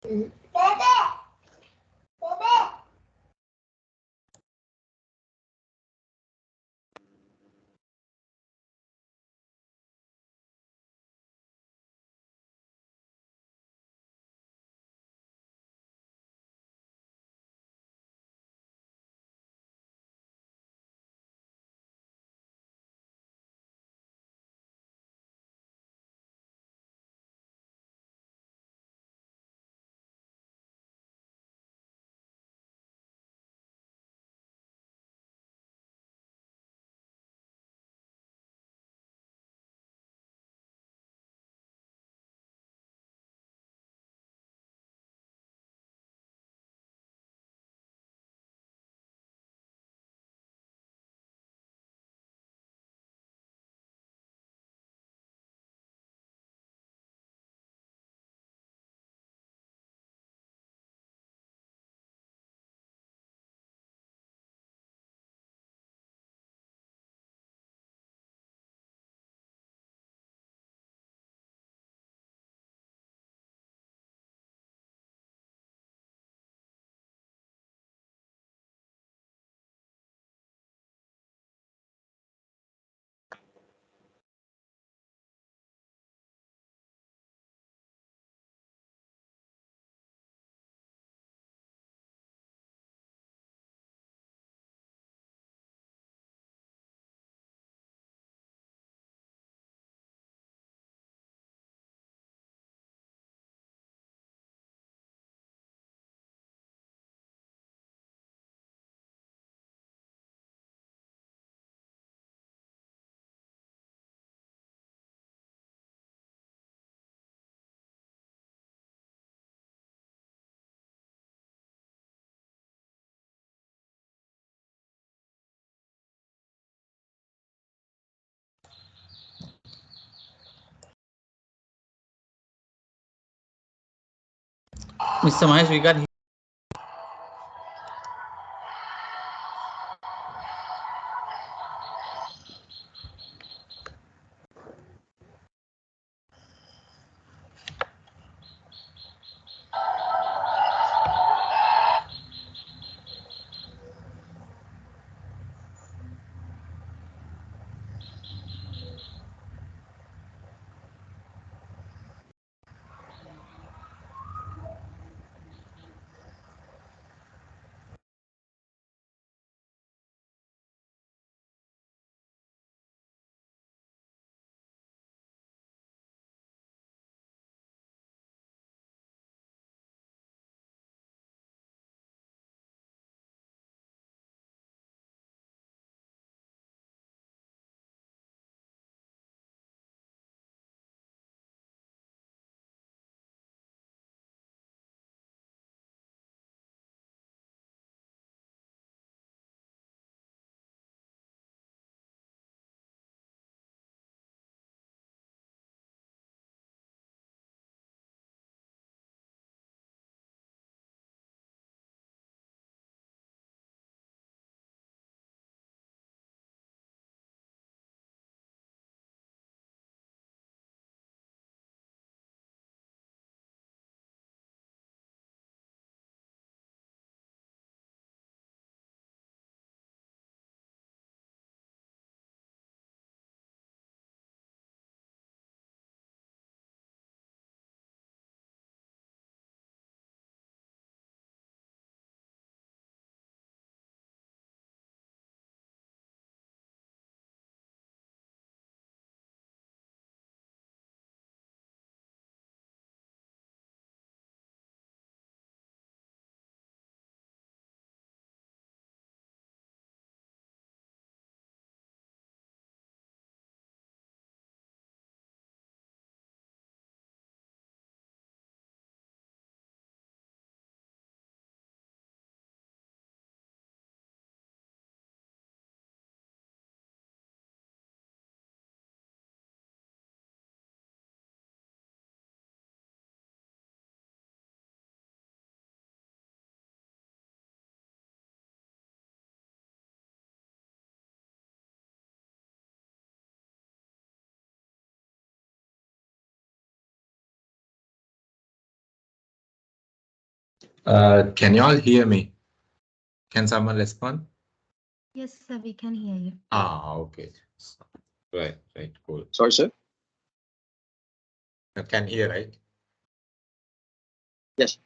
Mr. Mahesh, we got. Can you all hear me? Can someone respond? Yes, sir, we can hear you. Okay. Right, cool. Sorry, sir. You can hear, right? Yes.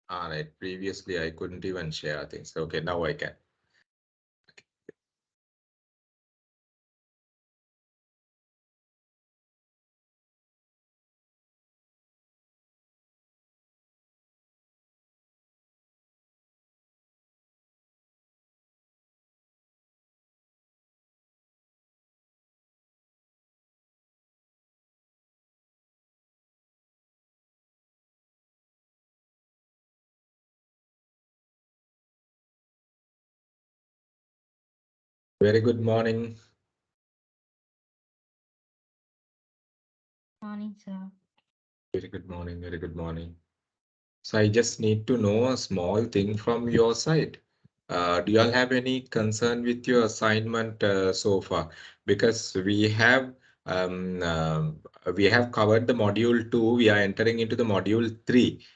All right. Previously, I couldn't even share things. Okay, now I can. Very good morning. Morning, sir. Very good morning. Very good morning. So I just need to know a small thing from your side. Do you all have any concern with your assignment so far? Because we have covered the module 2. We are entering into the module 3.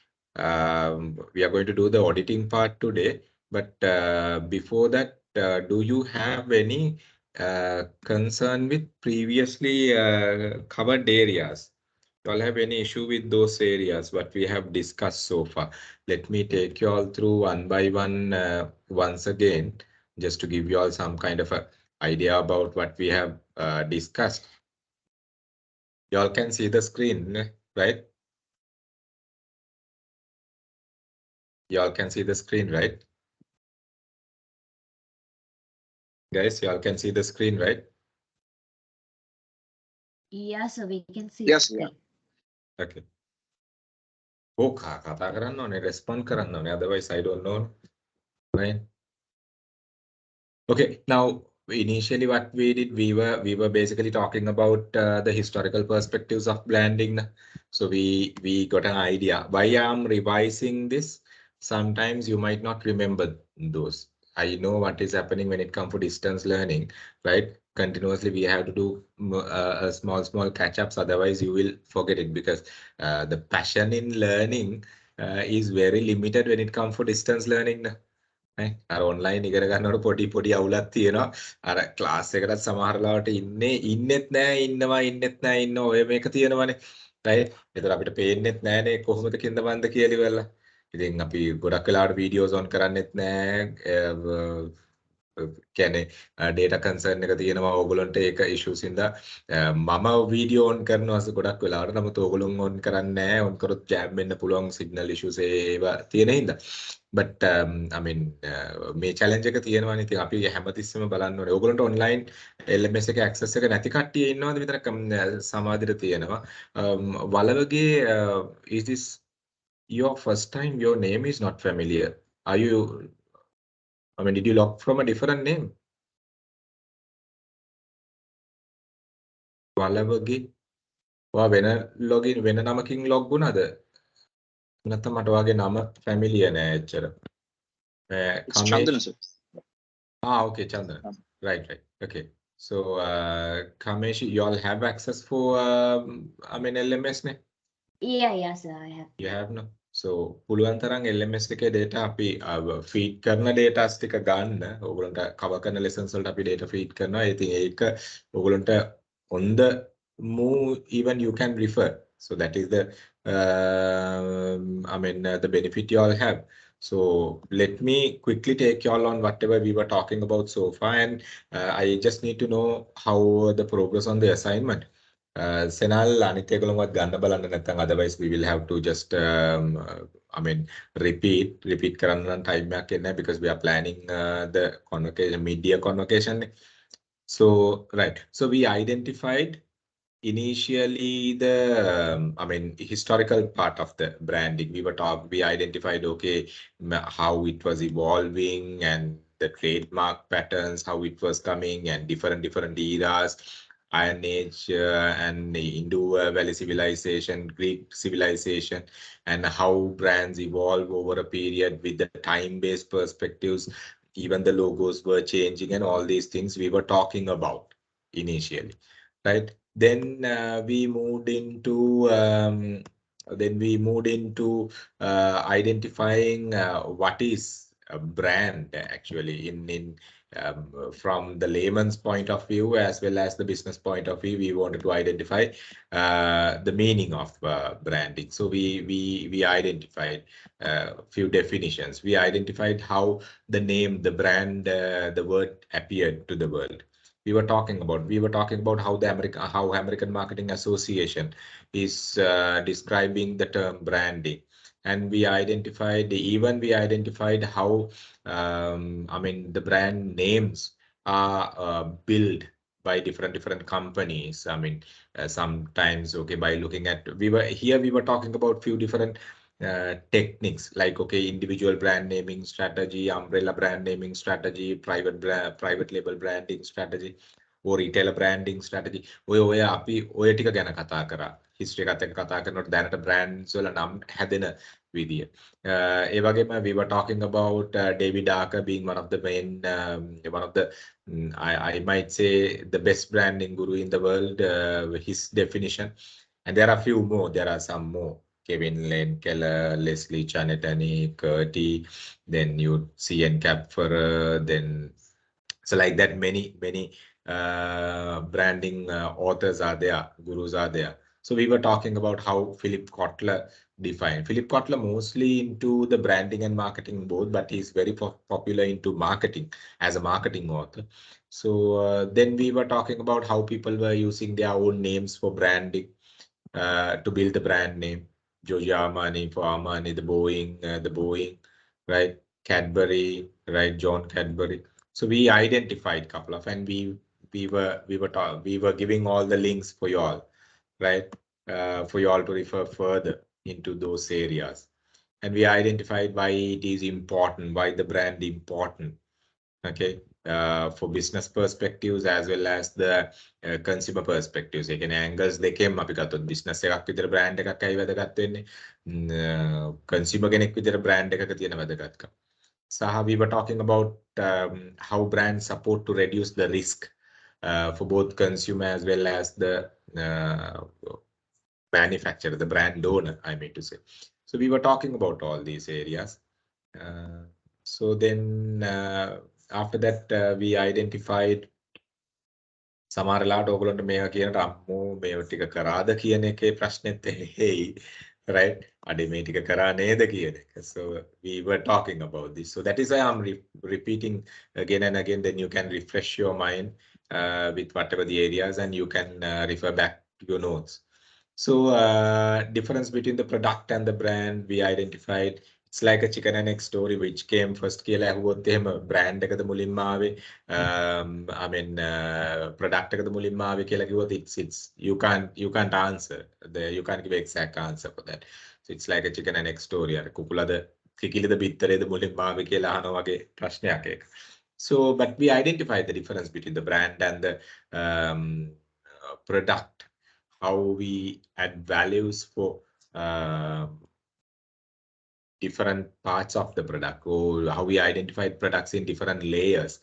We are going to do the auditing part today. But before that, do you have any concern with previously covered areas? Do you all have any issue with those areas, what we have discussed so far? Let me take you all through one by one once again, just to give you all some kind of a idea about what we have discussed. You all can see the screen, right? You all can see the screen, right? Guys, you all can see the screen, right? Yeah, so we can see. Yes, yeah. Okay. Oh, kata කරන්න ඕනේ, respond කරන්න ඕනේ. Otherwise, I don't know. Right? Okay, now initially what we did, we were basically talking about the historical perspectives of branding. So we got an idea why I'm revising this. Sometimes you might not remember those. I know what is happening when it comes to distance learning, right? Continuously we have to do small catch-ups, otherwise you will forget it, because the passion in learning is very limited when it comes to distance learning. අර online ඉගෙන ගන්නකොට පොඩි අවුලක් තියෙනවා. අර class එකකට සමහර ලාවට ඉන්නෙත් නෑ, ඉන්නෙත් නෑ, ඔය මේක තියෙනවනේ. රයිට්. ඒතර අපිට පේන්නෙත් නෑනේ කොහොමද කින්දමන්ද කියලා ඉවරලා. ඉතින් අපි ගොඩක් වෙලාවට වීඩියෝස් ඔන් කරන්නෙත් නෑ. කියන්නේ data concern එක තියෙනවා ඕගොල්ලන්ට, ඒක issues ඉඳලා මම වීඩියෝ on කරනවා ගොඩක් වෙලාවට. නමුත් ඕගොල්ලෝ on කරන්නේ නැහැ. on කරොත් jam වෙන්න පුළුවන් signal issues ඒවා තියෙන හින්දා. But I mean මේ challenge එක තියෙනවානේ. ඉතින් අපි හැමතිස්සෙම බලන්න ඕනේ. ඕගොල්ලන්ට online LMS එක access එක නැති කට්ටිය ඉන්නවද විතරක් සමාධියට තියෙනවා. වලවගේ is this your first time? Your name is not familiar. Are you, I mean, did you log from a different name? වලවගේ ඔයා වෙන login වෙන නමකින් log වුණාද? නැත්නම් මට ඔයාගේ නම familiar නෑ එච්චර. It's Chandana, sir. Okay, Chandana. Right. Okay. So, Kamesh, you all have access for, I mean, LMS ne? Yeah, sir, I have. You have no? So, පුළුවන් තරම් LMS එකේ data අපි feed කරන data ටික ගන්න. ඔයගොල්ලන්ට cover කරන lessons වලට අපි data feed කරනවා. ඉතින් ඒක ඔයගොල්ලන්ට on the move even you can refer. So that is the the benefit you all have. So let me quickly take you all on whatever we were talking about so far, and I just need to know how the progress on the assignment. Senal අනිත් ඒගොල්ලෝවත් ගන්න බලන්න, නැත්නම් otherwise we will have to just repeat කරන්න නම් time එකක් එන්නේ, because we are planning the convocation, media convocation. So right, so we identified initially the historical part of the branding. We identified, okay, how it was evolving and the trademark patterns, how it was coming, and different eras, Iron Age and the Indo Valley civilization, Greek civilization, and how brands evolve over a period with the time-based perspectives. Even the logos were changing, and all these things we were talking about initially, right? Then we moved into Then we moved into identifying what is a brand actually from the layman's point of view as well as the business point of view. We wanted to identify the meaning of branding. So we identified a few definitions. We identified how the name, the brand, the word appeared to the world. We were talking about how American Marketing Association is describing the term branding, and we identified how the brand names are built by different companies. Sometimes, okay, by looking at, we were talking about few different techniques, like, okay, individual brand naming strategy, umbrella brand naming strategy, private label branding strategy, or retailer branding strategy. ඔය අපි ඔය ටික ගැන කතා කරා. History එකත් එක්ක කතා කරනකොට දැනට brands වල නම් හැදෙන විදිය. ඒ වගේම we were talking about David Darker being one of the main, one of the, I might say the best branding guru in the world, his definition. And there are few more, there are some more. Kevin Lane Keller, Leslie Chanetani, Curti, then you see N. Kapfer, then so like that many branding authors are there, gurus are there. So we were talking about how Philip Kotler defined. Philip Kotler mostly into the branding and marketing both, but he's very popular into marketing as a marketing author. So then we were talking about how people were using their own names for branding to build the brand name. Giorgio Armani for Armani, the Boeing, right? Cadbury, right? John Cadbury. So we identified a couple of, and we were giving all the links for you all, right? For you all to refer further into those areas. And we identified why it is important, why the brand important, okay? For business perspectives as well as the consumer perspectives. ඒ කියන්නේ angles දෙකෙන් අපි ගත්තොත් business එකක් විතර brand එකක් ඇයි වැදගත් වෙන්නේ? Consumer කෙනෙක් විතර brand එකක තියෙන වැදගත්කම. Saha, we were talking about how brands support to reduce the risk for both consumer as well as the manufacturer, the brand owner, I mean to say. So we were talking about all these areas. So then after that, we identified සමහර ලාට ඕගොල්ලන්ට මේවා කියනට අම්මෝ මේව ටික කරාද කියන එකේ ප්‍රශ්නෙත් එයි, right? අඩේ මේ ටික කරා නේද කියන එක. So we were talking about this. So that is why I'm repeating again and again, then you can refresh your mind with whatever the areas, and you can refer back to your notes. So difference between the product and the brand, we identified. It's like a chicken and egg story, which came first කියලා ඇහුවොත් එහෙම brand එකද මුලින්ම ආවේ, product එකද මුලින්ම ආවේ කියලා කිව්වොත් it's you can't answer, you can't give exact answer for that. So it's like a chicken and egg story. අර කුකුලද කිකිලිද බිත්තරේද මුලින්ම ආවේ කියලා අහන වගේ ප්‍රශ්නයක් ඒක. So but we identified the difference between the brand and the product, how we add values for different parts of the product, or how we identified products in different layers.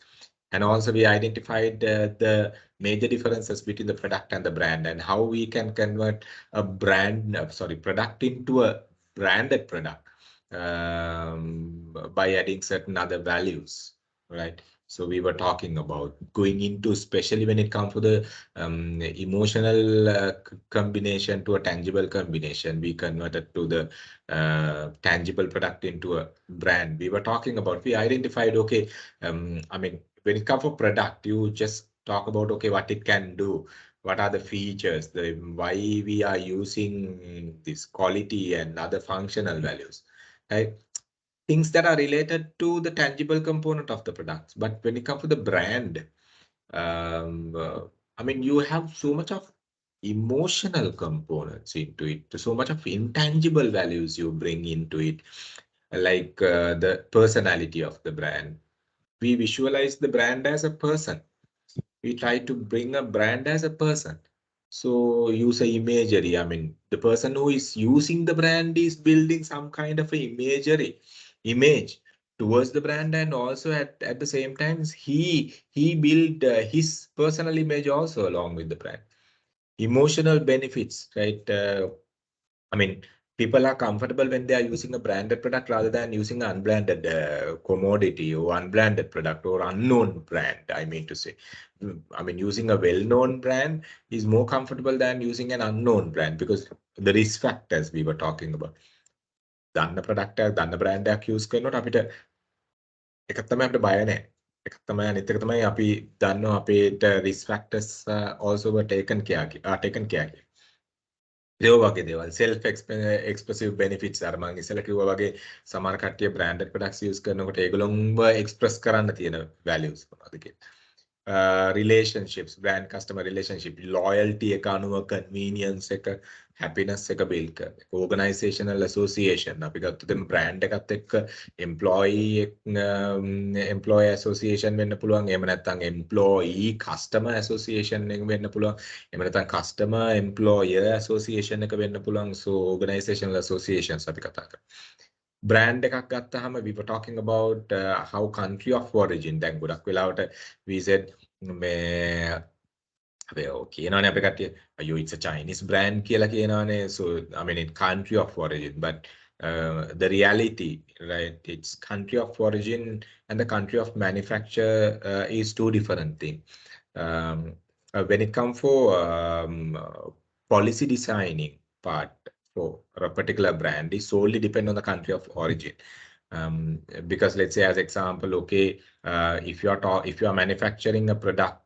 And also we identified the major differences between the product and the brand, and how we can convert a product into a branded product by adding certain other values, right? So we were talking about going into, especially when it comes to the emotional combination to a tangible combination. We converted to the tangible product into a brand. We were talking about, we identified, okay, when it comes to product, you just talk about, okay, what it can do, what are the features, why we are using this quality and other functional values, right? Things that are related to the tangible component of the products. But when it comes to the brand, you have so much of emotional components into it, so much of intangible values you bring into it, like the personality of the brand. We visualize the brand as a person. We try to bring a brand as a person. So use a imagery. The person who is using the brand is building some kind of a image towards the brand, and also at the same time he build his personal image also along with the brand. Emotional benefits, right? people are comfortable when they are using a branded product rather than using an unbranded commodity or unbranded product or unknown brand, I mean to say. I mean, using a well-known brand is more comfortable than using an unknown brand because the risk factors we were talking about. දන්න product එකක් දන්න brand එකක් use කරනකොට අපිට එකක් තමයි අපිට බය නැහැ. එකක් තමයි අනිත් එක තමයි අපි දන්නවා අපේට risk factors also were taken care. ඒ වගේ දේවල් self expressive benefits අර මම ඉස්සෙල්ලා කිව්වා වගේ සමහර කට්ටිය branded products use කරනකොට ඒගොල්ලොන්ව express කරන්න තියෙන values මොනවද කියලා. Relationships, brand customer relationship, loyalty එක අනුව convenience එක, happiness එක build කරන එක. Organizational association අපි ගත්තොත් brand එකත් එක්ක employee association වෙන්න පුළුවන්. එහෙම නැත්නම් employee customer association එක වෙන්න පුළුවන්. එහෙම නැත්නම් customer employer association එක වෙන්න පුළුවන්. So organizational associations අපි කතා කරා. brand එකක් ගත්තාම we were talking about how country of origin දැන් ගොඩක් වෙලාවට we said මේ අපි කියනවානේ අපේ කට්ටිය අයියෝ it's a Chinese brand කියලා කියනවානේ so I mean in country of origin but the reality right it's country of origin and the country of manufacture is two different things when it comes for policy designing part for a particular brand is solely depend on the country of origin. Because let's say as example, okay, if you are manufacturing a product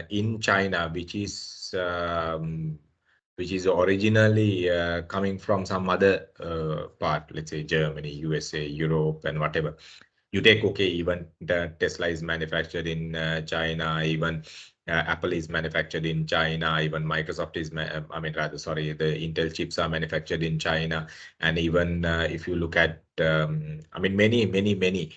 in China, which is originally coming from some other part, let's say Germany, USA, Europe, and whatever. You take, okay, even the Tesla is manufactured in China, even Apple is manufactured in China, even Microsoft is, the Intel chips are manufactured in China. And even if you look at, many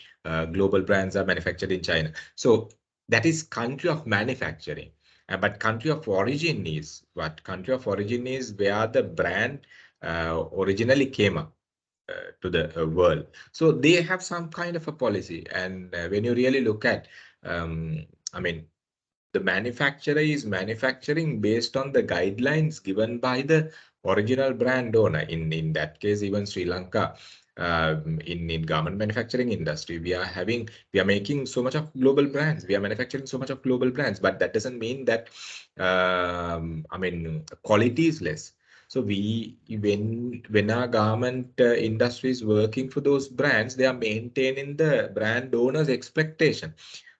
global brands are manufactured in China. So that is country of manufacturing. But country of origin is what? Country of origin is where the brand originally came up. To the world. So they have some kind of a policy. And when you really look at, the manufacturer is manufacturing based on the guidelines given by the original brand owner. In that case, even Sri Lanka, in garment manufacturing industry, we are making so much of global brands. We are manufacturing so much of global brands, but that doesn't mean that, quality is less. So when our garment industry is working for those brands, they are maintaining the brand owner's expectation.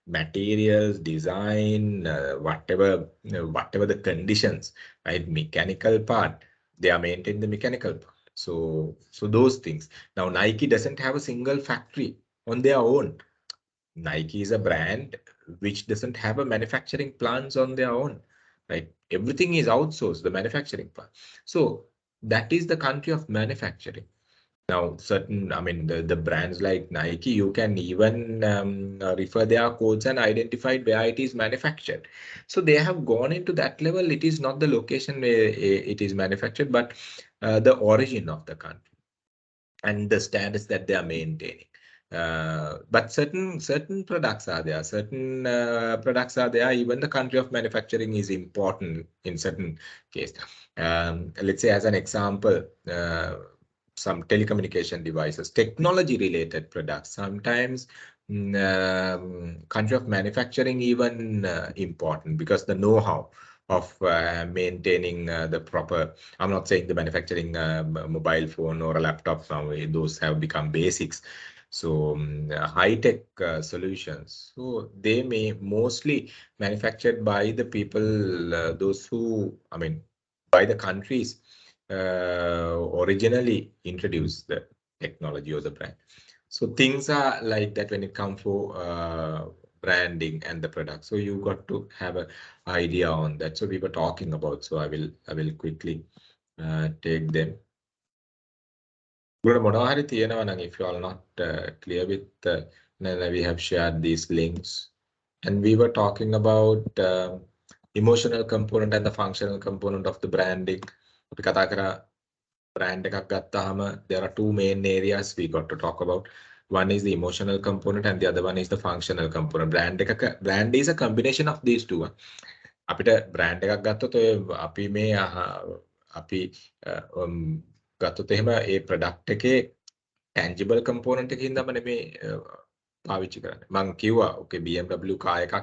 Materials, design, whatever the conditions, right? Mechanical part, they are maintaining the mechanical part. So those things. Now Nike doesn't have a single factory on their own. Nike is a brand which doesn't have a manufacturing plants on their own. Right, everything is outsourced, the manufacturing part. So that is the country of manufacturing. Now, certain, the brands like Nike, you can even refer their codes and identify where it is manufactured. So they have gone into that level. It is not the location where it is manufactured, but the origin of the country and the standards that they are maintaining. But certain products are there. Even the country of manufacturing is important in certain case. Let's say as an example, some telecommunication devices, technology-related products. Sometimes country of manufacturing even important because the know-how of maintaining the proper, I'm not saying the manufacturing mobile phone or a laptop now, those have become basics. So high-tech solutions, so they may mostly manufactured by the people, those who, by the countries originally introduced the technology or the brand. So things are like that when it comes for branding and the product. So you got to have an idea on that. So we were talking about. So I will quickly take them. If you are not clear with, then we have shared these links, and we were talking about emotional component and the functional component of the branding. Brand එකක් ගත්තාම there are two main areas we got to talk about. One is the emotional component and the other one is the functional component. Brand is a combination of these two. අපිට brand එකක් ගත්තොත් අපි ගත්තොත් එහෙම ඒ product එකේ tangible component එකකින් තමයි මේ පාවිච්චි කරන්නේ. මම කිව්වා okay BMW කාර් එකක්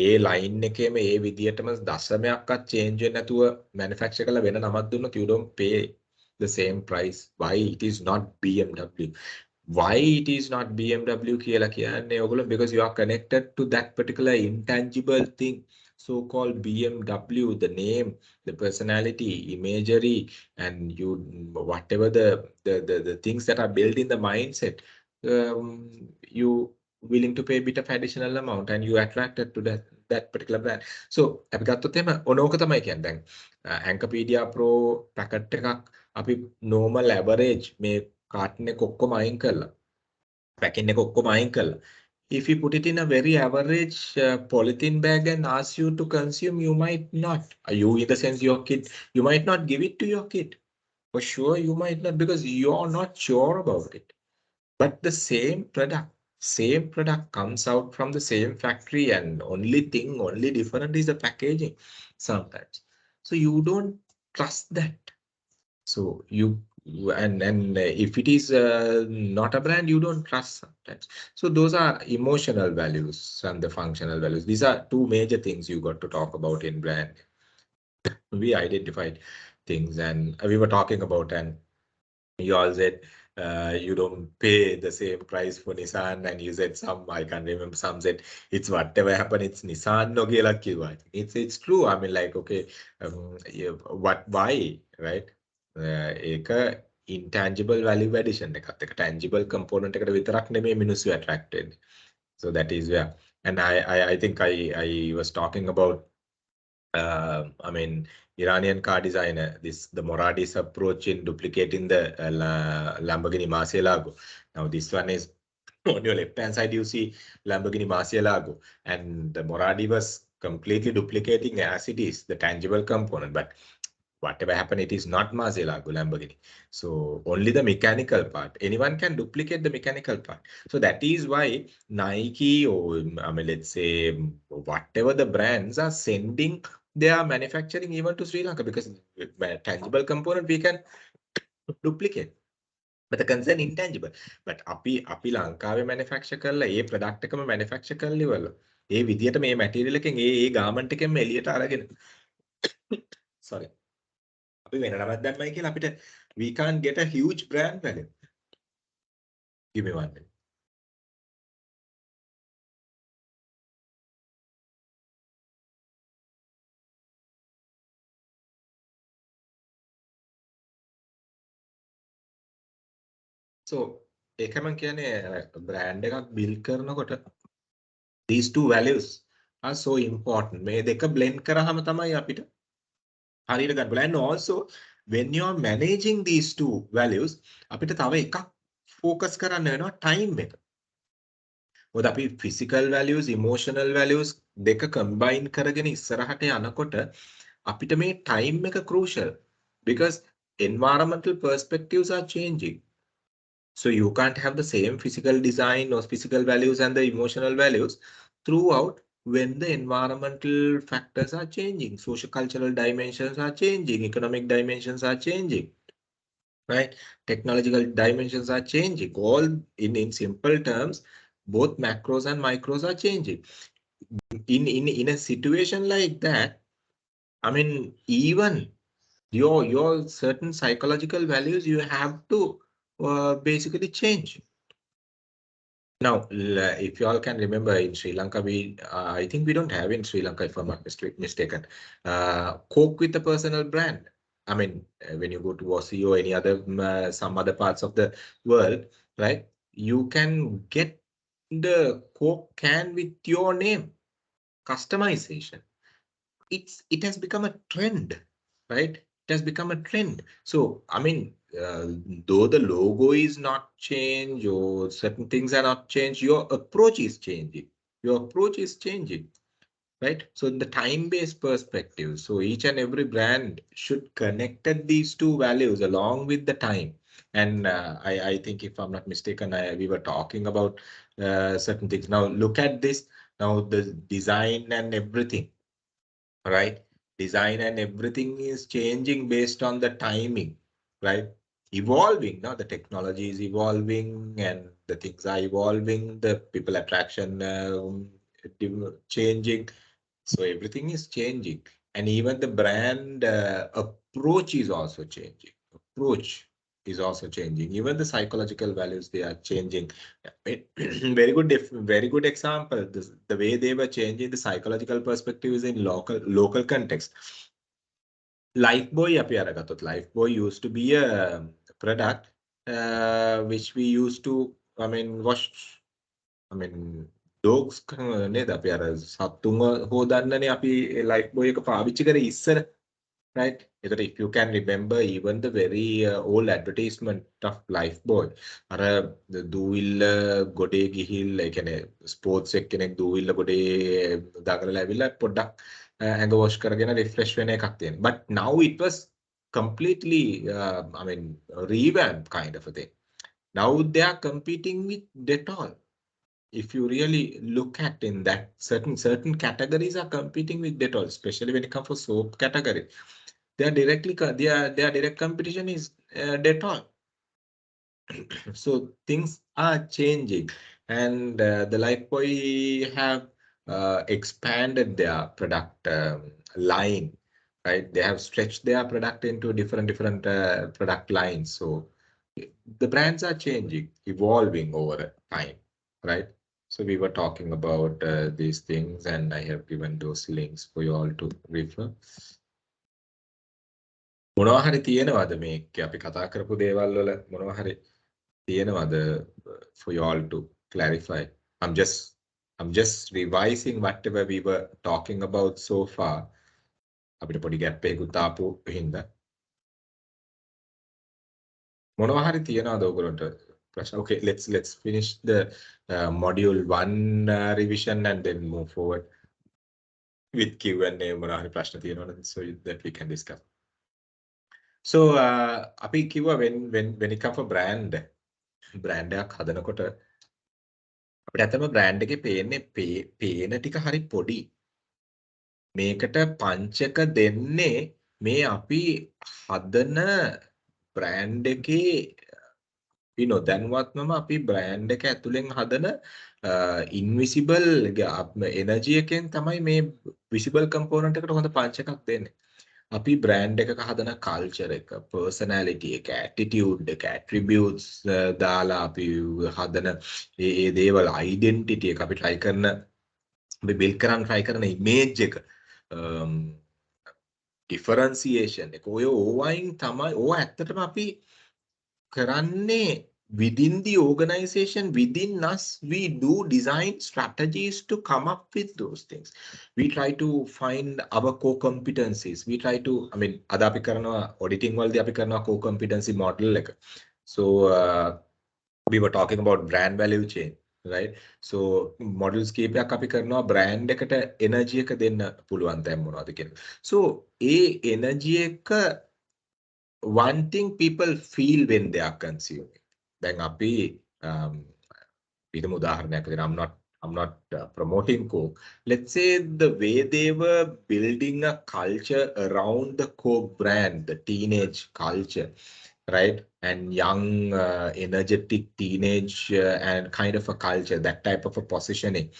ඒ ලයින් එකේම ඒ විදියටම දශමයක්වත් change වෙන්නේ නැතුව manufacture කරලා වෙන නමක් දුන්නොත් you don't pay the same price. Why it is not BMW? Why it is not BMW කියලා කියන්නේ ඔයගොල්ලෝ because you are connected to that particular intangible thing, so called BMW, the name, the personality, imagery, and you whatever the things that are built in the mindset, you willing to pay a bit of additional amount and you attracted to that particular brand. So අපි ගත්තොත් එහෙම ඕනෝක තමයි කියන්නේ දැන් Anchorpedia Pro packet එකක් අපි normal average මේ carton එක ඔක්කොම අයින් කරලා packing එක ඔක්කොම අයින් කරලා if you put it in a very average polythene bag and ask you to consume, you might not. You in the sense your kid, you might not give it to your kid. For sure you might not because you're not sure about it. But the same product comes out from the same factory and only different is the packaging sometimes. So you don't trust that. So you and if it is not a brand, you don't trust sometimes. So those are emotional values and the functional values. These are two major things you got to talk about in brand. We identified things and we were talking about, and you all said you don't pay the same price for Nissan, and you said some, I can't remember, some said it's whatever happened, it's Nissan no කියලා කිව්වා. It's true. I mean like okay, why, right? ඒක intangible value addition එකත් එක tangible component එකට විතරක් නෙමෙයි මිනිස්සු attract වෙන්නේ. So that is where, and I think I was talking about I mean Iranian car designer, the Moradi's approach in duplicating the Lamborghini Murcielago. Now this one is on your left hand side you see Lamborghini Murcielago, and the Moradi was completely duplicating as it is the tangible component, but whatever happened, it is not Murcielago Lamborghini. So only the mechanical part. Anyone can duplicate the mechanical part. So that is why Nike or I mean, let's say whatever the brands are sending their manufacturing even to Sri Lanka, because tangible component we can duplicate. But the concern intangible. But අපි ලංකාවේ manufacture කරලා ඒ product එකම manufacture කරලා ඉවරලා ඒ විදියට මේ material එකෙන් ඒ garment එකෙන්ම එළියට අරගෙන sorry අපි වෙන නමක් දැම්මයි කියලා අපිට we can't get a huge brand value. Give me 1 minute. So ඒකම කියන්නේ brand එකක් build කරනකොට these two values are so important. මේ දෙක blend කරාම තමයි අපිට හරියට ගන්න බලන්න. And also when you are managing these two values අපිට තව එකක් focus කරන්න වෙනවා time එක. මොකද අපි physical values, emotional values දෙක combine කරගෙන ඉස්සරහට යනකොට අපිට මේ time එක crucial, because environmental perspectives are changing. So you can't have the same physical design or physical values and the emotional values throughout when the environmental factors are changing, social cultural dimensions are changing, economic dimensions are changing, right? Technological dimensions are changing. All in simple terms, both macros and micros are changing. In a situation like that, I mean, even your certain psychological values you have to basically change. Now, if you all can remember, in Sri Lanka, I think we don't have in Sri Lanka, if I'm not mistaken, Coke with a personal brand. I mean, when you go to Aussie or any other some other parts of the world, right? You can get the Coke can with your name, customization. It has become a trend, right? It has become a trend. So I mean, though the logo is not changed or certain things are not changed, your approach is changing. Your approach is changing, right? So in the time-based perspective, so each and every brand should connect these two values along with the time. And I think, if I'm not mistaken, we were talking about certain things. Now look at this. Now the design and everything, right? Design and everything is changing based on the timing. right? Evolving. Now the technology is evolving and the things are evolving. The people attraction changing. So everything is changing, and even the brand approach is also changing. Approach is also changing. Even the psychological values, they are changing. Very good, very good example. The way they were changing the psychological perspectives in local context. Lifebuoy අපි අරගත්තොත් Lifebuoy used to be a product which we used to, I mean, wash, I mean, dogs නේද අපි අර සත්තුන්ව හොදන්නනේ අපි Lifebuoy එක පාවිච්චි කරේ ඉස්සර, right? If you can remember even the very old advertisement of Lifebuoy, අර දූවිල්ල ගොඩේ ගිහිල්ලා, ඒ කියන්නේ ස්පෝර්ට්ස් එක්කෙනෙක් දූවිල්ල ගොඩේ දාගලා ඇවිල්ලා පොඩ්ඩක් ඇඟ wash කරගෙන refresh වෙන එකක් තියෙනවා. But now it was completely I mean revamped kind of a thing. Now they are competing with Dettol. If you really look at in that certain categories are competing with Dettol, especially when it comes for soap category. Their direct competition is Dettol. So things are changing, and the Lifebuoy have expanded their product line, right? They have stretched their product into different product lines. So the brands are changing, evolving over time, right? So we were talking about these things, and I have given those links for you all to refer. මොනවා හරි තියෙනවද මේක අපි කතා කරපු දේවල් වල මොනවා හරි තියෙනවද for you all to clarify? I'm just revising whatever we were talking about so far. අපිට පොඩි gap එකකුත් ආපු හින්දා මොනවා හරි තියෙනවද ඔයගොල්ලන්ට ප්‍රශ්න? Okay, let's finish the module 1 revision and then move forward with Q&A. මොනවා හරි ප්‍රශ්න තියෙනවද so that we can discuss. So අපි කිව්වා when it comes for brand එකක් හදනකොට අපිට ඇත්තම brand එකේ පේන ටික හරි පොඩි. මේකට පංචක දෙන්නේ මේ අපි හදන brand එකේ නොදැනුවත්වම අපි brand එක ඇතුලෙන් හදන invisible energy එකෙන් තමයි මේ visible component එකට හොඳ පංචකක් දෙන්නේ. අපි brand එකක හදන culture එක, personality එක, attitude එක, attributes දාලා අපි හදන ඒ දේවල් identity එක අපි try කරන අපි build කරන්න try කරන image එක, differentiation එක, ඔය ඕවයින් තමයි ඕවා ඇත්තටම අපි කරන්නේ within the organization, within us, we do design strategies to come up with those things. We try to find our core competencies. We try to, I mean, ada api karanawa auditing waldi api karanawa core competency model එක. So we were talking about brand value chain, right? So models කීපයක් අපි කරනවා brand එකට energy එක දෙන්න පුළුවන් තැන් මොනවද කියන. So ඒ energy එක one thing people feel when they are consuming. Then අපි උදාහරණයක් විදිහට I'm not promoting Coke. Let's say the way they were building a culture around the Coke brand, the teenage culture, right? And young, energetic teenage and kind of a culture, that type of a positioning,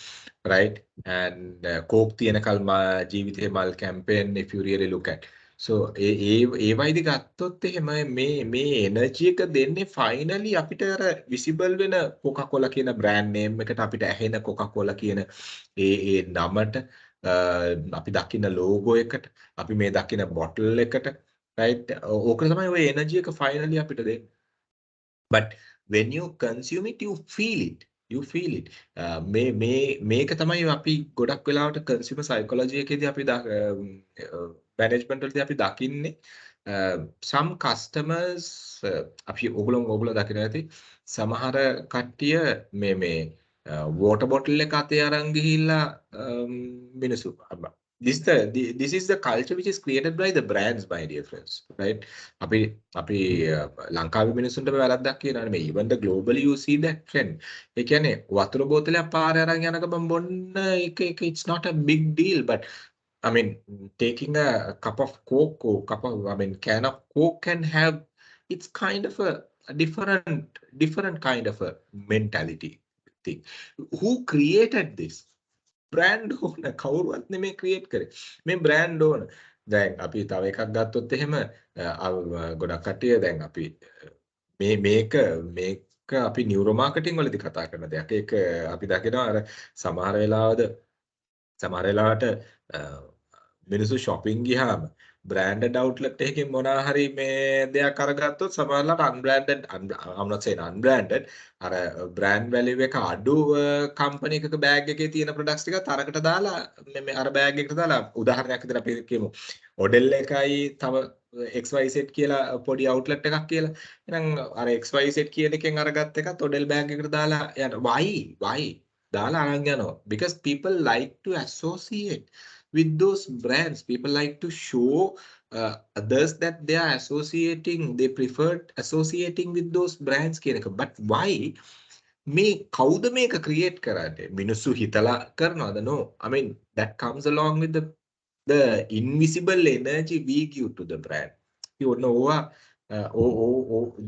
right? And Coke තියෙන කල්ම ජීවිතේ මල් campaign, if you really look at. So ඒ වයිදි ගත්තොත් එහෙම මේ energy එක දෙන්නේ finally අපිට අර විසිබල් වෙන Coca-Cola කියන බ්‍රෑන්ඩ් නේම් එකට අපිට ඇහෙන Coca-Cola කියන ඒ නමට අපි දකින ලෝගෝ එකට අපි මේ දකින බොටල් එකට right ඕක තමයි ඔය එනර්ජි එක ෆයිනලි අපිට දෙන්නේ. But when you consume it, you feel it. මේක තමයි අපි ගොඩක් වෙලාවට consumer psychology එකේදී අපි management වලදී අපි දකින්නේ some customers අපි ඕගොල්ලෝ දකින්න ඇති සමහර කට්ටිය මේ water bottle එක අතේ අරන් ගිහිල්ලා මිනිස්සු this is the culture which is created by the brands, my dear friends, right? අපි ලංකාවේ මිනිස්සුන්ට වැරද්දක් කියනවා නෙමෙයි. Even the globally you see that trend. ඒ කියන්නේ වතුර බෝතලයක් පාරේ අරන් යන ගමන් බොන්න එක it's not a big deal, but I mean taking a cup of Coke or can of Coke can have it's kind of a different kind of a mentality thing. Who created this? Brand owner කවුරුවත් නෙමෙයි create කරේ. මේ brand owner. දැන් අපි තව එකක් ගත්තොත් එහෙම ගොඩක් කට්ටිය දැන් අපි මේක අපි නියුරෝ මාකටිං වලදී කතා කරන දෙයක්. ඒක අපි දකිනවා අර සමහර වෙලාවට මිනිස්සු shopping ගියාම branded outlet එකකින් මොනවා හරි මේ දෙයක් අරගත්තොත් සමහරවිට unbranded I'm not saying unbranded අර brand value එක අඩු company එකක bag එකේ තියෙන products ටිකත් අරකට දාලා මේ අර bag එකට දාලා උදාහරණයක් විදිහට අපි කියමු Odell එකයි තව XYZ කියලා පොඩි outlet එකක් කියලා. එහෙනම් අර XYZ කියන එකෙන් අරගත්ත එකත් Odell bag එකට දාලා යන why දාලා අරන් යනවා because people like to associate with those brands. People like to show others that they are they preferred associating with those brands කියන එක. But why? මේ කවුද මේක create කරන්නේ? මිනිස්සු හිතලා කරනවද? No. I mean that comes along with the invisible energy we give to the brand. You know,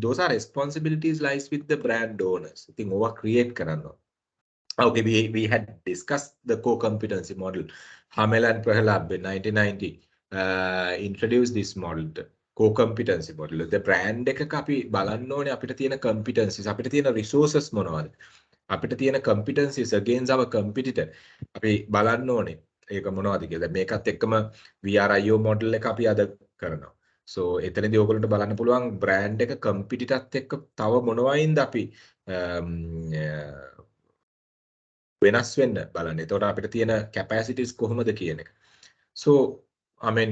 those are responsibilities lies with the brand owners. I think over create කරනවා. Okay, we had discussed the core competency model. Hamel and Prahalab in 1990 introduced this model, the core competency model. The brand එක අපි බලන්න ඕනේ අපිට තියෙන competencies, අපිට තියෙන resources මොනවද? අපිට තියෙන competencies against our competitor. අපි බලන්න ඕනේ ඒක මොනවද කියලා. මේකත් එක්කම VRIO model එක අපි අද කරනවා. So එතනදී ඔයගොල්ලන්ට බලන්න පුළුවන් brand එක competitor එක්ක තව මොනවයින්ද අපි වෙනස් වෙන්න බලන්න. එතකොට අපිට තියෙන capacities කොහොමද කියන එක. So I mean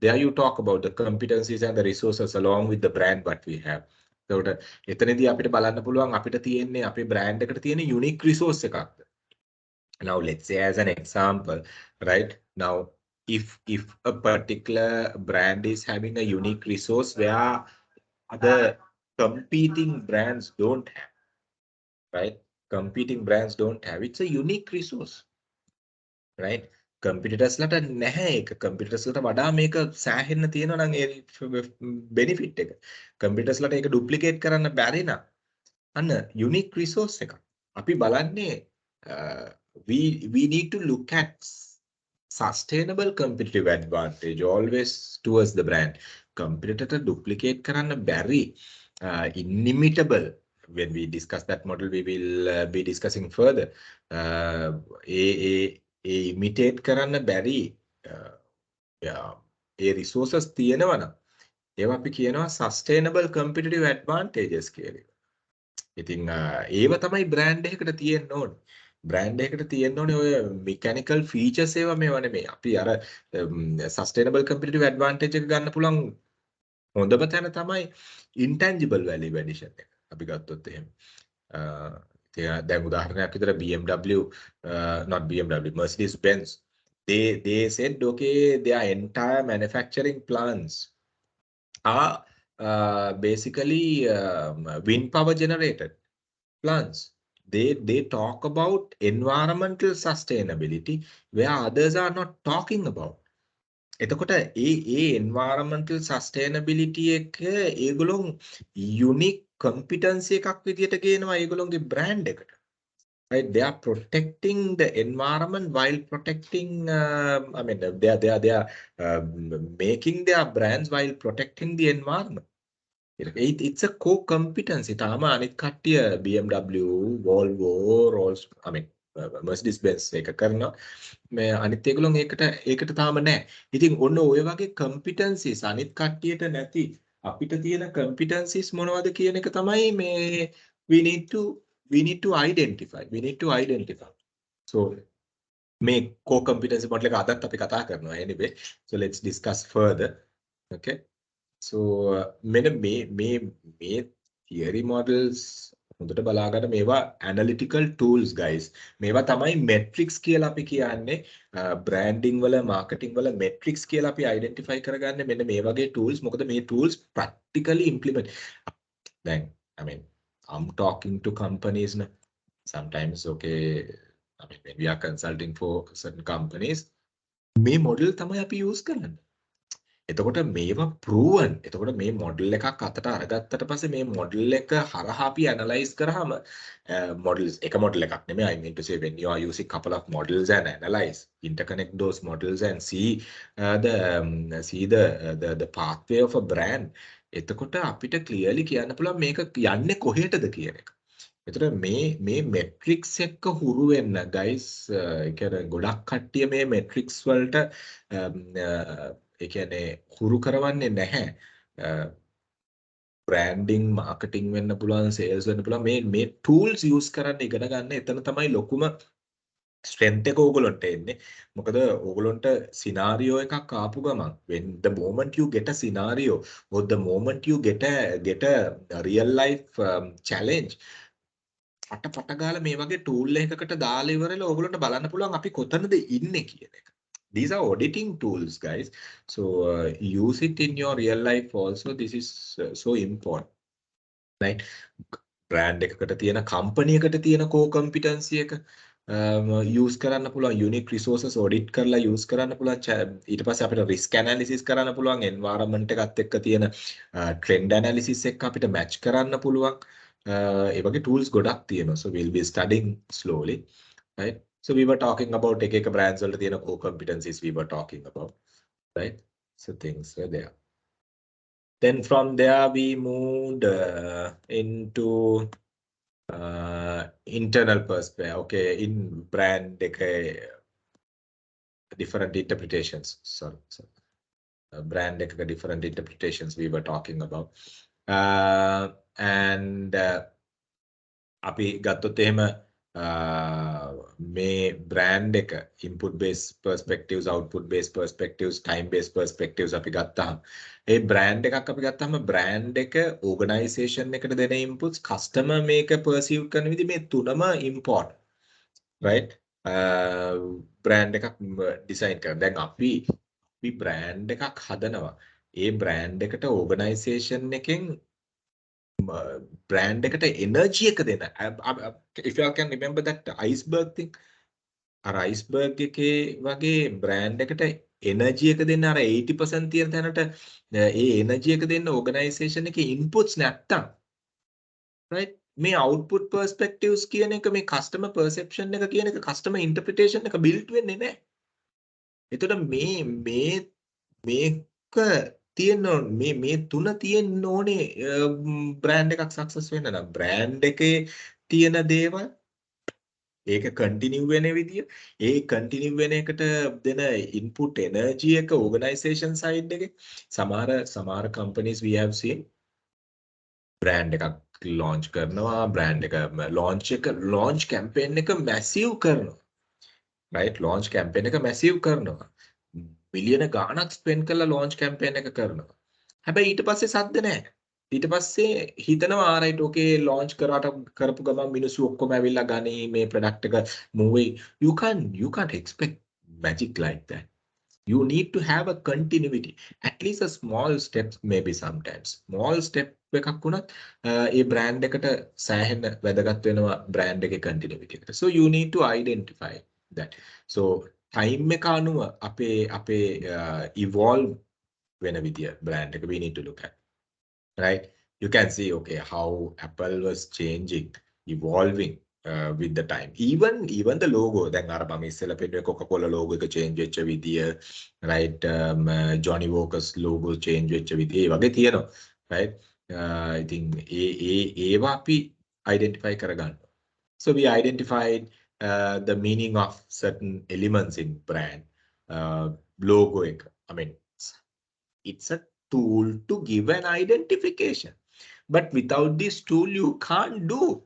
there you talk about the competencies and the resources along with the brand what we have. එතකොට එතනදී අපිට බලන්න පුළුවන් අපිට තියෙන්නේ අපේ brand එකට තියෙන unique resource එකක්ද. Now let's say as an example, right? Now if a particular brand is having a unique resource where other competing brands don't have, right? Competing brands don't have. It's a unique resource, right? Competitors ලට නැහැ ඒක. Competitors ලට වඩා මේක සෑහෙන්න තියෙනවා නම් ඒ benefit එක. Competitors ලට ඒක duplicate කරන්න බැරි නම් අන්න unique resource එක. අපි බලන්නේ we need to look at sustainable competitive advantage always towards the brand. Competitor duplicate කරන්න බැරි inimitable. When we discuss that model, we will be discussing further. Imitate කරන්න බැරි ඒ resources තියෙනවා නම් ඒවා අපි කියනවා sustainable competitive advantages කියලා. ඉතින් ඒව තමයි brand එකකට තියෙන්න ඕනේ. brand එකකට තියෙන්න ඕනේ ඔය mechanical features ඒවා මේවා නෙමෙයි. අපි අර sustainable competitive advantage එක ගන්න පුළුවන් හොඳම තැන තමයි intangible value addition එක. අපි ගත්තොත් එහෙම දැන් උදාහරණයක් විතර BMW not BMW Mercedes Benz they said okay their entire manufacturing plants are basically wind power generated plants. They talk about environmental sustainability where others are not talking about. එතකොට ඒ environmental sustainability එක ඒගොල්ලෝ unique competency එකක් විදියට ගේනවා ඒගොල්ලෝගේ brand එකට. Right? They are protecting the environment while protecting I mean they are making their brands while protecting the environment. It's a core competency. තාම අනිත් කට්ටිය BMW, Volvo, Rolls I mean Mercedes Benz එක කරනවා. මේ අනිත් ඒගොල්ලෝ ඒකට තාම නැහැ. ඉතින් ඔන්න ඔය වගේ competencies අනිත් කට්ටියට නැති අපිට තියෙන competencies මොනවද කියන එක තමයි මේ we need to identify. So මේ core competency model එක අදත් අපි කතා කරනවා anyway. So let's discuss further. Okay. So මෙන්න මේ theory models හොඳට බලාගන්න මේවා analytical tools guys. මේවා තමයි metrics කියලා අපි කියන්නේ branding වල marketing වල metrics කියලා අපි identify කරගන්නේ මෙන්න මේ වගේ tools. මොකද මේ tools practically implement. Then I mean I'm talking to companies now. Sometimes okay I mean when we are consulting for certain companies මේ model තමයි අපි use කරන්නේ. එතකොට මේවා proven. එතකොට මේ මොඩල් එකක් අතට අරගත්තට පස්සේ මේ මොඩල් එක හරහා අපි ඇනලයිස් කරාම models එක මොඩල් එකක් නෙමෙයි. I mean to say when you are using couple of models and analyze, interconnect those models and see the pathway of a brand. එතකොට අපිට clearly කියන්න පුළුවන් මේක යන්නේ කොහෙටද කියන එක. එතකොට මේ metrics එක්ක හුරු වෙන්න guys, ඒ කියන්නේ ගොඩක් කට්ටිය මේ metrics වලට ඒ කියන්නේ හුරු කරවන්නේ නැහැ. branding, marketing වෙන්න පුළුවන්, sales වෙන්න පුළුවන්. මේ tools use කරන්න ඉගෙන ගන්න. එතන තමයි ලොකුම strength එක ඕගොල්ලන්ට එන්නේ. මොකද ඕගොල්ලන්ට scenario එකක් ආපු ගමන්, when the moment you get a scenario or the moment you get a real life challenge, පට ගාලා මේ වගේ tool එකකට දාලා ඉවරලා ඕගොල්ලන්ට බලන්න පුළුවන් අපි කොතනද ඉන්නේ කියන එක. These are auditing tools, guys. So use it in your real life also. This is so important, right? Brand එකකට තියෙන company එකට තියෙන core competency එක use කරන්න පුළුවන්, unique resources audit කරලා use කරන්න පුළුවන්. ඊට පස්සේ අපිට risk analysis කරන්න පුළුවන්, environment එකත් එක්ක තියෙන trend analysis එක අපිට match කරන්න පුළුවන්. ඒ වගේ tools ගොඩක් තියෙනවා. So we'll be studying slowly, right? So we were talking about එක brands වලට තියෙන core competencies we were talking about, right? So things were there. Then from there we moved into internal perspective. Okay, in brand different interpretations. Sorry. Brand different interpretations we were talking about. And අපි ගත්තොත් එහෙම මේ brand එක input based perspectives, output based perspectives, time based perspectives අපි ගත්තාම ඒ brand එකක් අපි ගත්තාම brand එක organization එකට දෙන inputs, customer මේක perceive කරන විදිහ, මේ තුනම important, right? brand එකක් design කරන. දැන් අපි brand එකක් හදනවා. ඒ brand එකට organization එකෙන් brand එකට energy එක දෙන. If you all can remember that iceberg thing, අර iceberg එකේ වගේ brand එකට energy එක දෙන්න, අර 80% තියෙන තැනට ඒ energy එක දෙන්න organization එකේ inputs නැත්තම්, right? මේ output perspectives කියන එක, මේ customer perception එක කියන එක, customer interpretation එක built වෙන්නේ නැහැ. එතකොට මේක තියෙන මේ තුන තියෙන්න ඕනේ brand එකක් success වෙන්න නම්. brand එකේ තියෙන දේවල් ඒක continue වෙන විදිය, ඒ continue වෙන එකට දෙන input energy එක organization side එකේ සමහර companies we have seen brand එකක් launch කරනවා, brand එක launch campaign එක massive කරනවා, right? launch campaign එක massive කරනවා, මිලියන ගාණක් ස්පෙන්ඩ් කරලා launch campaign එක කරනවා. හැබැයි ඊට පස්සේ සද්ද නැහැ. ඊට පස්සේ හිතනවා right okay launch කරපු ගමන් මිනිස්සු ඔක්කොම ඇවිල්ලා ගනි මේ product එක move වෙයි. You can't expect magic like that. You need to have a continuity, at least a small steps, maybe sometimes small step එකක් වුණත් ඒ brand එකට සෑහෙන වැදගත් වෙනවා brand එකේ continuity එකට. So you need to identify that. So time එක අනුව අපේ evolve වෙන විදිය brand එක we need to look at, right? You can see okay how Apple was changing, evolving with the time. Even the logo, දැන් අර මම ඉස්සෙල්ලා පෙන්නන Coca-Cola logo එක change වෙච්ච විදිය, right? Johnny Walker's logo change වෙච්ච විදිය වගේ තියෙනවා, right? I think ඒවා අපි identify කරගන්න. So we identified the meaning of certain elements in brand. Logo එක, I mean it's a tool to give an identification, but without this tool you can't do.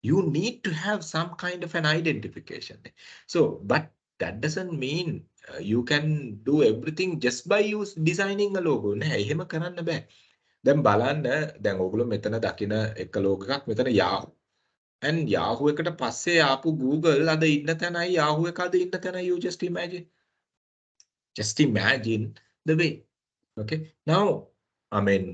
You need to have some kind of an identification. So but that doesn't mean you can do everything just by designing a logo. නෑ, එහෙම කරන්න බෑ. දැන් බලන්න, දැන් ඔයගොල්ලෝ මෙතන දකින එක logo එකක්, මෙතන Yahoo. and Yahoo එකට පස්සේ ආපු Google අද ඉන්න තැනයි Yahoo එක අද ඉන්න තැනයි, you just imagine the way. Okay, now I mean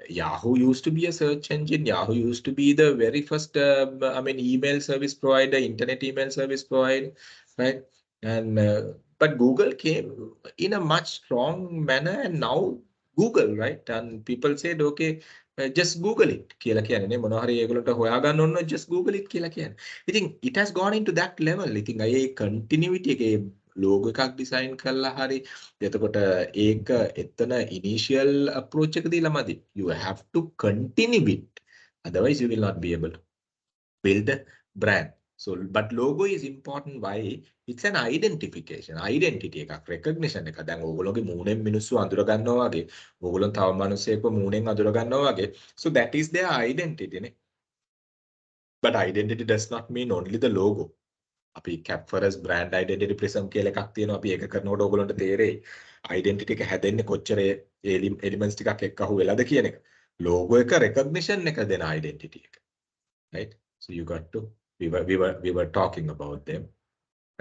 Yahoo used to be a search engine. Yahoo used to be the very first email service provider, internet email service provider, right? And but Google came in a much strong manner, and now Google, right? And people said, okay, just Google it. කියලා කියන්නේ නේ මොනවා හරි ඒගොල්ලන්ට හොයාගන්න ඕන just Google it කියලා කියන්නේ. ඉතින් it has gone into that level. ඉතින් අය continuity එකේ logo එකක් design කළා හරි. එතකොට ඒක එතන initial approach එක දීලා මදි. You have to continue it. Otherwise you will not be able to build a brand. So, but logo is important. Why? It's an identification, identity එකක්, recognition එකක්. දැන් ඕගොල්ලෝගේ මූණෙන් මිනිස්සු අඳුර ගන්නවා වගේ, ඕගොල්ලෝ තව මිනිස්සෙක්ව මූණෙන් අඳුර ගන්නවා වගේ. So that is their identity නේ. But identity does not mean only the logo. අපි Capfer's brand identity prism කියලා එකක් තියෙනවා. අපි ඒක කරනකොට ඕගොල්ලන්ට තේරෙයි. Identity එක හැදෙන්නේ කොච්චර elements ටිකක් එක්ක අහු වෙලාද කියන එක. Logo එක recognition එක දෙන identity එක. Right? So you got to we were talking about them,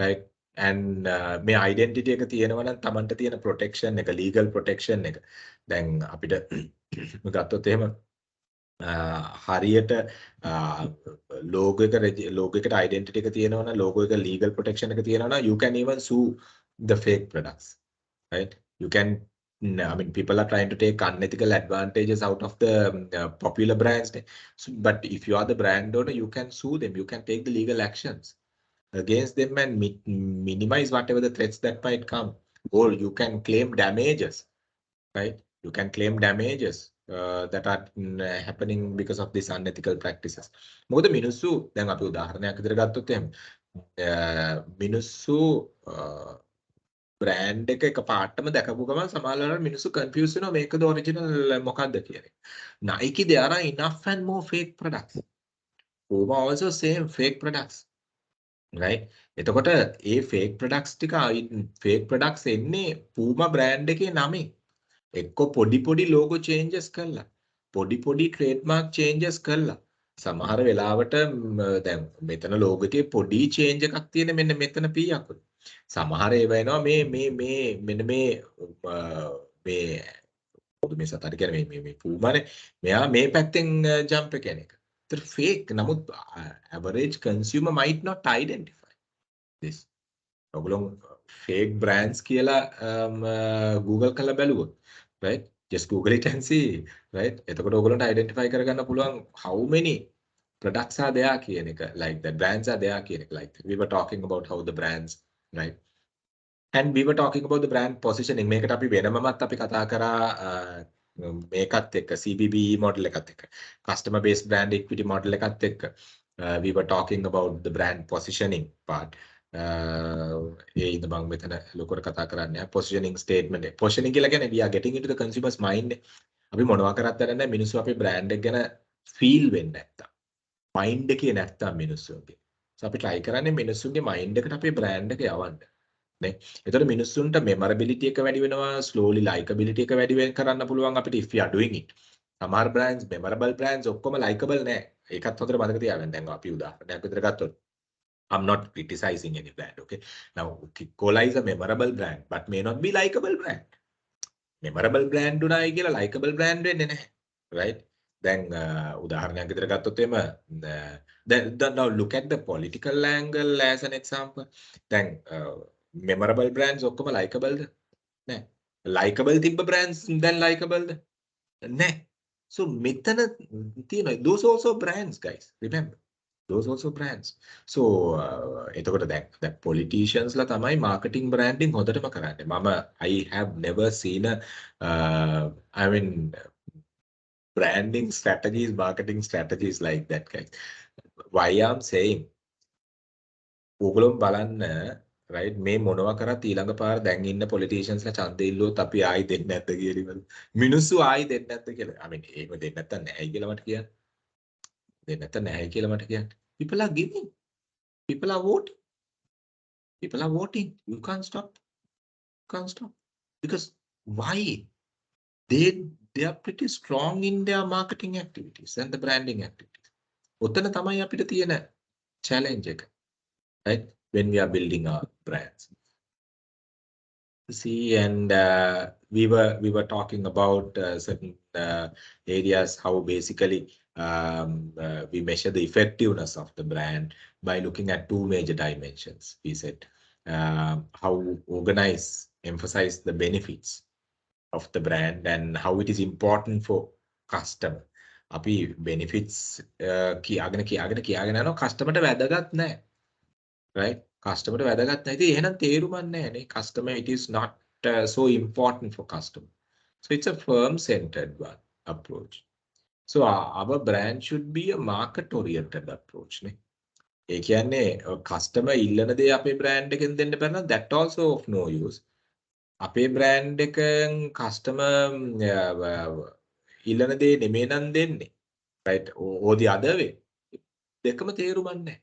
right? And මේ identity එක තියෙනවා නම් Tamanට තියෙන protection එක, legal protection එක. දැන් අපිට ගත්තොත් එහෙම හරියට logo එකට identity එක තියෙනවා නම්, logo එක legal protection එක තියෙනවා නම්, you can even sue the fake products, right? You can, I mean, people are trying to take unethical advantages out of the popular brands. So, but if you are the brand owner, you can sue them. You can take the legal actions against them and minimize whatever the threats that might come. Or you can claim damages, right? You can claim damages that are happening because of these unethical practices. මොකද මිනිස්සු දැන් අපි උදාහරණයක් විදිහට ගත්තොත් එහෙම මිනිස්සු brand එක පාටම දැකපු ගමන් සමහරවල් මිනිස්සු confuse වෙනවා මේකද original මොකක්ද කියන එක. Nike, there are enough and more fake products. Puma also same fake products. Right? එතකොට ඒ fake products ටික fake products එන්නේ Puma brand එකේ නමෙන්. එක්ක පොඩි logo changes කරලා, පොඩි trademark changes කරලා. සමහර වෙලාවට දැන් මෙතන logo එකේ පොඩි change එකක් තියෙන මෙන්න මෙතන P-යක්. සමහර ඒවා එනවා මෙන්න මේ සතර කියන්නේ මේ Puma-නේ. මෙයා මේ පැත්තෙන් jump එක කියන එක. ඒතර fake. නමුත් average consumer might not identify this. ඔයගොල්ලෝ fake brands කියලා Google කරලා බැලුවොත්, right? Just Google it and see, right? එතකොට ඔයගොල්ලන්ට identify කරගන්න පුළුවන් how many products are there කියන එක, like the brands are there කියන එක, like we were talking about how the brands, right? And we were talking about the brand positioning. මේකට අපි වෙනමමත් අපි කතා කරා මේකත් එක්ක CBB model එකත් එක්ක, customer based brand equity model එකත් එක්ක we were talking about the brand positioning part. ඒ ඉඳ මම මෙතන ලොකුට කතා කරන්නේ positioning statement. Positioning කියලා කියන්නේ we are getting into the consumer's mind. අපි මොනවා කරත් දැනන්නේ මිනිස්සු අපේ brand එක ගැන feel වෙන්නේ නැත්තම්, mind එකේ නැත්තම් මිනිස්සුන්ගේ. So අපි try කරන්නේ මිනිස්සුන්ගේ mind එකට අපේ brand එක යවන්න. නේ. එතකොට මිනිස්සුන්ට memorability එක වැඩි වෙනවා, slowly likability එක වැඩි වෙන කරන්න පුළුවන් අපිට if we are doing it. සමහර brands, memorable brands ඔක්කොම likable නෑ. ඒකත් හොඳට මතක තියාගන්න. දැන් අපි උදාහරණයක් විතර ගත්තොත් I'm not criticizing any brand, okay? Now, Coca-Cola is a memorable brand, but may not be likable brand. Memorable brand උනායි කියලා likable brand වෙන්නේ නැහැ, right? Then උදාහරණයක් විතර ගත්තොත් එම now look at the political angle as an example. Then memorable brands ඔක්කොම likableද? නැහැ. Likable තිබ්බ brands then likableද? නැහැ. So මෙතන තියෙනවා those also brands, guys. Remember. Those also brands. So එතකොට දැන් politicians ලා තමයි marketing branding හොඳටම කරන්නේ. I have never seen a I mean branding strategies, marketing strategies like that, guys. Why I'm saying ඕගොල්ලෝ බලන්න, right? මේ මොනවා කරත් ඊළඟ පාර දැන් ඉන්න politicians ලා ඡන්දෙ ඉල්ලුවොත් අපි ආයි දෙන්නේ නැද්ද කියලා. මිනිස්සු ආයි දෙන්නේ නැද්ද කියලා. I mean එහෙම දෙන්නේ නැත්තම් නැහැ කියලා මට කියන්න. දෙන්නේ නැත්තම් නැහැ කියලා මට කියන්න. People are giving. People are voting. People are voting. You can't stop. You can't stop. Because why? They are pretty strong in their marketing activities and the branding activities. ඔතන තමයි අපිට තියෙන challenge එක. Right? When we are building our brands. See, and we were talking about certain areas, how basically we measure the effectiveness of the brand by looking at two major dimensions. We said how organize, emphasize the benefits of the brand and how it is important for customer. අපි benefits කියාගෙන යනවා customer ට වැදගත් නැහැ. Right? Customer ට වැදගත් නැහැ. ඉතින් එහෙනම් තේරුමක් නැහැ නේ. Customer, it is not so important for customer. So it's a firm-centered one approach. So our brand should be a market-oriented approach. නේ. ඒ කියන්නේ customer ඉල්ලන දේ අපේ brand එකෙන් දෙන්න බැරි නම් that also of no use. අපේ brand එකෙන් customer ඉල්ලන දේ නෙමෙයි නම් දෙන්නේ. Right? Or the other way. දෙකම තේරුමක් නැහැ.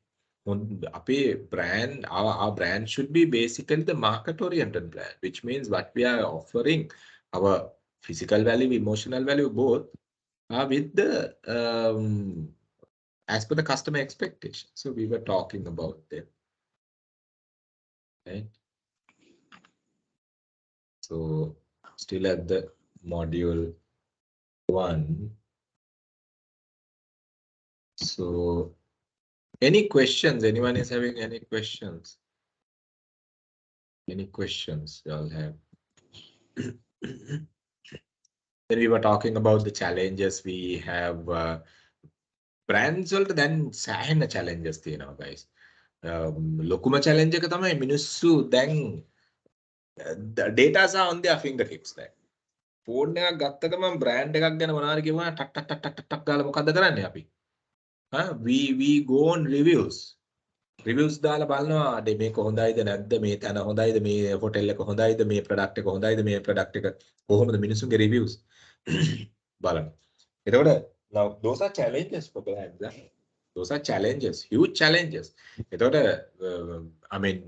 අපේ brand, our brand should be basically the market-oriented brand, which means what we are offering, our physical value, emotional value, both are with the as per the customer expectation. So we were talking about them, right? So still at the module 1. So any questions? Anyone is having any questions? Any questions y'all have? Then we were talking about the challenges we have. Brands වලට දැන් සෑහෙන challenges තියෙනවා guys. ලොකුම challenge එක තමයි මිනිස්සු දැන් data are on their fingertips දැන්. ෆෝන් එකක් ගත්ත ගමන් brand එකක් ගැන මොනවාරි කියවම ටක් ටක් ටක් ටක් ටක් ගාලා මොකද්ද කරන්නේ අපි? We go on reviews. Reviews දාලා බලනවා මේක හොඳයිද නැද්ද, මේ තැන හොඳයිද, මේ hotel එක හොඳයිද, මේ product එක හොඳයිද, මේ product එක කොහොමද, මිනිස්සුන්ගේ reviews බලන්න. එතකොට now those are challenges for brands. Those are challenges, huge challenges. එතකොට I mean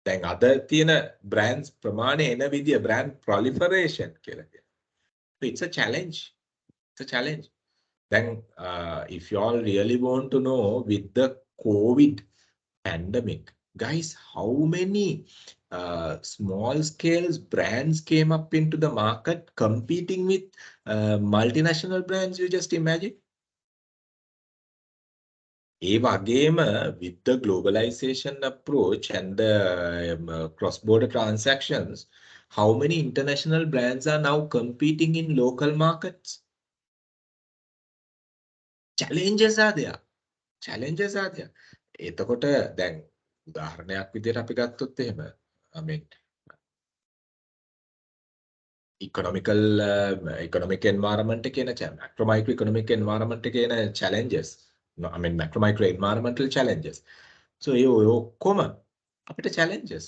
දැන් අද තියෙන brands ප්‍රමාණය එන විදිය brand proliferation කියලා කියනවා. It's a challenge. It's a challenge. Then if you all really want to know, with the COVID pandemic, guys, how many small scale brands came up into the market competing with multinational brands? You just imagine. ඒ වගේම with the globalization approach and the cross-border transactions, how many international brands are now competing in local markets? Challenges are there. Challenges are there. එතකොට දැන් උදාහරණයක් විදිහට අපි ගත්තොත් එහෙම I mean economic environment එකේ එන macro micro economic environment එකේ එන challenges, I mean macro micro environmental challenges. So ඒ ඔක්කොම අපිට challenges.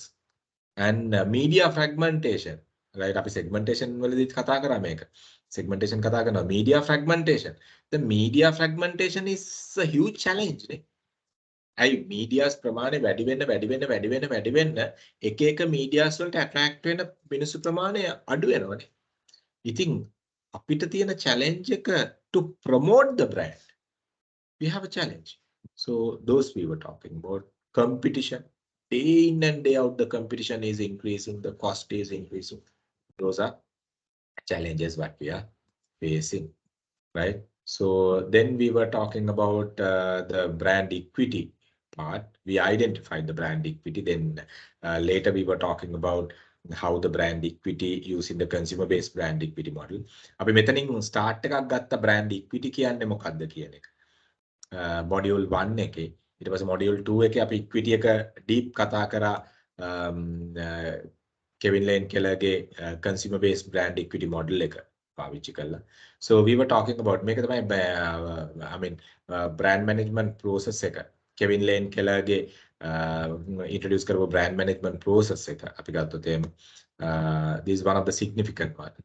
And media fragmentation, right? අපි segmentation වලදීත් කතා කරා මේක. Segmentation කතා කරනවා, media fragmentation. The media fragmentation is a huge challenge නේ. ඇයි medias ප්‍රමාණය වැඩි වෙන්න එක එක medias වලට attract වෙන මිනිස්සු ප්‍රමාණය අඩු වෙනවනේ. ඉතින් අපිට තියෙන challenge එක to promote the brand. We have a challenge. So those we were talking about. Competition. Day in and day out, the competition is increasing, the cost is increasing. Those are challenges what we are facing, right? So then we were talking about the brand equity part. We identified the brand equity. Then later we were talking about how the brand equity using the consumer-based brand equity model. අපි මෙතනින් start එකක් ගත්ත brand equity කියන්නේ මොකක්ද කියන එක. Module 1 එකේ ඊට පස්සේ module 2 එකේ අපි equity එක deep කතා කරා Kevin Lane කෙලගේ consumer based brand equity model එක පාවිච්චි කළා. So we were talking about මේක තමයි I mean brand management process එක. Kevin Lane කෙලගේ introduce කරපු brand management process එක අපි ගත්තොත් එහෙම this is one of the significant one.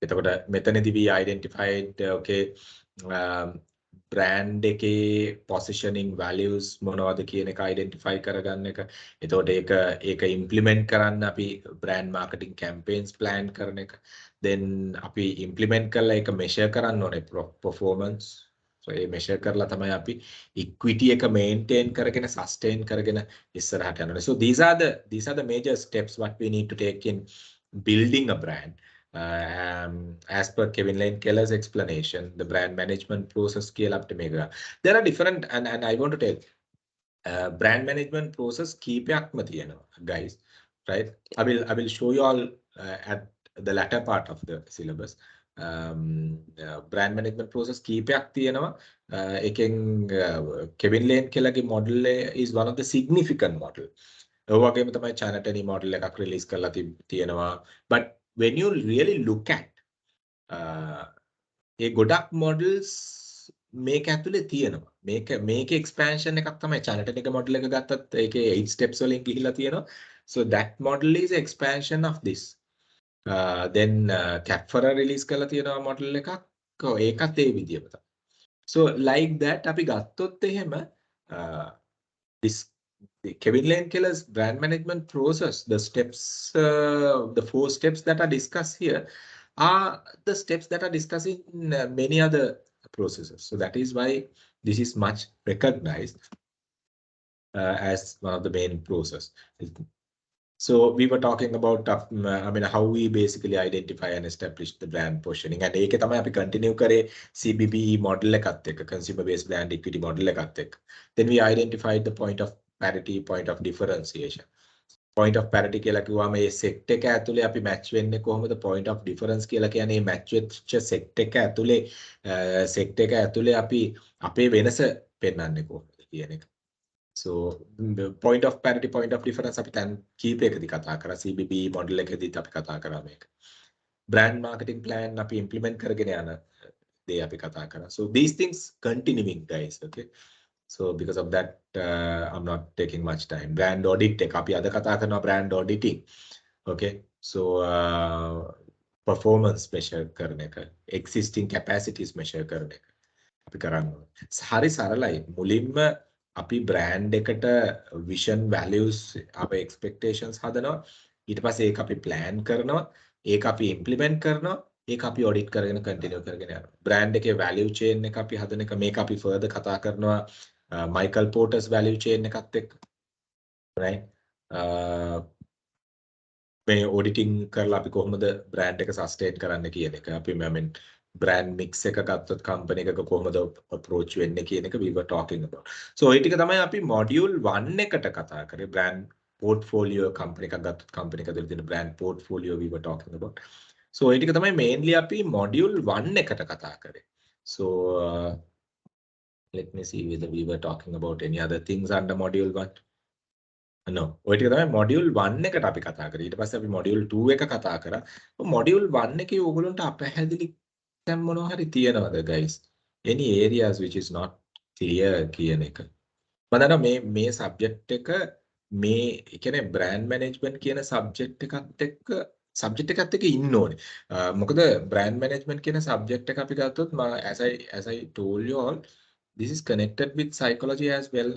එතකොට මෙතනදී we identified okay brand එකේ positioning values මොනවද කියන එක identify කරගන්න එක. එතකොට ඒක implement කරන්න අපි brand marketing campaigns plan කරන එක. Then අපි implement කරලා ඒක measure කරන්න ඕනේ performance. So ඒ measure කරලා තමයි අපි equity එක maintain කරගෙන sustain කරගෙන ඉස්සරහට යන්න ඕනේ. So these are the major steps what we need to take in building a brand. As per Kevin Lane Keller's explanation, the brand management process scale up to mega. There are different, and I want to tell, brand management process කීපයක්ම තියෙනවා, guys. Right? I will show you all at the latter part of the syllabus. Brand management process කීපයක් තියෙනවා. එකෙන් Kevin Lane කියලාගේ model is one of the significant model. ඒ වගේම තමයි China Tenney model එකක් release කරලා තියෙනවා. But when you really look at ඒ ගොඩක් models මේක ඇතුලේ තියෙනවා. මේකේ expansion එකක් තමයි China Tenney model එක ගත්තත් ඒකේ 8 steps වලින් ගිහිලා තියෙනවා. So that model is expansion of this. Then Capfera release කරලා තියෙනවා model එකක්. ඒකත් ඒ විදිහම තමයි. So like that අපි ගත්තොත් එහෙම this Kevin Lane Keller's brand management process, the steps, the 4 steps that are discussed here are the steps that are discussed in many other processes. So that is why this is much recognized as one of the main process. So we were talking about how we basically identify and establish the brand positioning. And ඒක තමයි අපි continue කරේ CBBE model එකත් එක්ක, consumer based brand equity model එකත් එක්ක. Then we identified the point of parity, point of differentiation. Point of parity කියලා කිව්වම මේ set එක ඇතුලේ අපි match වෙන්නේ කොහොමද? Point of difference කියලා කියන්නේ මේ match වෙච්ච set එක ඇතුලේ අපි අපේ වෙනස පෙන්වන්නේ කොහොමද කියන එක. So the point of parity, point of difference අපි දැන් කීපයකදී කතා කරා. CBB model එකේදීත් අපි කතා කරා මේක. Brand marketing plan අපි implement කරගෙන යන දේ අපි කතා කරා. So these things continuing, guys. Okay. So because of that, I'm not taking much time. Brand audit එක අපි අද කතා කරනවා brand auditing. Okay. So performance measure කරන එක, existing capacities measure කරන එක අපි කරන්න ඕනේ. හරි සරලයි. මුලින්ම අපි brand එකට vision, values, අපේ expectations හදනවා. ඊට පස්සේ ඒක අපි plan කරනවා. ඒක අපි implement කරනවා. ඒක අපි audit කරගෙන continue කරගෙන යනවා. brand එකේ value chain එක අපි හදන එක මේක අපි further කතා කරනවා Michael Porter's value chain එකත් එක්ක. Right? මේ auditing කරලා අපි කොහොමද brand එක sustain කරන්න කියන එක. අපි brand mix එක ගත්තොත් company එකක කොහොමද approach වෙන්නේ කියන එක we were talking about. So ඒ ටික තමයි අපි module 1 එකට කතා කරේ. brand portfolio company එකක් ගත්තොත් company එකක තියෙන brand portfolio we were talking about. So ඒ ටික තමයි mainly අපි module 1 එකට කතා කරේ. So let me see whether we were talking about any other things under module 1. No, ඔය ටික තමයි module 1 එකට අපි කතා කරේ. ඊට පස්සේ අපි module 2 එක කතා කරා. module 1 එකේ ඕගොල්ලන්ට අපැහැදිලි දැන් මොනවා හරි තියනවද guys? Any areas which is not clear කියන එක. මම දන්නවා මේ subject එක මේ කියන්නේ brand management කියන subject එකත් එක්ක ඉන්න ඕනේ. මොකද brand management කියන subject එක අපි ගත්තොත් as I told you all, this is connected with psychology as well.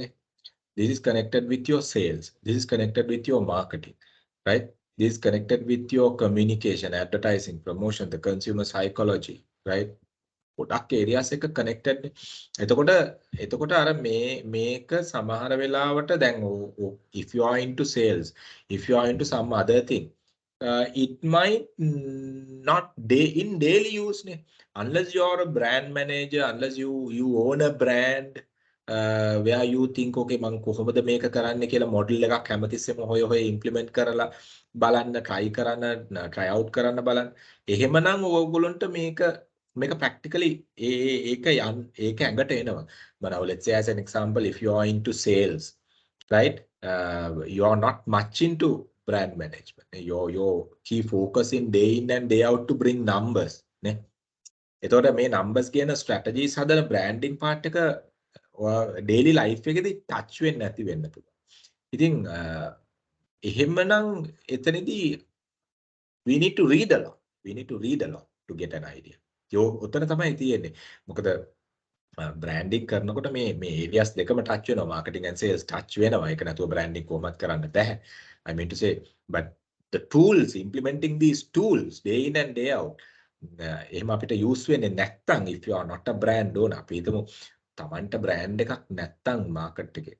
This is connected with your sales. This is connected with your marketing, right? This is connected with your communication, advertising, promotion, the consumer psychology, right? ගොඩක් areas එක connected. එතකොට අර මේක සමහර වෙලාවට දැන් if you are into sales, if you are into some other thing, it might not in daily use unless you are a brand manager, unless you own a brand. Where you think okay මං කොහොමද මේක කරන්න කියලා model එකක් හැමතිස්සෙම හොය implement කරලා බලන්න try out කරන්න බලන්න. එහෙමනම් ඔයගොල්ලන්ට මේක practically ඒක ඇඟට එනවා. But now let's say as an example, if you are into sales, right? You are not much into brand management. Your key focus in day in and day out to bring numbers. එතකොට මේ numbers කියන strategies හදන branding part එක daily life එකේදී touch වෙන්නේ නැති වෙන්න පුළුවන්. ඉතින් එහෙමනම් එතනදී we need to read a lot. We need to read a lot to get an idea. ඔතන තමයි තියෙන්නේ. මොකද branding කරනකොට මේ areas දෙකම touch වෙනවා. marketing and sales touch වෙනවා. ඒක නැතුව branding කොහොමත් කරන්න බෑ. I mean to say, but the tools, implementing these tools day in and day out, එහෙම අපිට use වෙන්නේ නැත්තම් if you are not a brand owner, අපි හිතමු තමන්ට brand එකක් නැත්තම් market එකේ.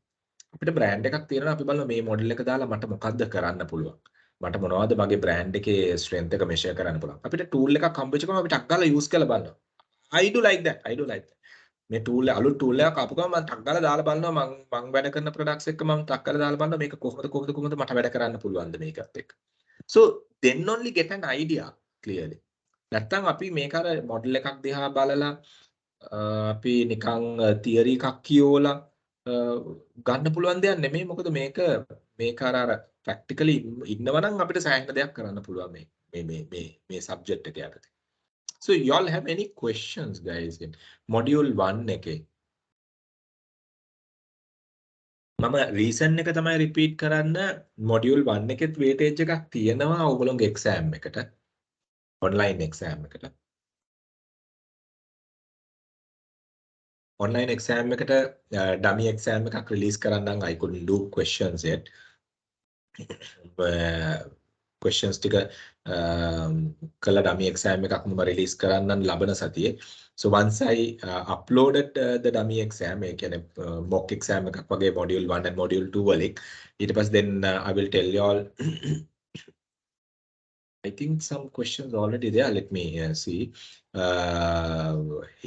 අපිට brand එකක් තියෙනවා අපි බලමු මේ model එක දාලා මට මොකද්ද කරන්න පුළුවන්. මට මොනවද මගේ brand එකේ strength එක measure කරන්න පුළුවන්. අපිට tool එකක් හම්බෙච්ච ගමන් අපි ටක් ගාලා use කරලා බලනවා. I do like that. මේ tool අලුත් tool එකක් ආපු ගමන් මම ටක් ගාලා දාලා බලනවා මම වැඩ කරන products එක්ක මම ටක් ගාලා දාලා බලනවා මේක කොහොමද මට වැඩ කරන්න පුළුවන්ද මේකත් එක්ක. So then only get an idea clearly. නැත්තම් අපි මේක අර model එකක් දිහා බලලා අපි නිකන් theory එකක් කියවලා ගන්න පුළුවන් දෙයක් නෙමෙයි. මොකද මේක අර practically ඉන්නවනම් අපිට සෑහෙන දෙයක් කරන්න පුළුවන් මේ subject එක යටතේ. So you all have any questions guys in module 1 එකේ? මම reason එක තමයි repeat කරන්න module 1 එකෙත් weightage එකක් තියෙනවා ඔයගොල්ලෝගේ exam එකට. online exam එකට. online exam එකට dummy exam එකක් release කරන්නම් I couldn't do questions yet. questions ටික කළා dummy exam එකක් මම release කරන්නම් ලබන සතියේ. So once I uploaded the dummy exam ඒ කියන්නේ mock exam එකක් වගේ module 1 and module 2 වලින් ඊට පස්සේ then I will tell you all I think some questions already there. Let me see.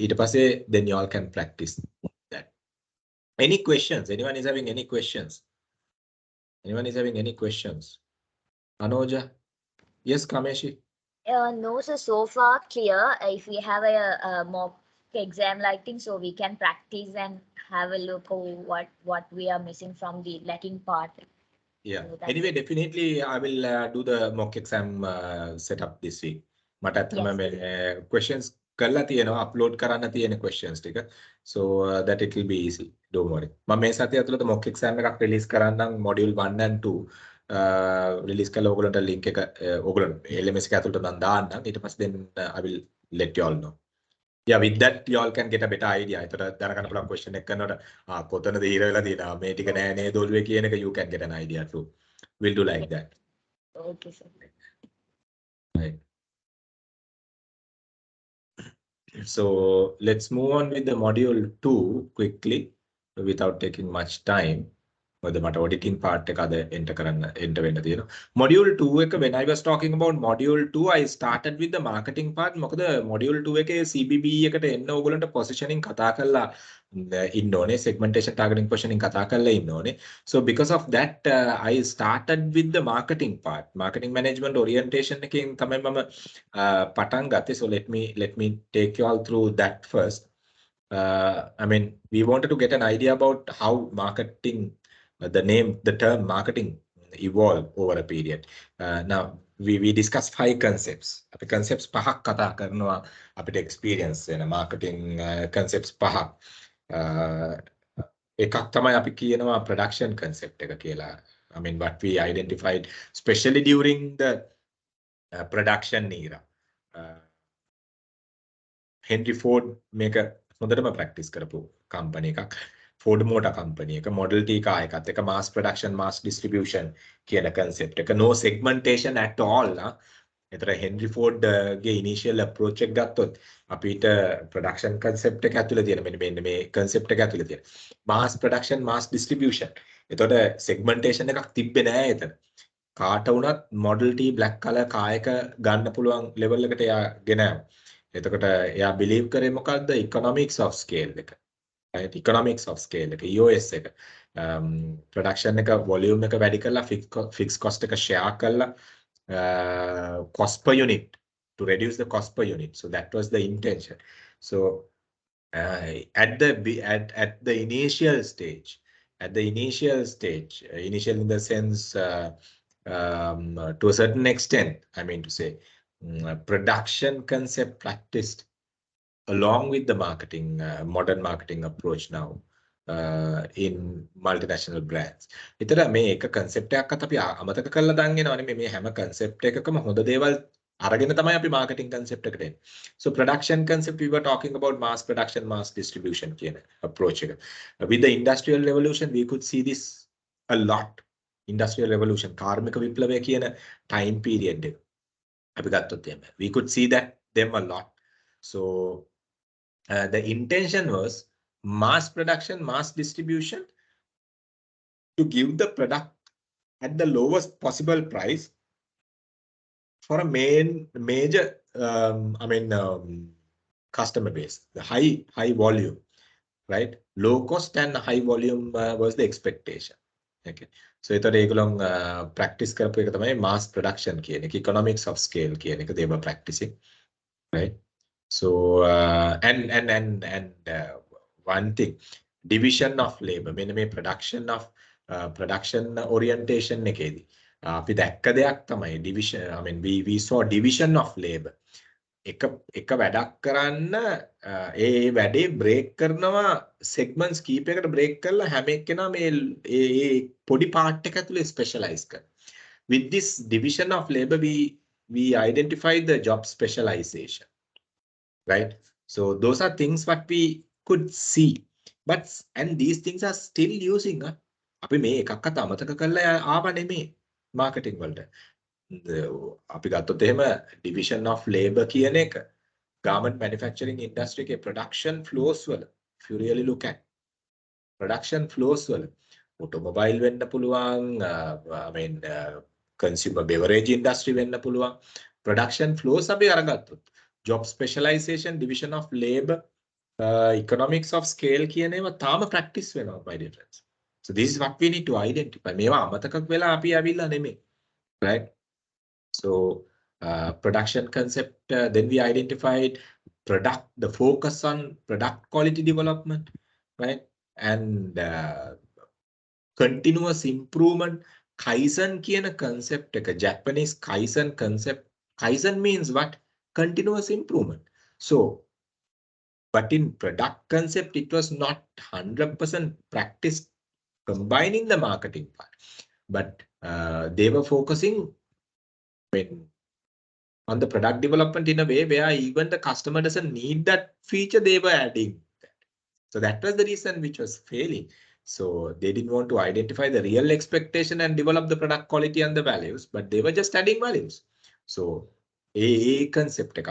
ඊට පස්සේ then you all can practice that. Any questions? Anyone is having any questions? Anyone is having any questions? Anoja? Yes, Kameshi? No, so far clear. If we have a mock exam like thing, so we can practice and have a look of what we are missing from the lacking part. Yeah. So Anyway, definitely I will do the mock exam setup this week. මට අතම questions කරලා තියෙනවා upload කරන්න තියෙන questions ටික. So that it will be easy. Don't worry. මම මේ සතිය ඇතුළත mock exam එකක් release කරන්නම් module 1 and 2. release කළා ඔයගොල්ලන්ට link එක ඔයගොල්ලන්ට LMS එක ඇතුළත මම දාන්නම්. ඊට පස්සේ then I will let you all know. Yeah, with that you all can get a better idea. ඒතර දැනගන්න පුළුවන් question එක කරනකොට කොතනද හිර වෙලා තියෙනවා මේ ටික නෑ නේද ඔළුවේ කියන එක you can get an idea too. We'll do like that. Okay, sir. Right. So let's move on with the module 2 quickly without taking much time. මොකද මට auditing part එක අද enter වෙන්න තියෙනවා. Module 2 එක when I was talking about module 2 I started with the marketing part. මොකද module 2 එකේ CBB එකට එන්න ඕගොල්ලන්ට positioning කතා කරලා ඉන්න ඕනේ. segmentation targeting positioning කතා කරලා ඉන්න ඕනේ. So because of that I started with the marketing part. Marketing management orientation එකෙන් තමයි මම පටන් ගත්තේ. So let me take you all through that first. I mean we wanted to get an idea about how marketing the term marketing evolve over a period. Now we discussed 5 concepts. අපි concepts පහක් කතා කරනවා අපිට experience වෙන marketing concepts පහක්. එකක් තමයි අපි කියනවා production concept එක කියලා. I mean what we identified especially during the production era. Henry Ford මේක හොඳටම practice කරපු company එකක්. Ford Motor Company එක Model T car එකත් එක mass production mass distribution කියන concept එක no segmentation at all නා. ඒතර Henry Ford ගේ initial approach එක ගත්තොත් අපිට production concept එක ඇතුලේ තියෙන මෙන්න මේ concept එක ඇතුලේ තියෙන mass production mass distribution. ඒතකොට segmentation එකක් තිබ්බේ නෑ එතන. කාට වුණත් Model T black color car එක ගන්න පුළුවන් level එකට එයා ගෙනාවා. එතකොට එයා believe කරේ මොකක්ද economics of scale එක. economics of scale එක EOS එක production එක volume එක වැඩි කරලා fixed cost එක share කරලා cost per unit to reduce the cost per unit. So that was the intention. So at the initial stage initial in the sense to a certain extent I mean to say production concept practiced along with the marketing, modern marketing approach now in multinational brands. ඉතල මේ එක concept එකක්වත් අපි අමතක කරලා දාන්න යනවා නෙමෙයි මේ හැම concept එකකම හොඳ දේවල් අරගෙන තමයි අපි marketing concept එකට එන්නේ. So production concept we were talking about mass production mass distribution කියන approach එක. With the industrial revolution we could see this a lot. Industrial revolution කාර්මික විප්ලවය කියන time period එක. අපි ගත්තොත් එහෙම. We could see that them a lot. So the intention was mass production, mass distribution to give the product at the lowest possible price for a major, customer base, the high volume. right? Low cost and high volume was the expectation. Okay. So ඒතර ඒගොල්ලෝ practice කරපු එක තමයි mass production කියන එක, economics of scale කියන එක they were practicing, right? So one thing, division of labor, මෙන්න මේ production orientation එකේදී අපි දැක්ක දෙයක් තමයි division, I mean we saw division of labor. එක වැඩක් කරන්න ඒ වැඩේ බ්‍රේක් කරනවා segments කීපයකට බ්‍රේක් කරලා හැම එක්කෙනා මේ ඒ පොඩි part එක ඇතුලේ specialize කරනවා. With this division of labor we identified the job specialization, right? So those are things what we could see, and these things are still using. අපි මේ එකක්වත් අමතක කරලා ආව නෙමෙයි marketing වලට. අපි ගත්තොත් එහෙම division of labor කියන එක garment manufacturing industry එකේ production flows වල, if you really look at production flows වල automobile වෙන්න පුළුවන්, I mean consumer beverage industry වෙන්න පුළුවන්, production flows අපි අරගත්තොත් job specialization, division of labor, economics of scale කියන ඒවා තාම practice වෙනවා by dear friends. So this is what we need to identify. මේවා අමතක වෙලා අපි ඇවිල්ලා නෙමෙයි, right? So production concept, then we identified the focus on product quality development, right? And continuous improvement, Kaizen කියන concept එක, Japanese Kaizen concept. Kaizen means what? Continuous improvement. So, but in product concept, it was not 100% practiced combining the marketing part, but they were focusing on the product development in a way where even the customer doesn't need that feature, they were adding that. So that was the reason which was failing. So they didn't want to identify the real expectation and develop the product quality and the values, but they were just adding values. So a concept, a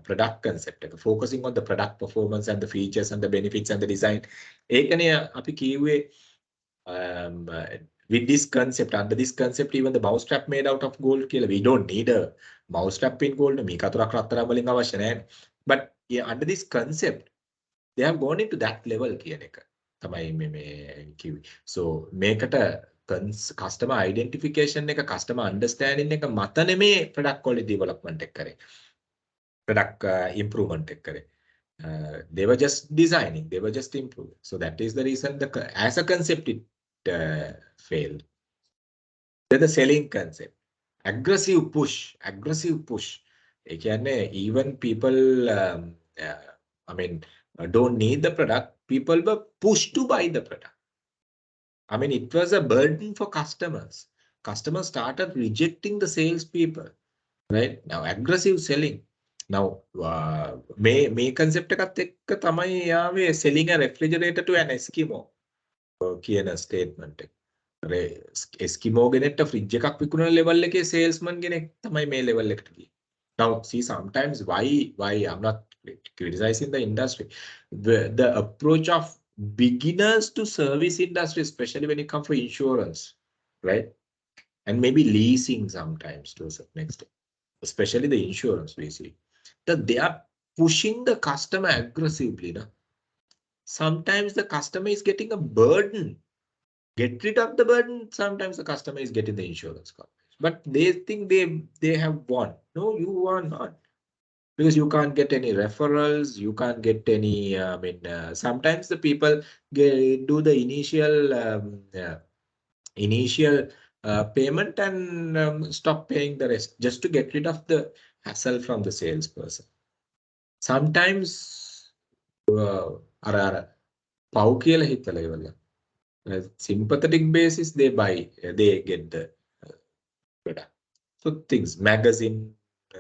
product concept, focusing on the product performance and the features and the benefits and the design. With this concept, under this concept, even the mousetrap made out of gold, we don't need a mousetrap in gold. But yeah, under this concept, they have gone into that level. So make it a customer identification, customer understanding, product quality development, product improvement. They were just designing, they were just improving. So that is the reason as a concept it failed. Then the selling concept, aggressive push. Even people, I mean, don't need the product. People were pushed to buy the product. I mean, it was a burden for customers. Customers started rejecting the salespeople, right? Now, aggressive selling. Now, may concept එකත් තමයි selling a refrigerator to an Eskimo කියන statement. Eskimo ගෙනෙට fridge එකක් විකුණන level එකේ salesman කෙනෙක් තමයි මේ level එකට ගියේ. Now, see, sometimes why I'm not criticizing the industry. The approach of beginners to service industry, especially when it comes for insurance, right? And maybe leasing sometimes to a certain extent, especially the insurance we see, that they are pushing the customer aggressively. Sometimes the customer is getting a burden. Get rid of the burden. Sometimes the customer is getting the insurance coverage, but they think they have won. No, you are not, because you can't get any referrals. You can't get any. I mean, sometimes the people do the initial payment and stop paying the rest just to get rid of the hassle from the salesperson. Sometimes පව් කියලා හිතලා ඉවරලා sympathetic basis they get the product. So things, magazine,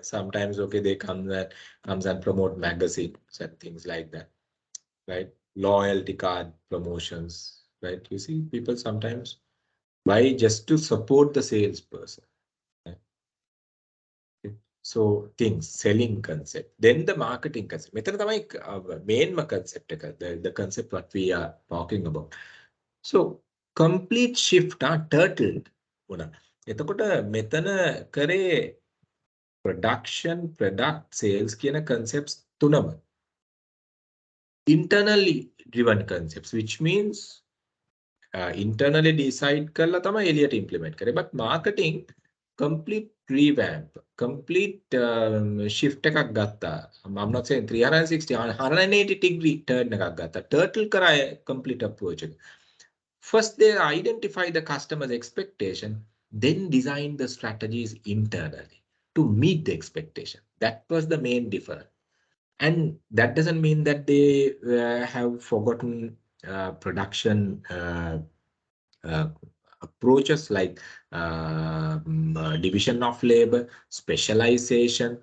sometimes okay, they comes and promote magazines and things like that, right? Loyalty card promotions, right? You see, people sometimes buy just to support the salesperson. So things, selling concept, then the marketing concept. මෙතන තමයි main concept එක, the concept what we are talking about. So complete shift, turtled වුණා. එතකොට මෙතන කරේ production, product, sales කියන concepts තුනම. internally driven concepts, which means internally decide කරලා තමයි එළියට implement කරේ. But marketing complete revamp, complete shift එකක් ගත්තා. I'm not saying 360, 180 degree turn එකක් ගත්තා. Turtle කරා complete approach එක. First they identify the customer's expectation, then design the strategies internally to meet the expectation. That was the main difference. And that doesn't mean that they have forgotten production approaches like division of labor, specialization,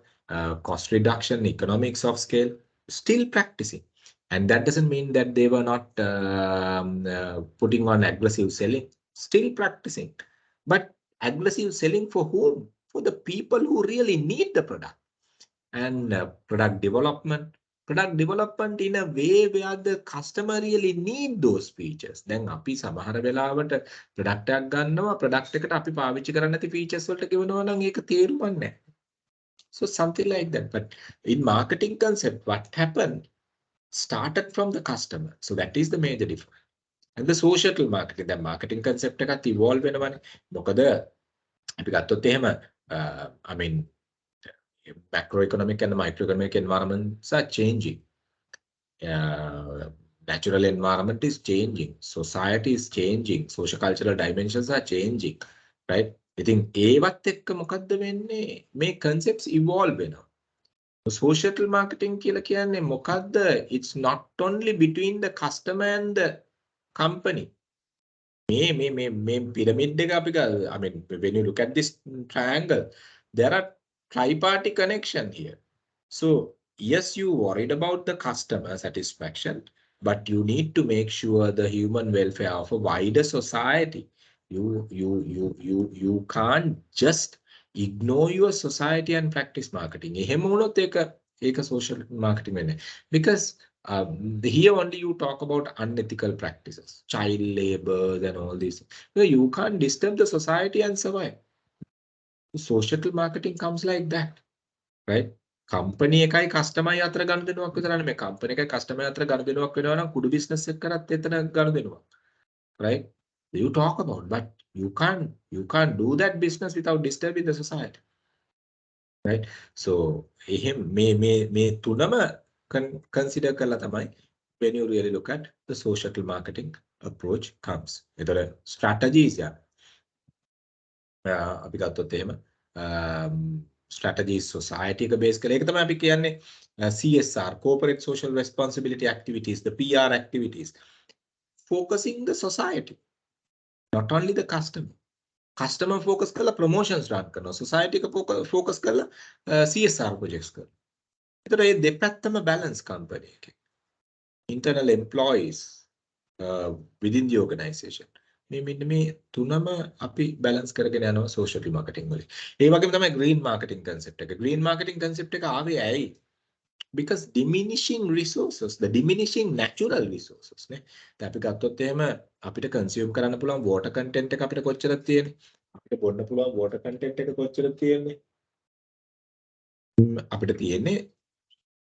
cost reduction, economics of scale, still practicing. And that doesn't mean that they were not putting on aggressive selling, still practicing. But aggressive selling for whom? For the people who really need the product. And product development in a way where the customer really need those features. දැන් අපි සමහර වෙලාවට product එකක් ගන්නවා, product එකට අපි පාවිච්චි කරන්නේ නැති features වලට ගෙවනවා නම් ඒක තේරුමක් නැහැ. So something like that. But in marketing concept, what happened started from the customer. So that is the major difference. And the social marketing, the marketing concept එකත් evolve වෙනවනේ. මොකද අපි ගත්තොත් එහෙම I mean macroeconomic and microeconomic environments are changing. Natural environment is changing. Society is changing. Socio-cultural dimensions are changing. Right? I think ඒවත් එක්ක මොකද්ද වෙන්නේ? මේ concepts evolve වෙනවා. Social marketing කියලා කියන්නේ මොකද්ද? It's not only between the customer and the company. මේ pyramid එක අපි I mean when you look at this triangle, there are triparty connection here. So yes, you worried about the customer satisfaction, but you need to make sure the human welfare of a wider society. You can't just ignore your society and practice marketing. එහෙම වුණොත් ඒක social marketing වෙන්නේ. Because here only you talk about unethical practices, child labor and all these. No, you can't disturb the society and survive. Social marketing comes like that, right? Company එකයි customer අතර ගනුදෙනුවක් විතරනේ. මේ company එකයි customer අතර ගනුදෙනුවක් වෙනවා නම් කුඩු business එක කරත් එතන ගනුදෙනුවක්, right? You talk about, but you can't do that business without disturbing the society, right? So මේ තුනම consider කරලා තමයි when you really look at the social marketing approach comes. ඒතර strategies අපි ගත්තොත් එහෙම strategies society එක base කරලා ඒක තමයි අපි කියන්නේ CSR, corporate social responsibility activities, the PR activities, focusing the society, not only the customer focus කරලා promotions run කරනවා, society එක focus කරලා CSR projects කරනවා. ඒතර මේ දෙපැත්තම balance company එකේ. Internal employees within the organization. මේ තුනම අපි balance කරගෙන යනවා social marketing වලින්. ඒ වගේම තමයි green marketing concept එක. Green marketing concept එක ආවේ ඇයි? Because diminishing resources, the diminishing natural resources නේ. දැන් අපි ගත්තොත් එහෙම අපිට consume කරන්න පුළුවන් water content එක අපිට කොච්චරද තියෙන්නේ? අපිට බොන්න පුළුවන් water content එක කොච්චරද තියෙන්නේ? අපිට තියෙන්නේ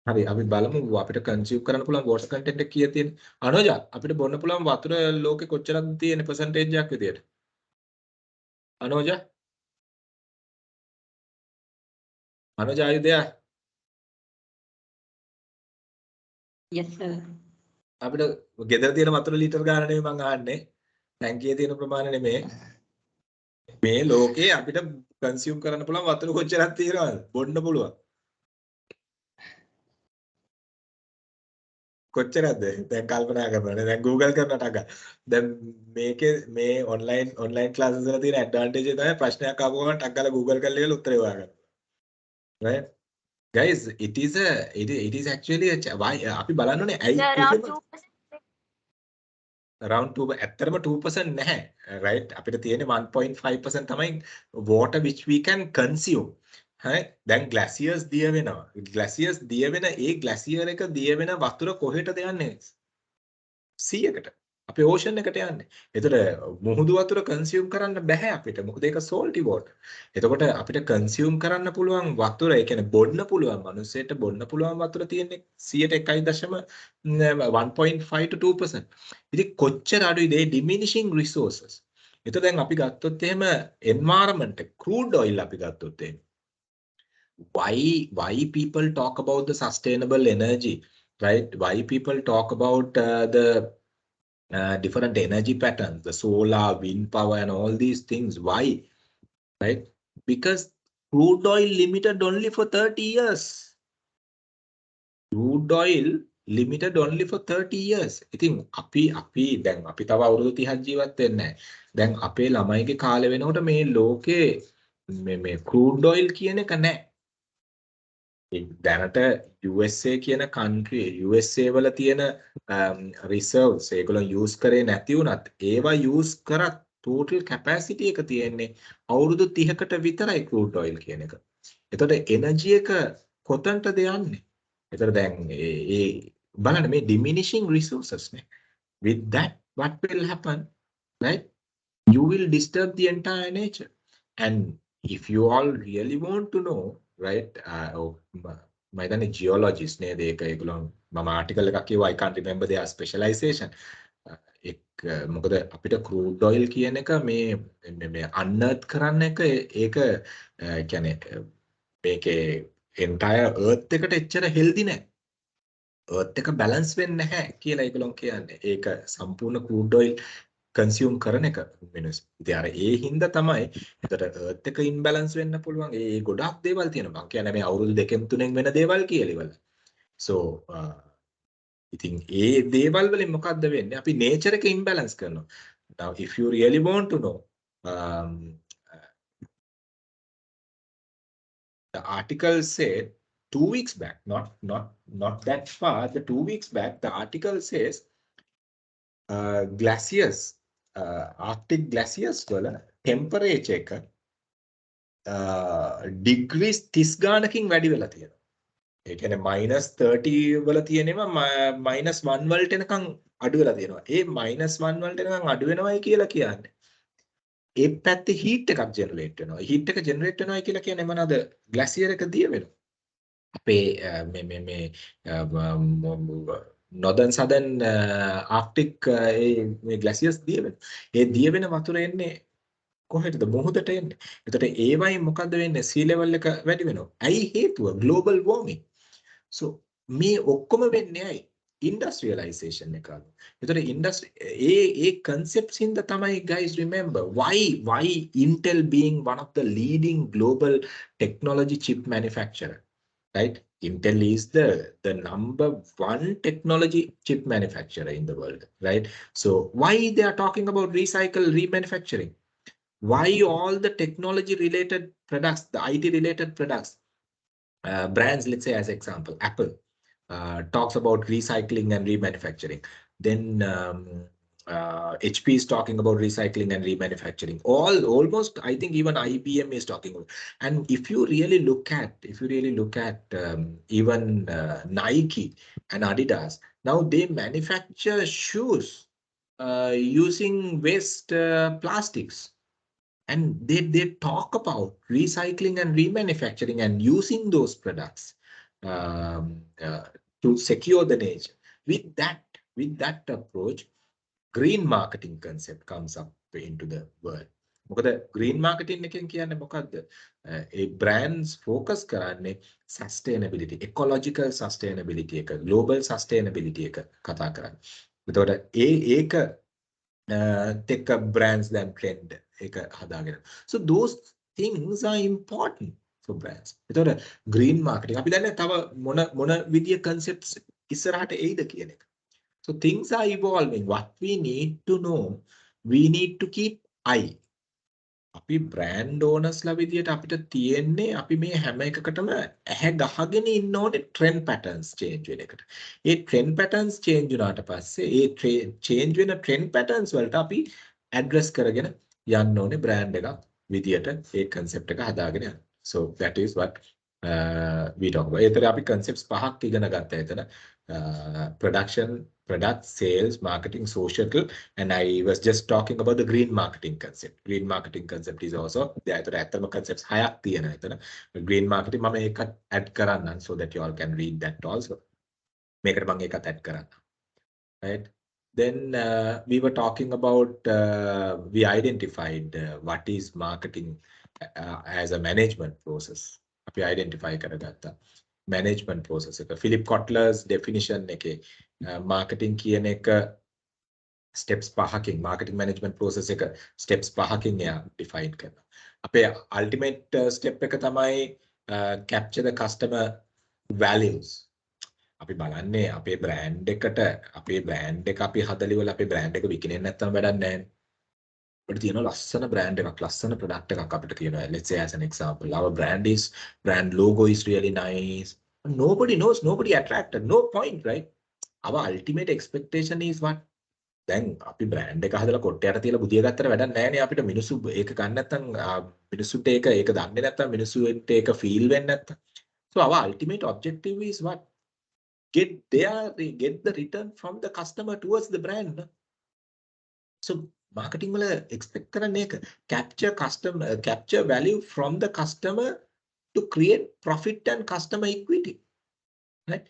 හරි අපි බලමු අපිට consume කරන්න පුළුවන් water content එක කීයද තියෙන්නේ? අනෝජා අපිට බොන්න පුළුවන් වතුර ලෝකේ කොච්චරද තියෙන්නේ percentage එකක් විදියට? අනෝජා are you there? Yes, sir. අපිට ගෙදර තියෙන වතුර ලීටර් ගාන නෙමෙයි මං අහන්නේ. ටැංකියේ තියෙන ප්‍රමාණය නෙමෙයි. මේ ලෝකේ අපිට consume කරන්න පුළුවන් වතුර කොච්චරක් තියෙනවද? බොන්න පුළුවන්. කොච්චරද? දැන් කල්පනා කරනවා. දැන් Google කරනට අග. දැන් මේකේ මේ online classes වල තියෙන advantage එක තමයි ප්‍රශ්නයක් ආපු ගමන් ටක් ගාලා Google කරලා ඉවල උත්තරේ හොයාගන්න. Right? Guys, it is actually why අපි බලන්න ඕනේ ඇයි around 2 ඇත්තටම 2% නැහැ, right? අපිට තියෙන්නේ 1.5% තමයි water which we can consume. හරි දැන් glaciers දිය වෙනවා. glaciers දිය වෙන ඒ glacier එක දිය වෙන වතුර කොහෙටද යන්නේ? 100කට. අපි ඕෂන් එකට යන්නේ. එතකොට මුහුදු වතුර කන්සියුම් කරන්න බෑ අපිට. මොකද ඒක salty water. එතකොට අපිට කන්සියුම් කරන්න පුළුවන් වතුර, ඒ කියන්නේ බොන්න පුළුවන් මිනිස්සෙට බොන්න පුළුවන් වතුර තියෙන්නේ 1.5 to 2%. ඉතින් කොච්චර අඩුයිද ඒ diminishing resources. එතකොට දැන් අපි ගත්තොත් එහෙම environment crude oil අපි ගත්තොත් එහෙම why people talk about the sustainable energy, right? Why people talk about the different energy patterns, the solar, wind power, and all these things. Why? Right? Because crude oil limited only for 30 years. Crude oil limited only for 30 years. ඉතින් අපි දැන් අපි තව අවුරුදු 30ක් ජීවත් වෙන්නේ නැහැ. දැන් අපේ ළමයිගේ කාලේ වෙනකොට මේ ලෝකේ මේ crude oil කියන එක නැහැ. දැනට USA කියන country USA වල තියෙන reserves ඒගොල්ලෝ use කරේ නැති වුණත් ඒවා use කරත් total capacity එක තියෙන්නේ අවුරුදු 30කට විතරයි crude oil කියන එක. එතකොට energy එක කොතනටද යන්නේ? එතකොට දැන් ඒ බලන්න මේ diminishing resources නේ. With that what will happen, right? You will disturb the entire nature. And if you all really want to know, right, my geologist නේද ඒක ඒගොල්ලෝ මම ආටිකල් එකක් කියවා I can't remember their specialization. මොකද අපිට crude oil කියන එක මේ unearth කරන්න එක ඒක කියන්නේ මේකේ entire earth එකට එච්චර healthy නෑ. earth එක balance වෙන්නේ නැහැ කියලා ඒගොල්ලෝ කියන්නේ. ඒක සම්පූර්ණ crude oil consume කරන එක මිනිස්. ඉතින් අර ඒ හින්දා තමයි එතකොට earth එක imbalance වෙන්න පුළුවන්. ඒ ගොඩක් දේවල් තියෙනවා. මම කියන්නේ මේ අවුරුදු දෙකෙන් තුනෙන් වෙන දේවල් කියලා ඉවල. So ඉතින් ඒ දේවල් වලින් මොකද්ද වෙන්නේ? අපි nature එක imbalance කරනවා. Now if you really want to know the article said 2 weeks back, not that far, the 2 weeks back the article says glaciers, Arctic glaciers වල temperature එක degrees 30 ගානකින් වැඩි වෙලා තියෙනවා. ඒ කියන්නේ -30 වල තියෙනවා -1 වලට එනකන් අඩු වෙලා තියෙනවා. ඒ -1 වලට එනකන් අඩු වෙනවයි කියලා කියන්නේ ඒ පැත්තේ heat එකක් generate වෙනවා. heat එක generate වෙනවා කියලා කියන්නේ මොනවාද? glacier එක දිය වෙනවා. අපේ මේ northern southern arctic මේ glaciers දිය වෙනවා. ඒ දිය වෙන වතුර එන්නේ කොහෙටද? මුහුදට එන්නේ. එතකොට ඒවයින් මොකද්ද වෙන්නේ? sea level එක වැඩි වෙනවා. ඇයි හේතුව? global warming. So මේ ඔක්කොම වෙන්නේ ඇයි? industrialization එක අනුව. එතකොට ඒ concepts හින්දා තමයි guys remember why Intel being one of the leading global technology chip manufacturer, right? Intel is the number 1 technology chip manufacturer in the world, right? So why they are talking about recycle remanufacturing? Why all the technology related products, the IT related products, brands, let's say as example Apple talks about recycling and remanufacturing. Then HP is talking about recycling and remanufacturing. Almost I think even IBM is talking about. And if you really look at even Nike and Adidas, now they manufacture shoes using waste plastics. And they talk about recycling and remanufacturing and using those products to secure the nature. With that approach, green marketing concept comes up into the world. මොකද green marketing එකෙන් කියන්නේ මොකද්ද? ඒ brands focus කරන්නේ sustainability, ecological sustainability එක, global sustainability එක කතා කරන්නේ. එතකොට ඒක take a brands then trend එක හදාගෙන. So those things are important for brands. එතකොට green marketing අපි දන්නේ තව මොන විදිය concepts ඉස්සරහට එයිද කියන එක. So things are evolving. What we need to know, we need to keep eye. අපි brand owners ලා විදියට අපිට තියෙන්නේ අපි මේ හැම එකකටම ඇහැ ගහගෙන ඉන්න ඕනේ trend patterns change වෙන එකට. ඒ trend patterns change වුණාට පස්සේ ඒ change වෙන trend patterns වලට අපි address කරගෙන යන්න ඕනේ brand එකක් විදියට ඒ concept එක හදාගෙන යන්න. So that is what we talk about. ඒතර අපි concepts පහක් ඉගෙන ගත්තා එතන. Product, sales, marketing, social, and I was just talking about the green marketing concept. Green marketing concept is also there. ඒතර ඇත්තම concepts හයක් තියෙනවා එතන. Green marketing මම ඒකත් add කරන්නම් so that you all can read that also. මේකට මම ඒකත් add කරන්නම්. Right? Then we were talking about, we identified what is marketing as a management process. We identify karagata management process. Philip Kotler's definition එකේ marketing කියන එක steps පහකින් marketing management process එක steps පහකින් එයා define කරනවා. අපේ ultimate step එක තමයි capture the customer values. අපි බලන්නේ අපේ බ්‍රෑන්ඩ් එකට අපේ බ්‍රෑන්ඩ් එක අපි හදලිවල අපේ බ්‍රෑන්ඩ් එක විකිනෙන්නේ නැත්නම් වැඩක් නැහැ. අපිට තියෙන ලස්සන බ්‍රෑන්ඩ් එකක් ලස්සන ප්‍රොඩක්ට් එකක් අපිට තියෙනවා. Let's say as an example, our brand logo is really nice. Nobody knows, nobody attracted, no point, right? Our ultimate expectation is what? දැන් අපි බ්‍රෑන්ඩ් එක හදලා කොට්ටයට තියලා බුදිය ගත්තට වැඩක් නැහැ නේ. අපිට මිනිස්සු ඒක ගන්න නැත්නම් මිනිස්සුන්ට ඒක දන්නේ නැත්නම් මිනිස්සුන්ට ඒක feel වෙන්නේ නැත්නම්. So our ultimate objective is what? Get the return from the customer towards the brand. So marketing wala expect කරන්නේ එක capture value from the customer to create profit and customer equity, right?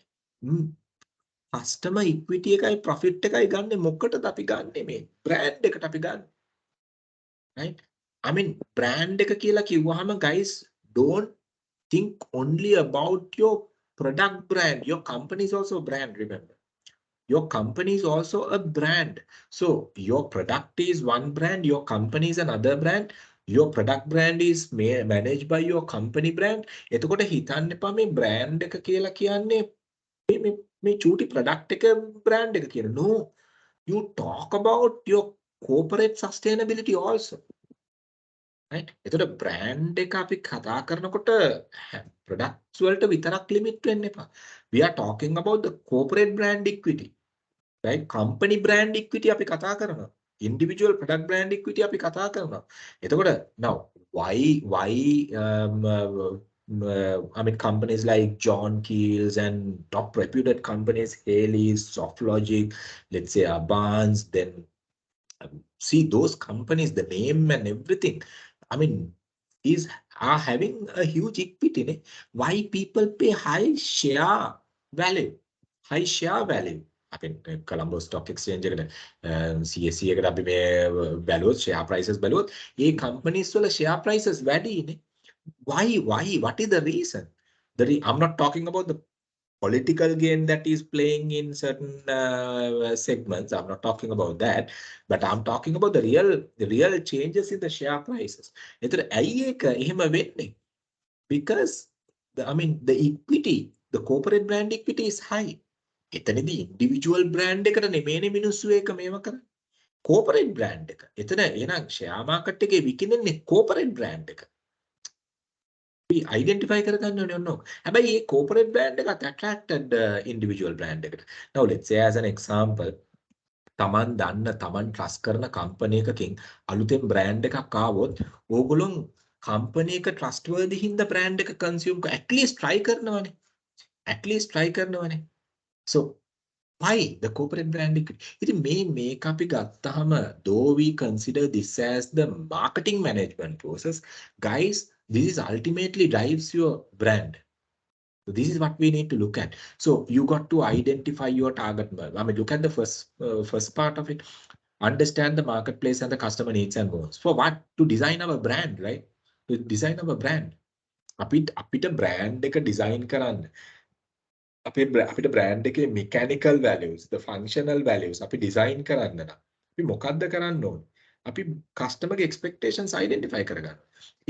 Customer equity එකයි profit එකයි ගන්නෙ මොකටද අපි ගන්නෙ මේ brand එකට අපි ගන්න, right? I mean brand එක කියලා කිව්වහම guys, don't think only about your product brand. Your company is also a brand, remember. Your company is also a brand. So your product is one brand, your company is another brand. Your product brand is managed by your company brand. එතකොට හිතන්න එපා මේ brand එක කියලා කියන්නේ මේ චූටි product එක brand එක කියන. No, you talk about your corporate sustainability also. Right? එතකොට brand එක අපි කතා කරනකොට products වලට විතරක් limit වෙන්න එපා. We are talking about the corporate brand equity. Right? Company brand equity අපි කතා කරනවා. Individual product brand equity අපි කතා කරනවා. එතකොට now why I mean companies like John Keel's and top reputed companies, Haley's, SoftLogic, let's say Barnes, then see those companies, the name and everything, I mean, are having a huge equity. Ne? Why people pay high share value? High share value. I mean, Colombo Stock Exchange, CSE, අපි මේ values, share prices values, ඒ companies වල share prices වැඩි නේ. Why? What is the reason? I'm not talking about the political game that is playing in certain segments. I'm not talking about that, but I'm talking about the real changes in the share prices. එතන ඇයි ඒක එහෙම වෙන්නේ? Because the equity, the corporate brand equity is high. එතනදී individual brand එකට නෙමෙයිනේ මිනිස්සු ඒක මේව කරන්නේ. corporate brand එක. එතන එහෙනම් share market එකේ විකිනෙන්නේ corporate brand එක. We identify කරගන්න ඕනේ ඔන්න. හැබැයි මේ corporate brand එකත් attracted individual brand එකට. Now let's say as an example, තමන් දන්න තමන් trust කරන company එකකින් අලුතෙන් brand එකක් ආවොත් ඕගොල්ලෝ company එක trustworthy හින්දා brand එක consume at least try කරනවනේ. So why the corporate brand equity? ඉතින් මේක අපි ගත්තාම though we consider this as the marketing management process, guys, this is ultimately drives your brand. So this is what we need to look at. So you got to identify your target. I mean, look at the first part of it. Understand the marketplace and the customer needs and wants. For what? To design our brand, right? To design our brand. අපිට brand එක design කරන්න. අපිට brand එකේ mechanical values, the functional values අපි design කරන්න නම් අපි මොකද්ද කරන්න ඕනේ? අපි customer expectations identify කරගන්න.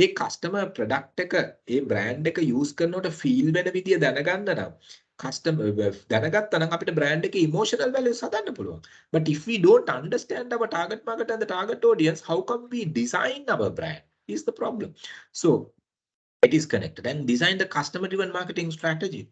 ඒ customer product එක, ඒ brand එක use කරනකොට feel වෙන විදිය දැනගන්න නම් customer දැනගත්තා නම් අපිට brand එකේ emotional values හදන්න පුළුවන්. But if we don't understand our target market and the target audience, how come we design our brand? Is the problem. So it is connected. And design the customer driven marketing strategy.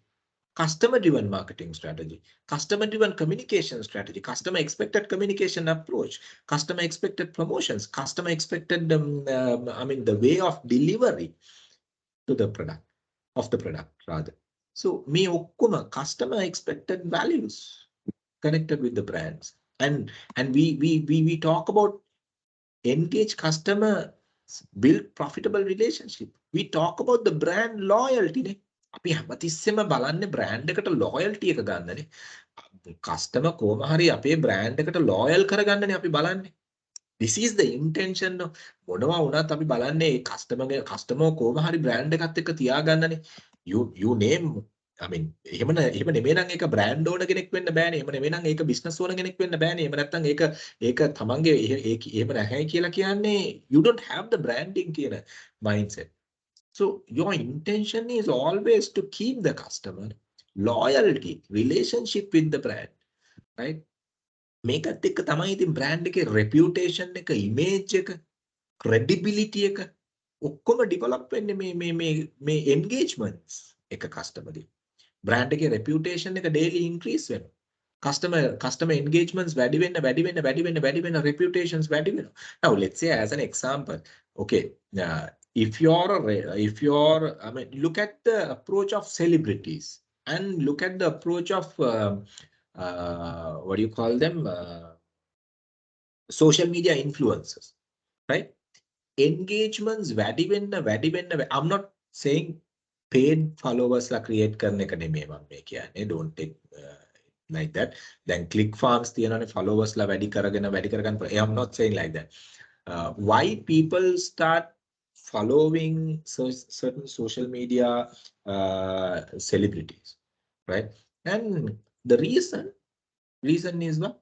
Customer-driven marketing strategy, customer-driven communication strategy, customer expected communication approach, customer expected promotions, customer expected, the way of delivery to the product. of the product rather. So me okkuma customer expected values connected with the brands. And we talk about engage customer, build profitable relationship. We talk about the brand loyalty. Ne? අපි හැමතිස්සෙම බලන්නේ brand එකට loyalty එක ගන්නනේ. customer කොහොම හරි අපේ brand එකට loyal කරගන්නනේ අපි බලන්නේ. This is the intention. මොනවා වුණත් අපි බලන්නේ ඒ customer කොහොම හරි brand එකත් එක්ක තියාගන්නනේ. You name, I mean, එහෙම නෙමෙයි නම් ඒක brand owner කෙනෙක් වෙන්න බෑනේ. එහෙම නෙමෙයි නම් ඒක business owner කෙනෙක් වෙන්න බෑනේ. එහෙම නැත්නම් ඒක තමන්ගේ එහෙම නැහැ කියලා කියන්නේ you don't have the branding කියන mindset. So your intention is always to keep the customer, loyalty, relationship with the brand, right? මේකත් එක්ක තමයි ඉතින් brand එකේ reputation එක, image එක, credibility එක ඔක්කොම develop වෙන්නේ මේ engagements එක customer දී. brand එකේ reputation එක daily increase වෙනවා. customer engagements වැඩි වෙන්න reputations වැඩි වෙනවා. Now let's say as an example, okay, if you're I mean, look at the approach of celebrities and look at the approach of what do you call them, social media influencers, right? Engagements වැඩි වෙන්න I'm not saying paid followers la create කරන එක නෙමෙයි මම මේ කියන්නේ. Don't take like that. Then click farms තියනනේ followers la වැඩි කරගන්න. I'm not saying like that. Why people start following certain social media celebrities, right? And the reason is what?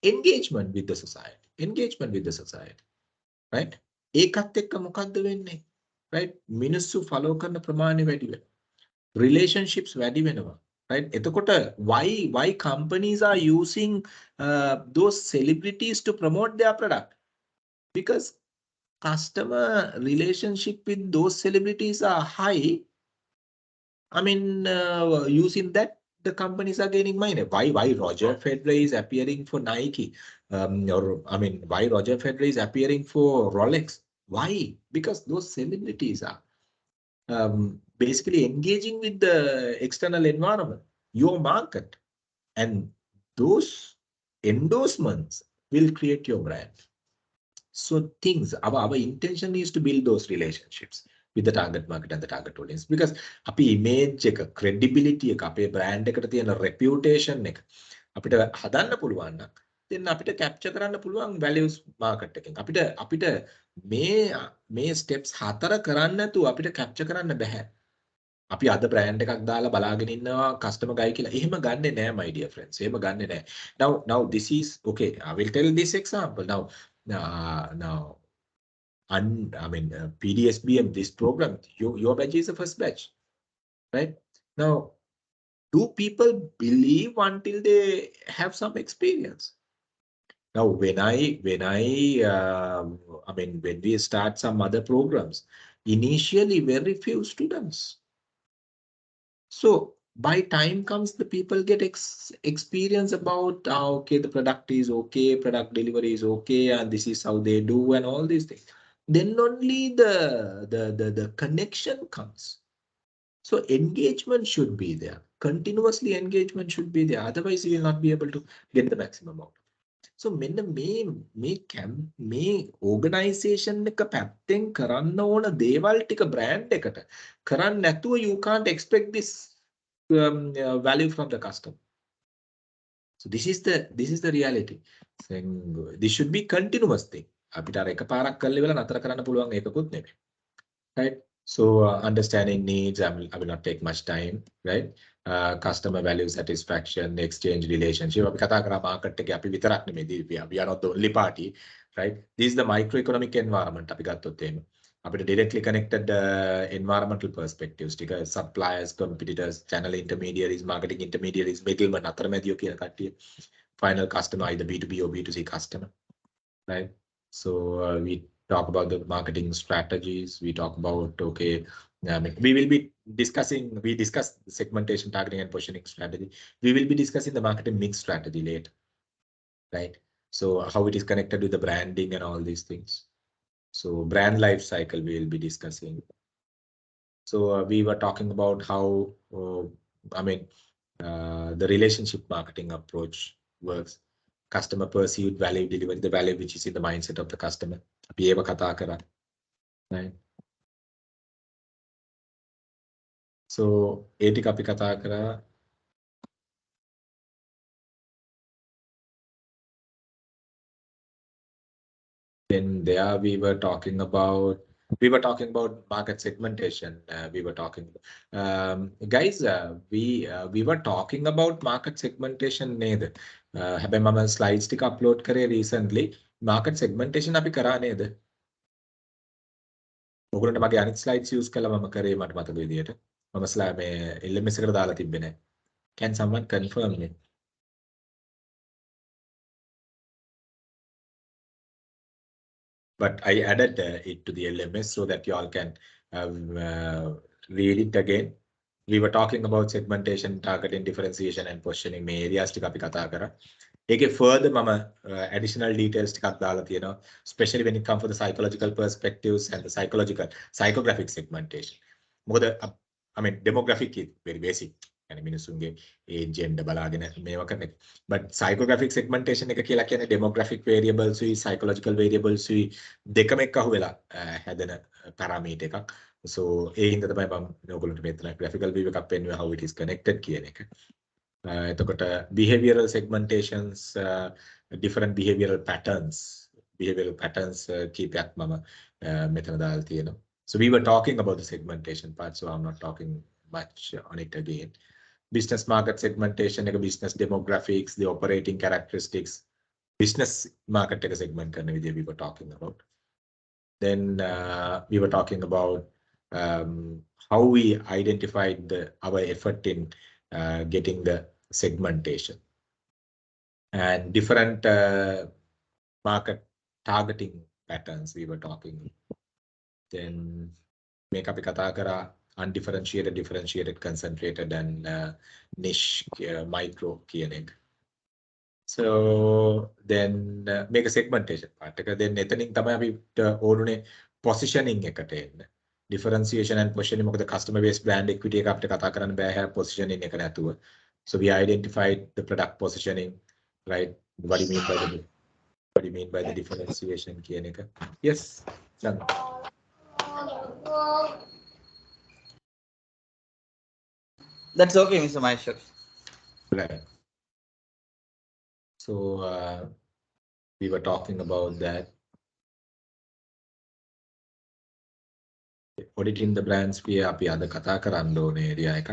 Engagement with the society, right? ඒකත් එක්ක මොකද්ද වෙන්නේ, right? මිනිස්සු follow කරන ප්‍රමාණය වැඩි වෙනවා, relationships වැඩි වෙනවා, right? එතකොට why companies are using those celebrities to promote their product? Because customer relationship with those celebrities are high. I mean, using that, the companies are gaining money. Why Roger Federer is appearing for Nike? Or I mean, why Roger Federer is appearing for Rolex? Why? Because those celebrities are basically engaging with the external environment, your market, and those endorsements will create your brand. So our intention is to build those relationships with the target market and the target audience, because අපි image එක, credibility එක, අපේ brand එකට තියෙන reputation එක අපිට හදන්න පුළුවන් නම් then අපිට capture කරන්න පුළුවන් values market එකෙන්. අපිට මේ steps 4 කරන්න නැතුව අපිට capture කරන්න බෑ. අපි අද brand එකක් දාලා බලාගෙන ඉන්නවා customer guy කියලා. එහෙම ගන්නෙ නෑ my dear friends. එහෙම ගන්නෙ නෑ. Now this is okay. I will tell this example now. I mean, PDSBM, this program, your batch is the first batch, right? Now, do people believe until they have some experience? Now, when we start some other programs, initially very few students. So by time comes, the people get experience about, okay, the product is okay, product delivery is okay, and this is how they do, and all these things. Then only the connection comes. So engagement should be there. Continuously engagement should be there. Otherwise, you will not be able to get the maximum out. So මෙන්න මේ organization එක පැත්තෙන් කරන්න ඕන දේවල් ටික brand එකට කරන්න නැතුව you can't expect this value from the customer. So this is the reality. Saying this should be continuous thing. අපිට අර එකපාරක් කරලා ඉවර නතර කරන්න පුළුවන් ඒකකුත් නෙමෙයි. Right? So understanding needs, I will not take much time, right? Customer value satisfaction, exchange relationship. අපි කතා කරා market එකේ අපි විතරක් නෙමෙයි, we are not the only party, right? This is the microeconomic environment අපි ගත්තොත් එහෙම. අපිට directly connected environmental perspectives ටික, suppliers, competitors, channel intermediaries, marketing intermediaries, middlemen, අතරමැදියෝ කියන කට්ටිය. Final customer, either B2B or B2C customer, right? So we talk about the marketing strategies. We talk about, okay, we discuss segmentation, targeting, and positioning strategy. We will be discussing the marketing mix strategy later, right? So how it is connected with the branding and all these things. So brand life cycle we will be discussing. So we were talking about how, the relationship marketing approach works. Customer perceived value delivery, the value which is in the mindset of the customer. අපි ඒව කතා කරා. Right. So ඒ ටික අපි කතා කරා. Then there we were talking about market segmentation. We were talking, guys. We were talking about market segmentation නේද? හැබැයි මම slides ටික upload කරේ recently. Market segmentation අපි කරා නේද? ඔයගොල්ලන්ට මගේ අනිත් slides use කළා මම කරේ මට මතක විදියට. මම slide මේ LMS එකට දාලා තිබ්බේ නැහැ. Can someone confirm me? But I added it to the LMS so that you all can read it again. We were talking about segmentation, targeting, differentiation, and positioning. මේ areas ටික අපි කතා කරා. ඒකේ further මම additional details ටිකක් දාලා තියෙනවා, especially when it comes to the psychological perspectives and the psychographic segmentation. මොකද demographic is very basic. يعني මිනිසුන්ගේ age gender බලාගෙන මේවා කරන එක. But psychographic segmentation එක කියලා කියන්නේ demographic variables උයි psychological variables උයි දෙකම එක්ක අහුවෙලා හැදෙන parameter එකක්. So ඒ හින්දා තමයි මම ඔයගොල්ලන්ට මෙතන graphical view එකක් පෙන්වුවේ how it is connected කියන එක. එතකොට behavioral segmentations, different behavioral patterns කීපයක් මම මෙතන දාලා තියෙනවා. So we were talking about the segmentation part, so I'm not talking much on it again. Business market segmentation, business demographics, the operating characteristics, business market segment කරන විදිය we were talking about. Then we were talking about how we identified our effort in getting the segmentation and different market targeting patterns we were talking. Then make up kata kara undifferentiated, differentiated, concentrated, and niche micro කියන එක. So then make a segmentation part. Then එතනින් තමයි අපිට ඕනුනේ positioning එකට එන්න. Differentiation and positioning මොකද customer based brand equity එක අපිට කතා කරන්න බෑ හැ positioning එක නැතුව. So we identified the product positioning, right? What do you mean by the differentiation කියන එක? Yes. Done. That's okay, Mr. Maheshwar. Right. So we were talking about that. Auditing the brand sphere අපි අද කතා කරන්න ඕනේ area එකක්.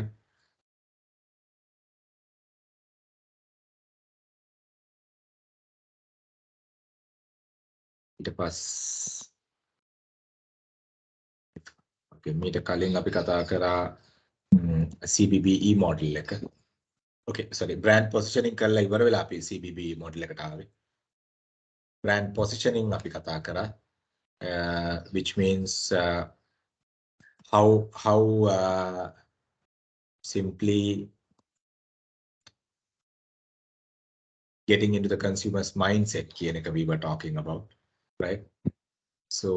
ඊට පස්සේ okay මීට කලින් අපි කතා කරා CBBE model එක. Okay, sorry, brand positioning කරලා ඉවර වෙලා අපි CBBE model එකට ආවේ. Brand positioning අපි කතා කරා, which means how simply getting into the consumer's mindset කියන එක we were talking about, right? So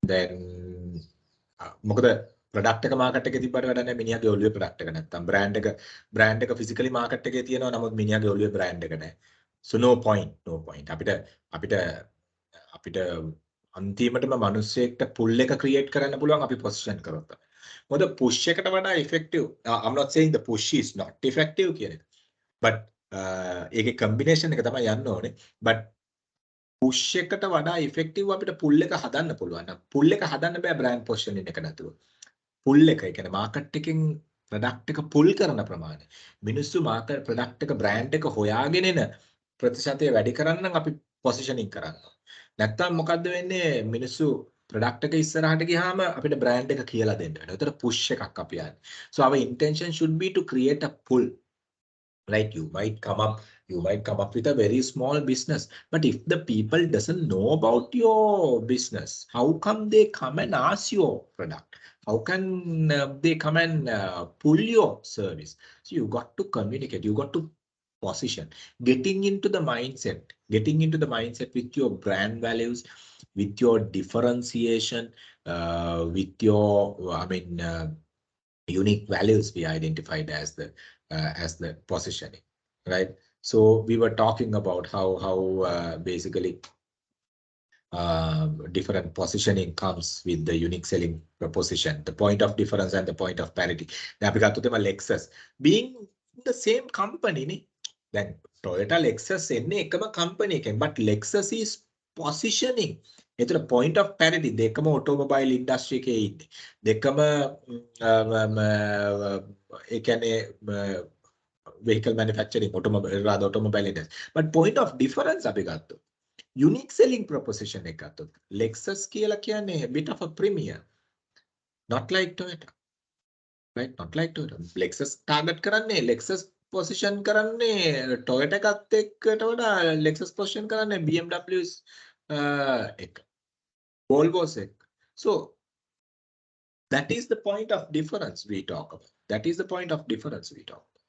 then මොකද product එක market එකේ තිබ්බට වැඩ නැහැ මිනිහාගේ ඔළුවේ product එක නැත්තම් brand එක physically market එකේ තියෙනවා නමුත් මිනිහාගේ ඔළුවේ brand එක නැහැ. So no point. අපිට අන්තිමටම මිනිස්සෙක්ට pull එක create කරන්න පුළුවන් අපි position කරොත්. මොකද push එකට වඩා effective. I'm not saying the push is not effective කියන එක. But ඒකේ combination එක තමයි යන්න ඕනේ. But push එකට වඩා effective අපිට pull එක හදන්න පුළුවන්. pull එක හදන්න බෑ brand positioning එක නැතුව. pull එක කියන්නේ market එකෙන් product එක pull කරන ප්‍රමාණය. මිනිස්සු market product එක brand එක හොයාගෙන එන ප්‍රතිශතය වැඩි කරන්න නම් අපි positioning කරන්න. නැත්තම් මොකද්ද වෙන්නේ මිනිස්සු product එක ඉස්සරහට ගියාම අපිට brand එක කියලා දෙන්න වෙනවා. ඒතර push එකක් අපි යන්නේ. So our intention should be to create a pull. Right, you might come up with a very small business, but if the people doesn't know about your business, how come they come and ask your product? How can they come and pull your service? So you got to communicate, you got to position, getting into the mindset with your brand values, with your differentiation, with your, unique values we identified as the positioning, right? So we were talking about how basically different positioning comes with the unique selling proposition, the point of difference and the point of parity. Now, we got to them Lexus being the same company, then Toyota Lexus any company can, but Lexus is positioning. It's a point of parity. They come automobile industry ke they come vehicle manufacturing automobile industry. But point of difference abhigatto. Unique selling proposition එකත් Lexus කියලා කියන්නේ a bit of a premier, not like Toyota, right? Not like Toyota. Lexus target කරන්නේ, Lexus position කරන්නේ Toyota එකත් එක්කට වඩා Lexus position කරන්නේ BMW's එක, Volvo's එක. So that is the point of difference we talk about. That is the point of difference we talk about.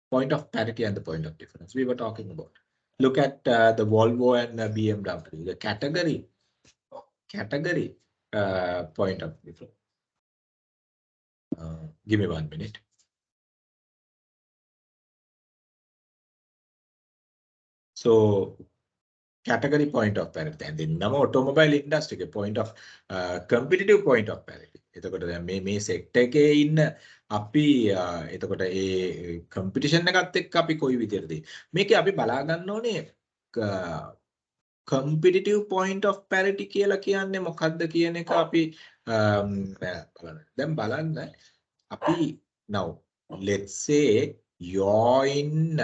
Point of parity and the point of difference we were talking about. Look at the Volvo and BMW, the category point of difference. Give me 1 minute. So category point of parity and then nama automobile industry ke point of competitive point of parity. එතකොට දැන් මේ sector එකේ ඉන්න අපි එතකොට ඒ competition එකත් එක්ක අපි කොයි විදිහටද මේකේ අපි බලා ගන්න ඕනේ competitive point of parity කියලා කියන්නේ මොකක්ද කියන එක අපි බලන්න. දැන් බලන්න අපි now let's say you're in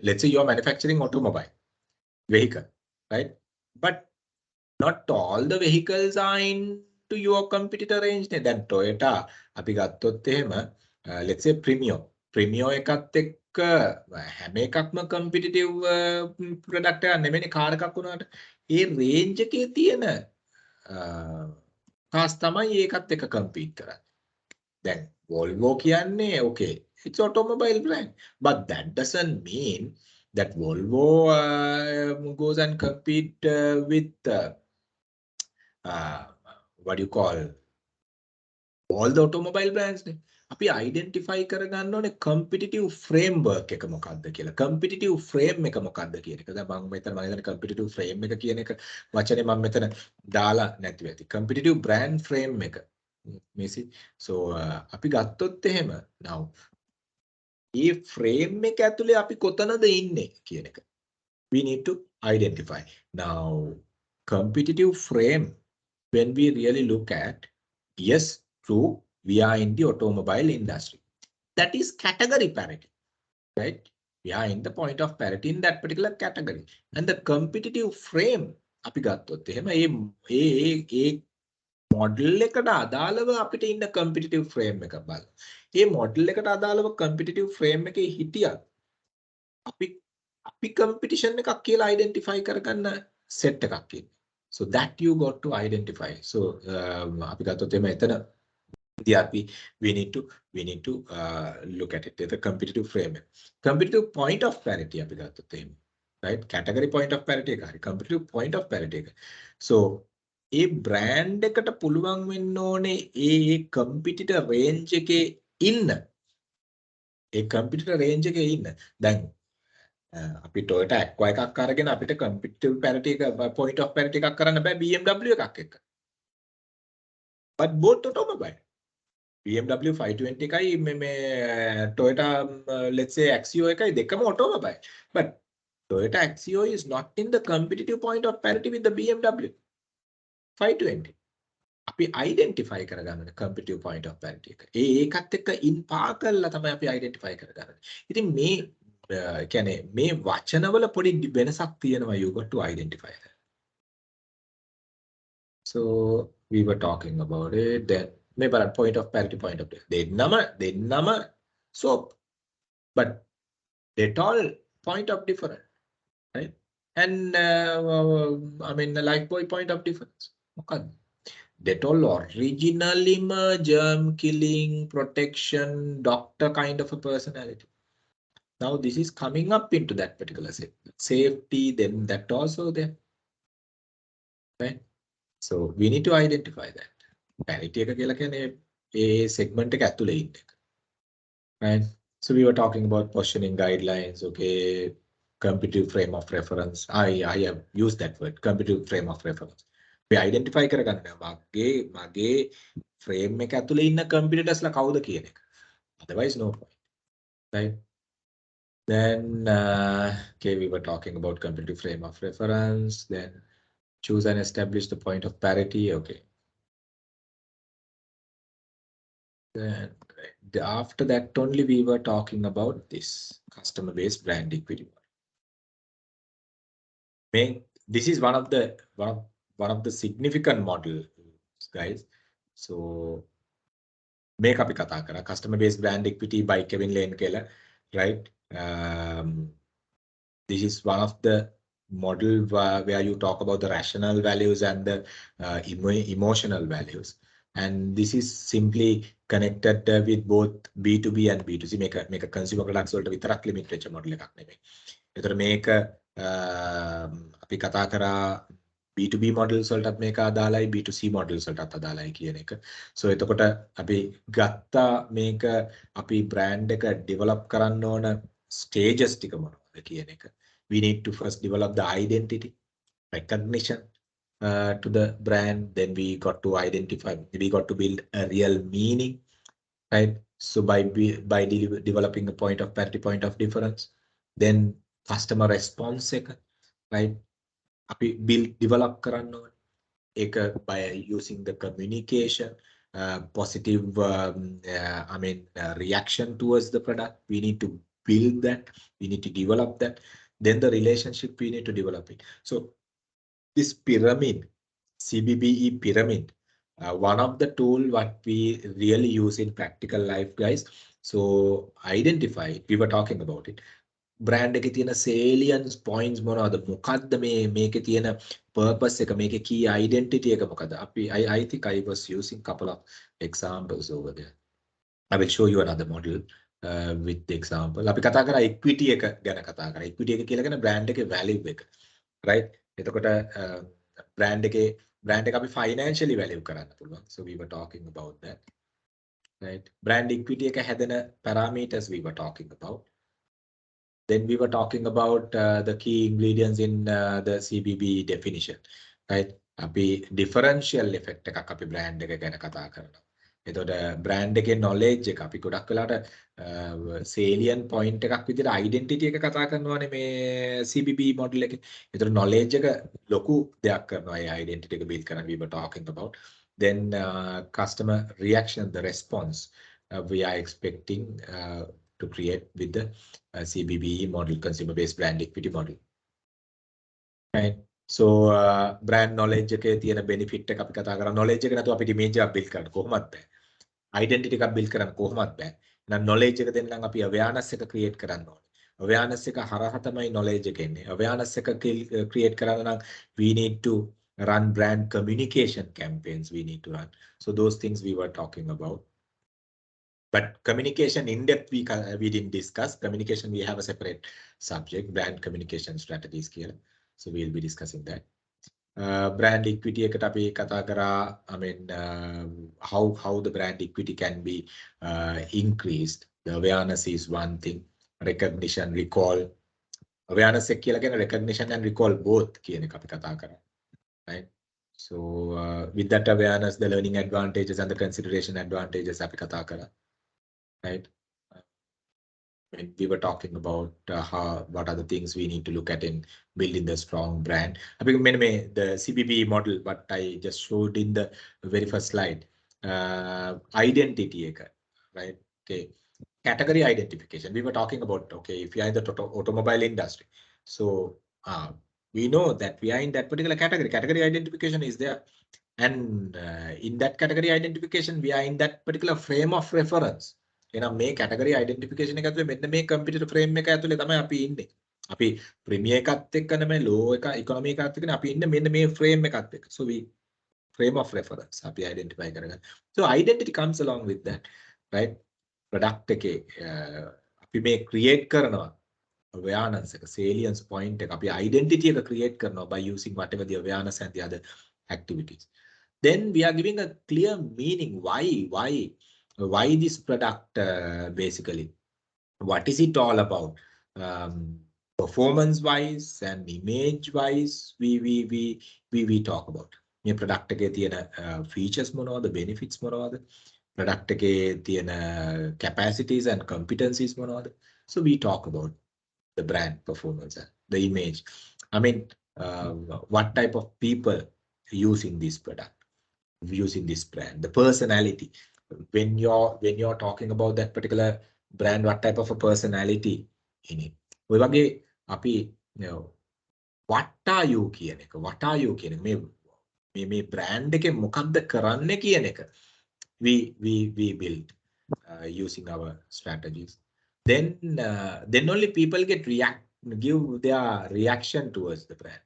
let's say you're manufacturing automobile vehicle, right? But not all the vehicles are into your competitor range. Then Toyota අපි ගත්තොත් එහෙම let's say Premio එකත් එක්ක හැම එකක්ම competitive product එකක් නෙමෙයි කාර් එකක් වුණාට ඒ range එකේ තියෙන cars තමයි ඒකත් එක්ක compete කරන්නේ. Then Volvo කියන්නේ okay, it's automobile brand, but that doesn't mean that Volvo goes and compete with what do you call all the automobile brands. අපි identify කරගන්න ඕනේ competitive framework එක මොකක්ද කියලා. competitive frame එක මොකක්ද කියන එක. දැන් මම හිතන්නේ competitive frame එක කියන එක වචනේ මම මෙතන දාලා නැතුව ඇති. competitive brand frame එක. මේසි. So අපි ගත්තොත් එහෙම now මේ frame එක ඇතුලේ අපි කොතනද ඉන්නේ කියන එක. We need to identify. Now competitive frame, when we really look at, yes, true, we are in the automobile industry. That is category parity, right? We are in the point of parity in that particular category. And the competitive frame, අපි ගත්තොත් එහෙම ඒ model එකට අදාළව අපිට ඉන්න competitive frame එක බලන්න. මේ model එකට අදාළව competitive frame එකේ හිටියත් අපි competition එකක් කියලා identify කරගන්න set එකක් ඉන්නේ. So that you got to identify. So අපි ගත්තොත් එහෙම එතන we need to look at it. The competitive frame. Competitive point of parity අපි ගත්තොත් එහෙම. Right? Category point of parity එක හරි. Competitive point of parity එක. So ඒ brand එකට පුළුවන් වෙන්න ඕනේ ඒ competitor range එකේ ඉන්න. ඒ competitor range එකේ ඉන්න. දැන් අපි Toyota Aqua එකක් අරගෙන අපිට competitive parity එක point of parity එකක් කරන්න බෑ BMW එකක් එක්ක. But both automobile. BMW 520 එකයි මේ Toyota let's say Axio එකයි දෙකම automobile. But Toyota Axio is not in the competitive point of parity with the BMW 520. අපි identify කරගන්න competitive point of parity එක. ඒකත් එක්ක in par කරලා තමයි අපි identify කරගන්නේ. ඉතින් මේ කියන්නේ මේ වචනවල පොඩි වෙනසක් තියෙනවා, you got to identify that. So we were talking about it. Then මේ බලන්න point of parity, point of දෙන්නම soap, but Dettol point of difference, right? And I mean the Lifebuoy point of difference. මොකක්ද? Dettol originally germ killing, protection, doctor kind of a personality. Now this is coming up into that particular segment. Safety, then that also there. Right? So we need to identify that. Parity එක කියලා කියන්නේ ඒ segment එක ඇතුලේ ඉන්න එක. Right? So we were talking about positioning guidelines, okay, competitive frame of reference. I have used that word, competitive frame of reference. We identify කරගන්න මගේ frame එක ඇතුලේ ඉන්න competitors ලා කවුද කියන එක. Otherwise no point. Right? Then okay, we were talking about competitive frame of reference, then choose and establish the point of parity, okay. Then after that only we were talking about this customer-based brand equity. This is one of the significant models, guys. So make up a customer-based brand equity by Kevin Lane Keller, right? This is one of the model where you talk about the rational values and the emotional values. And this is simply connected with both B2B and B2C. Make a consumer products වලට විතරක් limit වෙච්ච model එකක් නෙමෙයි. ඒතර මේක අපි කතා කරා B2B models වලටත් මේක අදාළයි B2C models වලටත් අදාළයි කියන එක. So එතකොට අපි ගත්තා මේක අපි brand එක develop කරන්න ඕන stages ටික මොනවද කියන එක. We need to first develop the identity, recognition to the brand. Then we got to identify, we got to build a real meaning, right? So by developing a point of parity, point of difference, then customer response, right? Develop කරන්න by using the communication, positive, reaction towards the product. We need to build that. We need to develop that. Then the relationship, we need to develop it. So this pyramid, CBBE pyramid, one of the tool what we really use in practical life, guys. So identify, we were talking about it. Brand එකේ තියෙන salience points මොනවද? මොකද්ද මේකේ තියෙන purpose එක, මේකේ key identity එක මොකද්ද? I think I was using couple of examples over there. I will show you another model with the example. අපි කතා කරා equity එක ගැන කතා කරා. Equity එක කියලා කියන brand එකේ value එක. Right? එතකොට brand එක අපි financially value කරන්න පුළුවන්. So we were talking about that. Right? Brand equity එක හැදෙන parameters we were talking about. Then we were talking about the key ingredients in the CBB definition, right? අපි differential effect එකක් අපි brand එක ගැන කතා කරනවා. එතකොට brand එකේ knowledge එක අපි ගොඩක් වෙලාවට salient point එකක් විදිහට identity එක කතා කරනවානේ මේ CBB model එකේ. එතකොට knowledge එක ලොකු දෙයක් කරනවා ඒ identity එක build කරන්න. We were talking about. Then customer reaction, the response we are expecting to create with the CBBE model, consumer-based brand equity model. Right. So brand knowledge එකේ තියෙන benefit එක අපි කතා කරා. Knowledge එක නැතුව අපිට image එකක් build කරන්න කොහොමද බෑ. Identity එකක් build කරන්න කොහොමද බෑ. එහෙනම් knowledge එක දෙන්න නම් අපි awareness එක create කරන්න ඕනේ. Awareness එක හරහා තමයි knowledge එක එන්නේ. Awareness එක create කරන්න නම් we need to run brand communication campaigns we need to run. So those things we were talking about. But communication in depth we didn't discuss. Communication we have a separate subject, brand communication strategies here. So we'll be discussing that. Brand equity එකට අපි කතා කරා. I mean how the brand equity can be increased. The awareness is one thing. Recognition, recall. Awareness එක කියලා කියන recognition and recall both කියන එක අපි කතා කරා. Right? So with that awareness, the learning advantages and the consideration advantages අපි කතා කරා. Right? We were talking about what are the things we need to look at in building the strong brand. I think the CBB model, what I just showed in the very first slide, identity, right? Okay, category identification. We were talking about, okay, if you are in the automobile industry, so we know that we are in that particular category. Category identification is there, and in that category identification, we are in that particular frame of reference. එහෙනම් මේ category identification එක ඇතුලේ මෙන්න මේ competitor frame එක ඇතුලේ තමයි අපි ඉන්නේ. අපි premier එකත් එක්ක නෙමෙයි low එක economy එකත් එක්ක නෙමෙයි අපි ඉන්නේ මෙන්න මේ frame එකත් එක්ක. So we frame of reference අපි identify කරගන්න. So identity comes along with that, right? Product එකේ අපි මේ create කරනවා awareness එක, salience point එක, අපි identity එක create කරනවා by using whatever the awareness and the other activities. Then we are giving a clear meaning. Why this product basically? What is it all about? Performance wise and image wise, we talk about. මේ product එකේ තියෙන features මොනවද, benefits මොනවද? Product එකේ තියෙන capacities and competencies මොනවද? So we talk about the brand performance, the image. I mean, what type of people using this product, using this brand, the personality. When you're talking about that particular brand, what type of a personality in it? ඔය වගේ අපි what are you කියන එක, what are you කියන මේ brand එකේ මොකක්ද කරන්න කියන එක we build using our strategies. Then only people give their reaction towards the brand,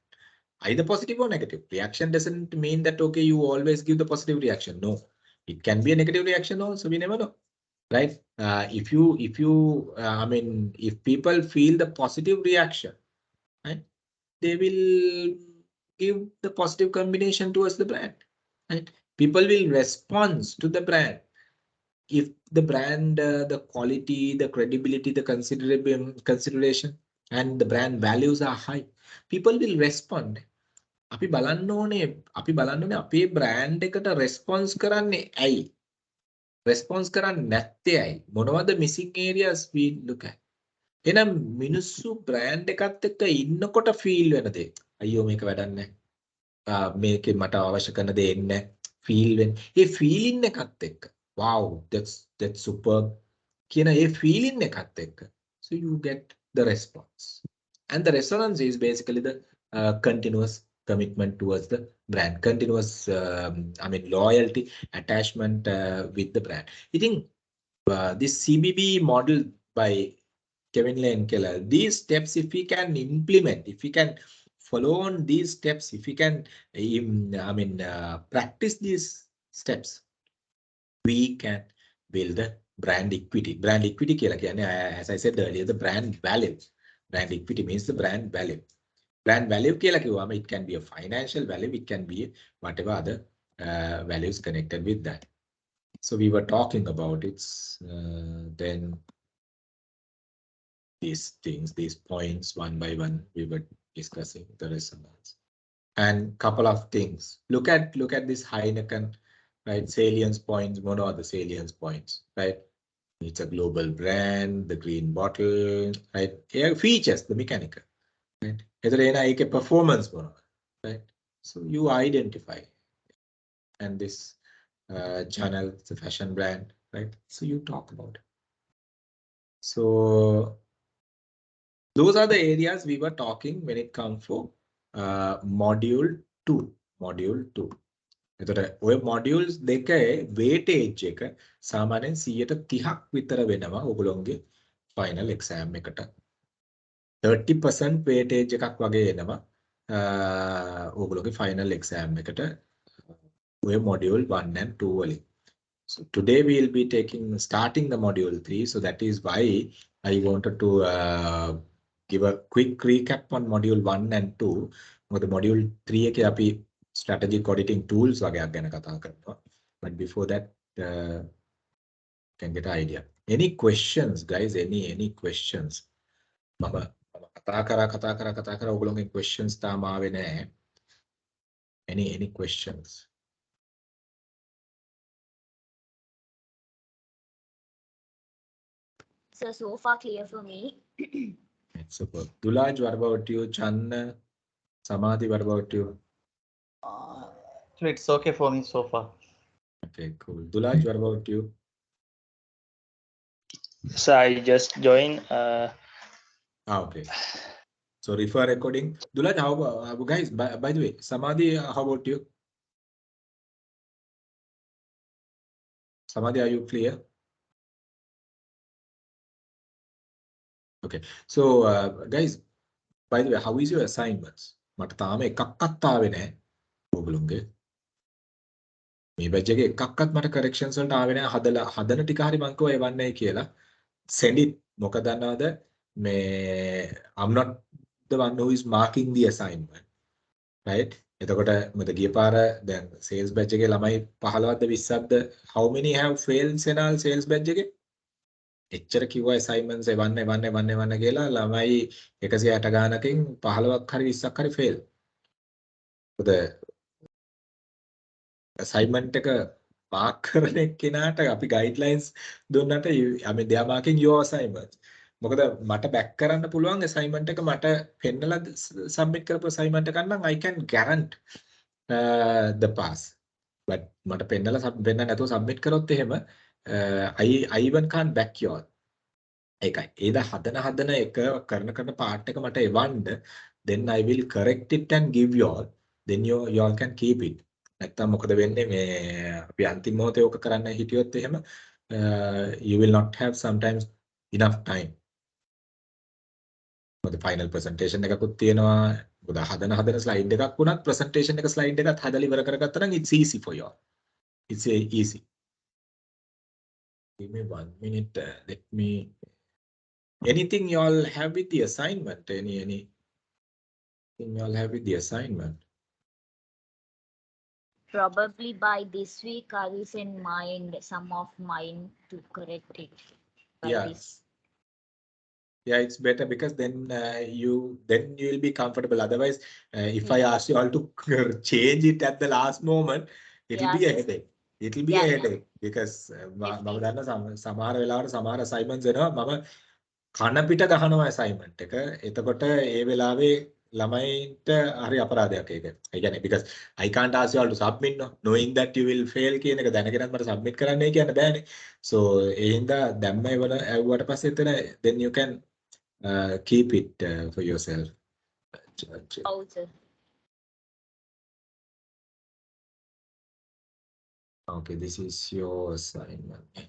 either positive or negative. Reaction doesn't mean that okay, you always give the positive reaction. No, it can be a negative reaction also. We never know, right? If people feel the positive reaction, right, they will give the positive combination towards the brand, right? People will respond to the brand. If the brand, the quality, the credibility, the consideration, and the brand values are high, people will respond. අපි බලන්න ඕනේ අපේ brand එකට response කරන්නේ ඇයි? Response කරන්නේ නැත්තේ ඇයි? මොනවද missing areas we look at? එහෙනම් මිනිස්සු brand එකත් එක්ක ඉන්නකොට feel වෙන දේ. අයියෝ මේක වැඩක් නැහැ. මේකේ මට අවශ්‍ය කරන දේ එන්නේ නැහැ. Feel වෙන. ඒ feeling එකත් එක්ක wow, that's superb කියන ඒ feeling එකත් එක්ක so you get the response. And the resonance is basically the continuous commitment towards the brand, continuous loyalty, attachment with the brand. I think this CBB model by Kevin Lane Keller, these steps, if we can implement, if we can follow on these steps, if we can practice these steps, we can build a brand equity. Brand equity කියලා කියන්නේ, as I said earlier, the brand value. Brand equity means the brand value. Brand value කියලා කිව්වම it can be a financial value, it can be whatever other values connected with that. So we were talking about it. Then these things, these points, one by one, we were discussing the resonance. And couple of things. Look at this Heineken, right? Salience points. What are the salience points, right? It's a global brand, the green bottle, right? Yeah, features, the mechanical, right? Performance, right? So you identify, and this channel, it's a fashion brand, right? So you talk about it. So those are the areas we were talking when it comes for module 2. Module 2. එතකොට ඔය modules දෙකේ weightage එක සාමාන්‍යයෙන් 130ක් විතර වෙනවා ඔයගොල්ලෝගේ final exam එකට. 30% weightage එකක් වගේ එනවා ඔයගොල්ලෝගේ final exam එකට ඔය module 1 and 2 වලින්. So today we will be starting the module 3. So that is why I wanted to give a quick recap on module 1 and 2. මොකද module 3 එකේ අපි strategic auditing tools වගේක් ගැන කතා කරනවා. But before that, can get an idea. Any questions, guys? Any questions? මම කතා කරා ඔයගොල්ලෝගේ questions තාම ආවේ නැහැ. Any questions? So far clear for me. It's super. Dulaj, what about you? Channa, Samadhi, what about you? Actually, it's okay for me so far. Okay, cool. Dulaj, what about you? So I just joined. Okay. So refer recording. Dulaj, how guys? By the way, Samadhi, how about you? Samadhi, are you clear? Okay. So guys, by the way, how is your assignments? මට තාම එකක්වත් ආවේ නැහැ ඔයගොල්ලෝගේ. මේ badge එකේ එකක්වත් මට corrections වලට ආවේ නැහැ. හදන ටික හරි මං කිව්වා එවන්නයි කියලා. Send it. මොකද දන්නවද? මේ I'm not the one who is marking the assignment. Right? එතකොට මට ගිය පාර දැන් sales badge එකේ ළමයි 15ද 20ක්ද how many have failed Senal sales badge එකේ? එච්චර කිව්වා assignments එවන්න කියලා ළමයි 160 ගානකින් 15ක් හරි 20ක් හරි fail. මොකද assignment එක mark කරන එක්කෙනාට අපි guidelines දුන්නට I mean they are marking your assignments. මොකද මට back කරන්න පුළුවන් assignment එක මට පෙන්නලා submit කරපු assignment එකක් නම් I can guarantee the pass. But මට පෙන්නලා පෙන්න නැතුව submit කරොත් එහෙම I even can't back you all. ඒකයි. ඒද හදන එක කරන part එක මට එවන්න then I will correct it and give you all. Then you all can keep it. නැත්තම් මොකද වෙන්නේ මේ අපි අන්තිම මොහොතේ ඔක කරන්න හිටියොත් එහෙම you will not have sometimes enough time. මොකද final presentation එකකුත් තියෙනවා. මොකද හදන slide එකක් වුණත් presentation එක slide එකත් හදලා ඉවර කරගත්තා නම් it's easy for you all. It's easy. Give me 1 minute. Let me. Anything you all have with the assignment? Anything you all have with the assignment? Probably by this week, I will send some of mine to correct it. By Yeah. this. Yeah, it's better because then you will be comfortable. Otherwise, if I ask you all to change it at the last moment, it'll be a headache. It'll be a headache because මම දන්න සමහර වෙලාවට සමහර assignments එනවා මම කන පිට ගහනවා assignment එක. එතකොට ඒ වෙලාවේ ළමයින්ට හරි අපරාධයක් ඒක. ඒ කියන්නේ because I can't ask you all to submit no knowing that you will fail කියන එක දැනගෙනත් මට submit කරන්නයි කියන්න බෑනේ. So ඒ හින්දා දැම්ම එවුවට පස්සේ එතන then you can keep it for yourself. Also. Okay, this is your assignment.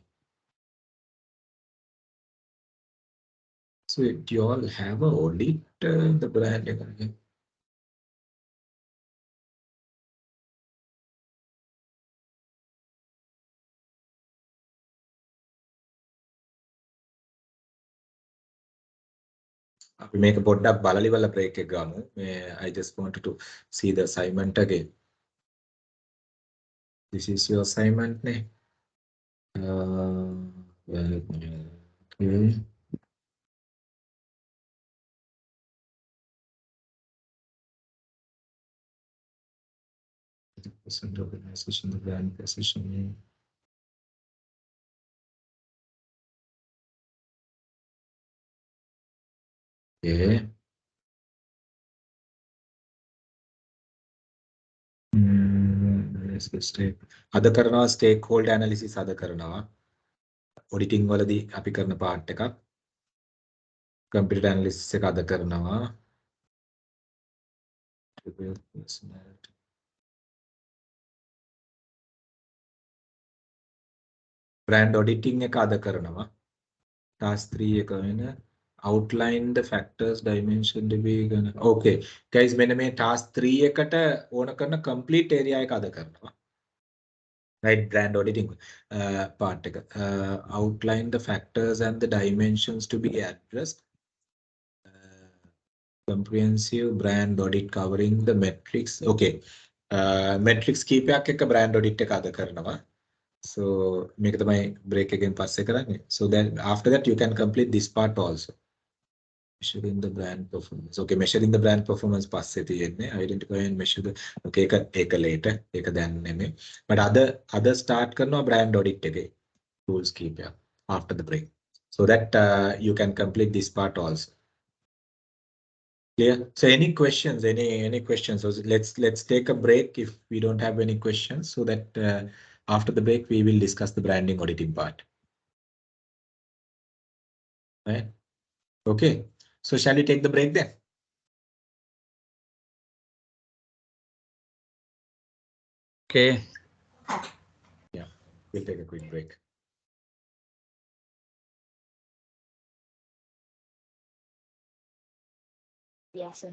So do you all have a audit the brand again? අපි මේක පොඩ්ඩක් බලලි වල break එක ගමු. I just wanted to see the assignment again. This is your assignment නේ. Okay. Percent organization, the brand positioning. Okay. අද කරනවා stakeholder analysis අද කරනවා. auditing වලදී අපි කරන part එකක්. computer analysis එක අද කරනවා. brand auditing එක අද කරනවා. task 3 එක වෙන outline the factors dimension to be gonna. Okay guys මෙන්න මේ task 3 එකට ඕන කරන complete area එක අද කරනවා. Right, brand auditing part එක. Outline the factors and the dimensions to be addressed. Comprehensive brand audit covering the metrics. Okay. Metrics කීපයක් එක්ක brand audit එක අද කරනවා. So මේක තමයි break එකෙන් පස්සේ කරන්නේ. So then after that you can complete this part also. Measuring the brand performance. Okay, measuring the brand performance පස්සේ තියෙන්නේ. Identify and measure the. Okay, ඒක later. ඒක දැන් නෙමෙයි. But other start කරනවා brand audit එකේ tools කීපයක් after the break. So that you can complete this part also. Clear? So any questions? Any questions? So let's take a break if we don't have any questions, so that after the break we will discuss the branding auditing part. Right? Okay. So shall we take the break then? Okay. Yeah, we'll take a quick break. Yes.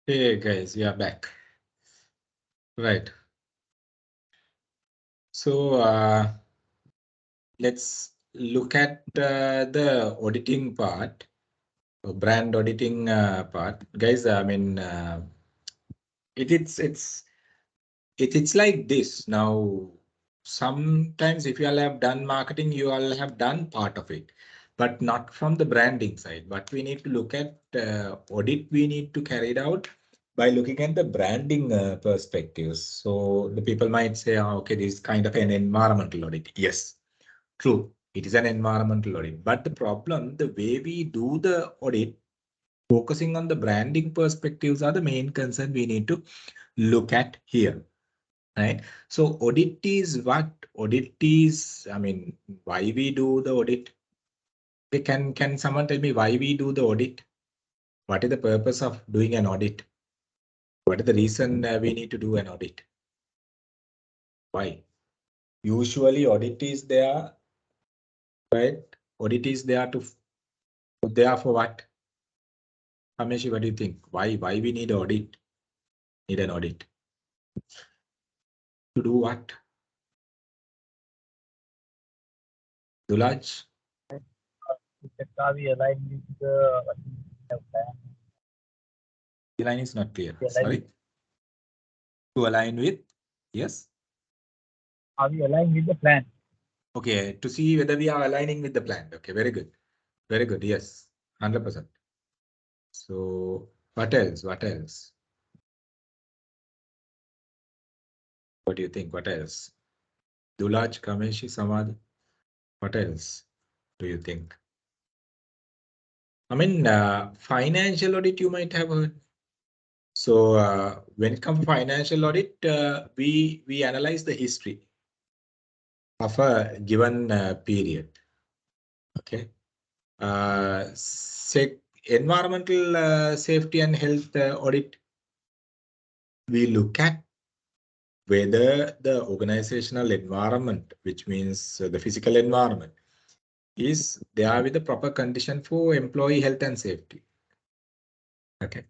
Hey guys, we are back. Right. So let's look at the auditing part, brand auditing part. Guys, I mean, it's like this. Now, sometimes if you all have done marketing, you all have done part of it, but not from the branding side. But we need to look at audit. We need to carry it out by looking at the branding perspectives. So the people might say, oh, okay, this is kind of an environmental audit. Yes, true. It is an environmental audit. But the problem, the way we do the audit, focusing on the branding perspectives are the main concern we need to look at here. Right. So audit is what? Audit is, I mean, why we do the audit? Can someone tell me why we do the audit? What is the purpose of doing an audit? What is the reason we need to do an audit? Why? Usually audit is there, right? Audit is there for what? Ameshi, what do you think? Why we need audit? Need an audit? To do what? Dulaj? Are we aligned with the plan? The line is not clear. Yeah, Sorry. To align with? Yes. Are we aligned with the plan? Okay, to see whether we are aligning with the plan. Okay, very good. Very good. Yes, 100%. So what else? What else? What do you think? What else? Dulaj, Kameshi, Samad. What else do you think? I mean, financial audit you might have heard. So when it comes to financial audit, we analyze the history of a given period. Okay. Environmental safety and health audit. We look at whether the organizational environment, which means the physical environment, is there with the proper condition for employee health and safety. Okay.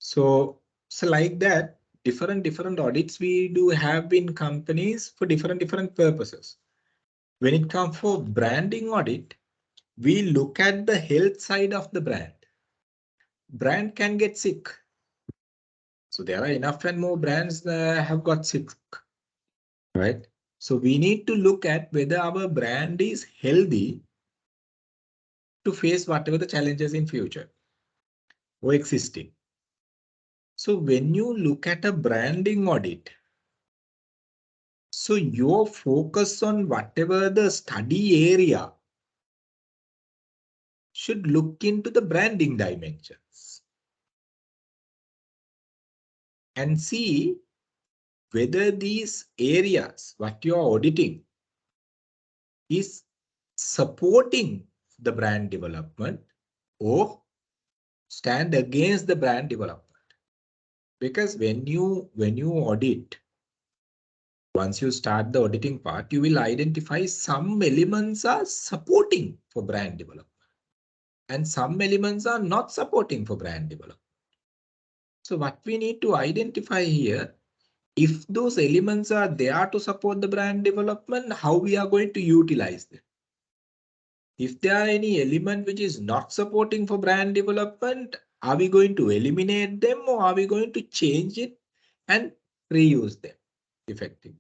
So like that, different audits we do have in companies for different purposes. When it comes for branding audit, we look at the health side of the brand. Brand can get sick. So there are enough and more brands that have got sick, right? So we need to look at whether our brand is healthy to face whatever the challenges in future or existing. So when you look at a branding audit, so your focus on whatever the study area should look into the branding dimensions and see whether these areas, what you are auditing, is supporting the brand development or stand against the brand development. Because when you audit, once you start the auditing part, you will identify some elements are supporting for brand development and some elements are not supporting for brand development. So what we need to identify here, if those elements are there to support the brand development, how we are going to utilize them. If there are any element which is not supporting for brand development, are we going to eliminate them or are we going to change it and reuse them effectively?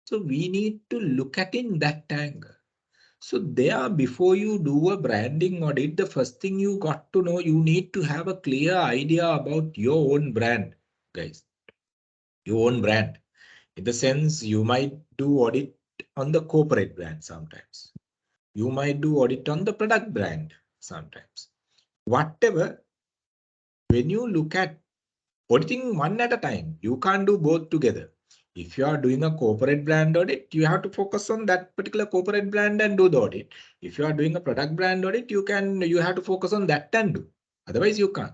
So we need to look at in that angle. So there, before you do a branding audit, the first thing you got to know, you need to have a clear idea about your own brand, guys. Your own brand. In the sense, you might do audit on the corporate brand sometimes. You might do audit on the product brand sometimes. Whatever, when you look at auditing one at a time, you can't do both together. If you are doing a corporate brand audit, you have to focus on that particular corporate brand and do the audit. If you are doing a product brand audit, you have to focus on that and do. Otherwise, you can't.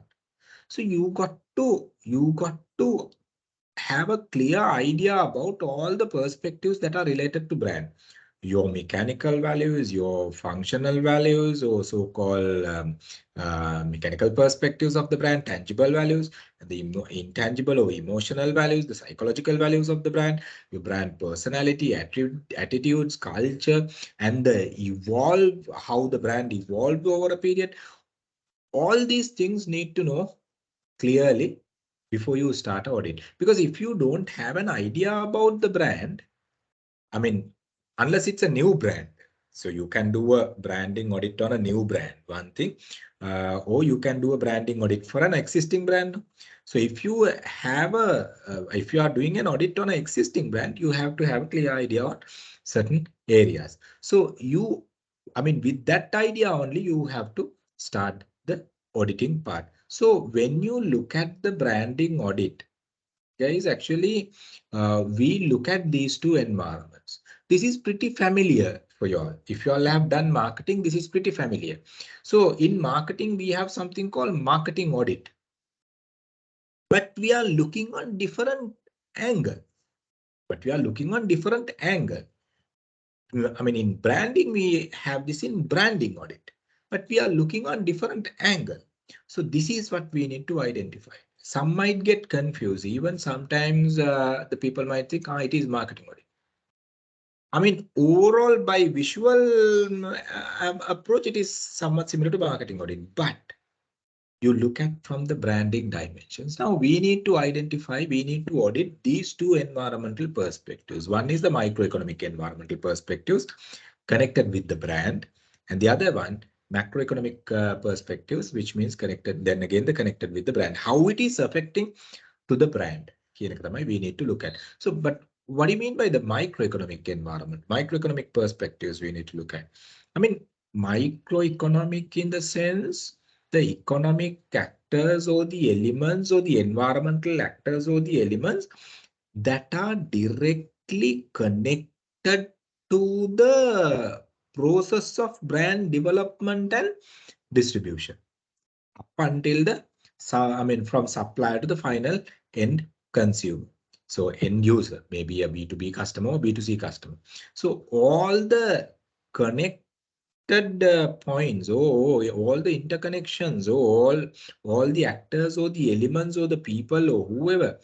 So you got to have a clear idea about all the perspectives that are related to brand. your mechanical values, your functional values, or so-called mechanical perspectives of the brand, tangible values, and the intangible or emotional values, the psychological values of the brand, your brand personality, attitudes, culture, and how the brand evolved over a period. All these things need to know clearly before you start audit. Because if you don't have an idea about the brand, I mean, unless it's a new brand, so you can do a branding audit on a new brand, one thing, or you can do a branding audit for an existing brand. So if you have if you are doing an audit on an existing brand, you have to have a clear idea on certain areas. So I mean, with that idea only, you have to start the auditing part. So when you look at the branding audit, guys, actually, we look at these two environments. This is pretty familiar for you all. If you all have done marketing, this is pretty familiar. So in marketing, we have something called marketing audit. But we are looking on different angle. I mean, in branding, we have this in branding audit, but we are looking on different angle. So this is what we need to identify. Some might get confused. Even sometimes the people might think, it is marketing audit. I mean, overall by visual approach, it is somewhat similar to marketing audit, but you look at from the branding dimensions. Now we need to audit these two environmental perspectives. One is the microeconomic environmental perspectives connected with the brand, and the other one, macroeconomic perspectives, which means connected with the brand, how it is affecting to the brand. We need to look at. So, but what do you mean by the microeconomic environment? Microeconomic perspectives we need to look at. I mean, microeconomic in the sense, the economic actors or the elements or the environmental actors or the elements that are directly connected to the process of brand development and distribution up until from supplier to the final end consumer. So end user, maybe a B2B customer or B2C customer. So all the connected points, all the interconnections, all the actors or the elements or the people or whoever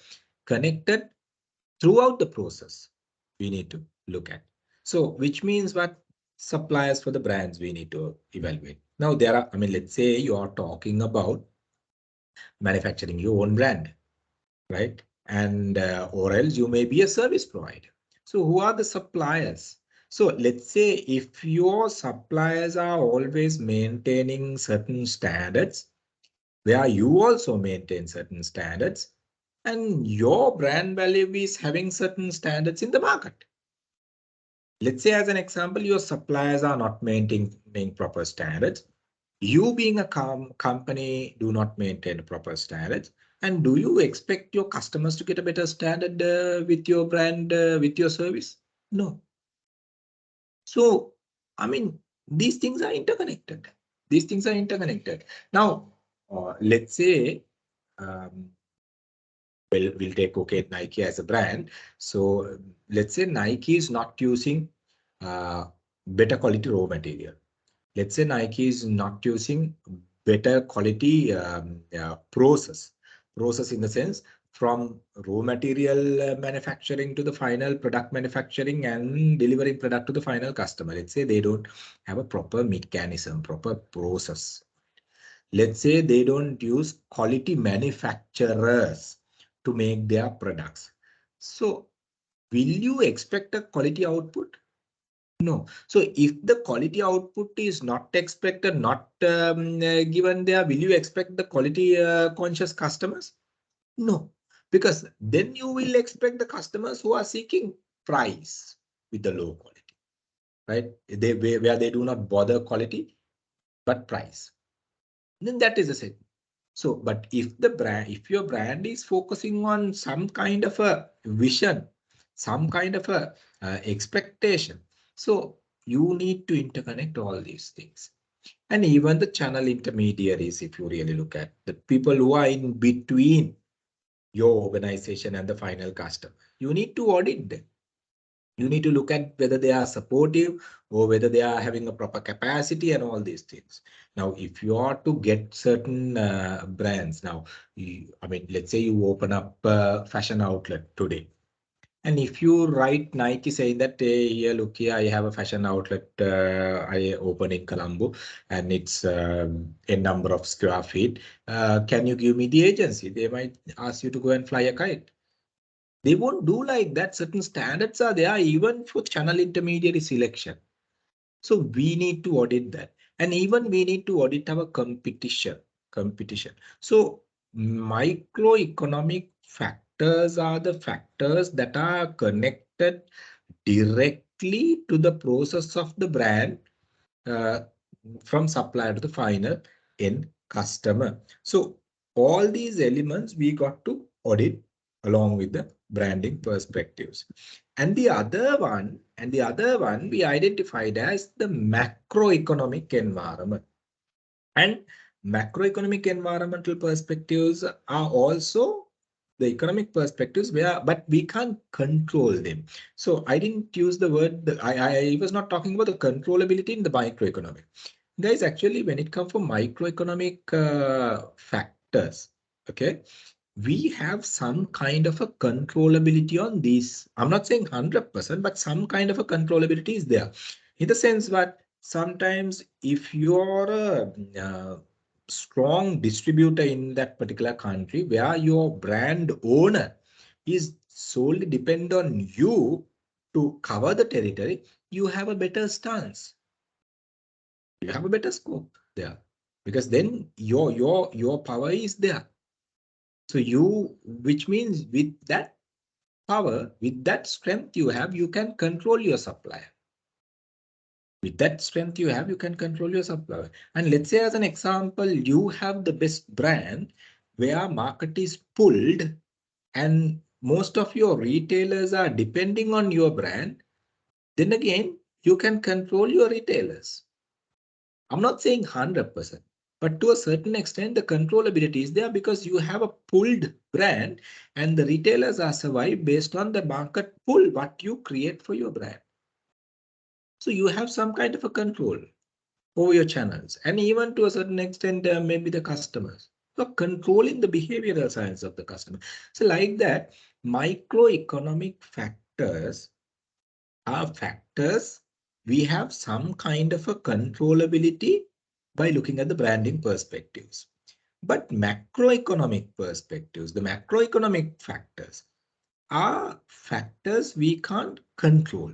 connected throughout the process, we need to look at. So which means what? Suppliers for the brands we need to evaluate. Now there are, I mean, let's say you are talking about manufacturing your own brand, right? And or else you may be a service provider. So who are the suppliers? So let's say if your suppliers are always maintaining certain standards, where you also maintain certain standards, and your brand value is having certain standards in the market. Let's say as an example, your suppliers are not maintaining proper standards. You being a company do not maintain proper standards. And do you expect your customers to get a better standard with your brand, with your service? No. So, I mean, these things are interconnected. Now, let's say, we'll take Nike as a brand. So let's say Nike is not using better quality raw material. Let's say Nike is not using better quality process in the sense from raw material manufacturing to the final product manufacturing and delivering product to the final customer. Let's say they don't have a proper mechanism, proper process. Let's say they don't use quality manufacturers to make their products. So will you expect a quality output? No. So if the quality output is not expected, not given there, will you expect the quality conscious customers? No, because then you will expect the customers who are seeking price with the low quality, right? Where they do not bother quality, but price. Then that is the same. So, but if your brand is focusing on some kind of a vision, some kind of a expectation, so you need to interconnect all these things. And even the channel intermediaries, if you really look at the people who are in between your organization and the final customer, you need to audit them. You need to look at whether they are supportive or whether they are having a proper capacity and all these things. Now, if you are to get certain brands, now, I mean, let's say you open up a fashion outlet today. And if you write Nike saying that, hey, here, look here, I have a fashion outlet I open in Colombo and it's a number of square feet. Can you give me the agency? They might ask you to go and fly a kite. They won't do like that. Certain standards are there even for channel intermediary selection. So we need to audit that. And even we need to audit our competition. So microeconomic factors are the factors that are connected directly to the process of the brand from supplier to the final end customer. So all these elements we got to audit along with the branding perspectives. And the other one we identified as the macroeconomic environment. And macroeconomic environmental perspectives are also the economic perspectives but we can't control them. So I didn't use the word, I was not talking about the controllability in the microeconomic. Guys, actually, when it comes to microeconomic factors, okay, we have some kind of a controllability on these. I'm not saying 100%, but some kind of a controllability is there. In the sense that sometimes if you're a strong distributor in that particular country where your brand owner is solely depend on you to cover the territory, you have a better stance. You have a better scope there because then your power is there. So which means with that power, with that strength you have, you can control your supplier. With that strength you have, you can control your supplier. And let's say as an example, you have the best brand where market is pulled and most of your retailers are depending on your brand. Then again, you can control your retailers. I'm not saying 100%, but to a certain extent, the controllability is there because you have a pulled brand and the retailers are survived based on the market pull, what you create for your brand. So you have some kind of a control over your channels and even to a certain extent, maybe the customers. So controlling the behavioral science of the customer. So like that, microeconomic factors are factors we have some kind of a controllability by looking at the branding perspectives. But macroeconomic perspectives, the macroeconomic factors are factors we can't control.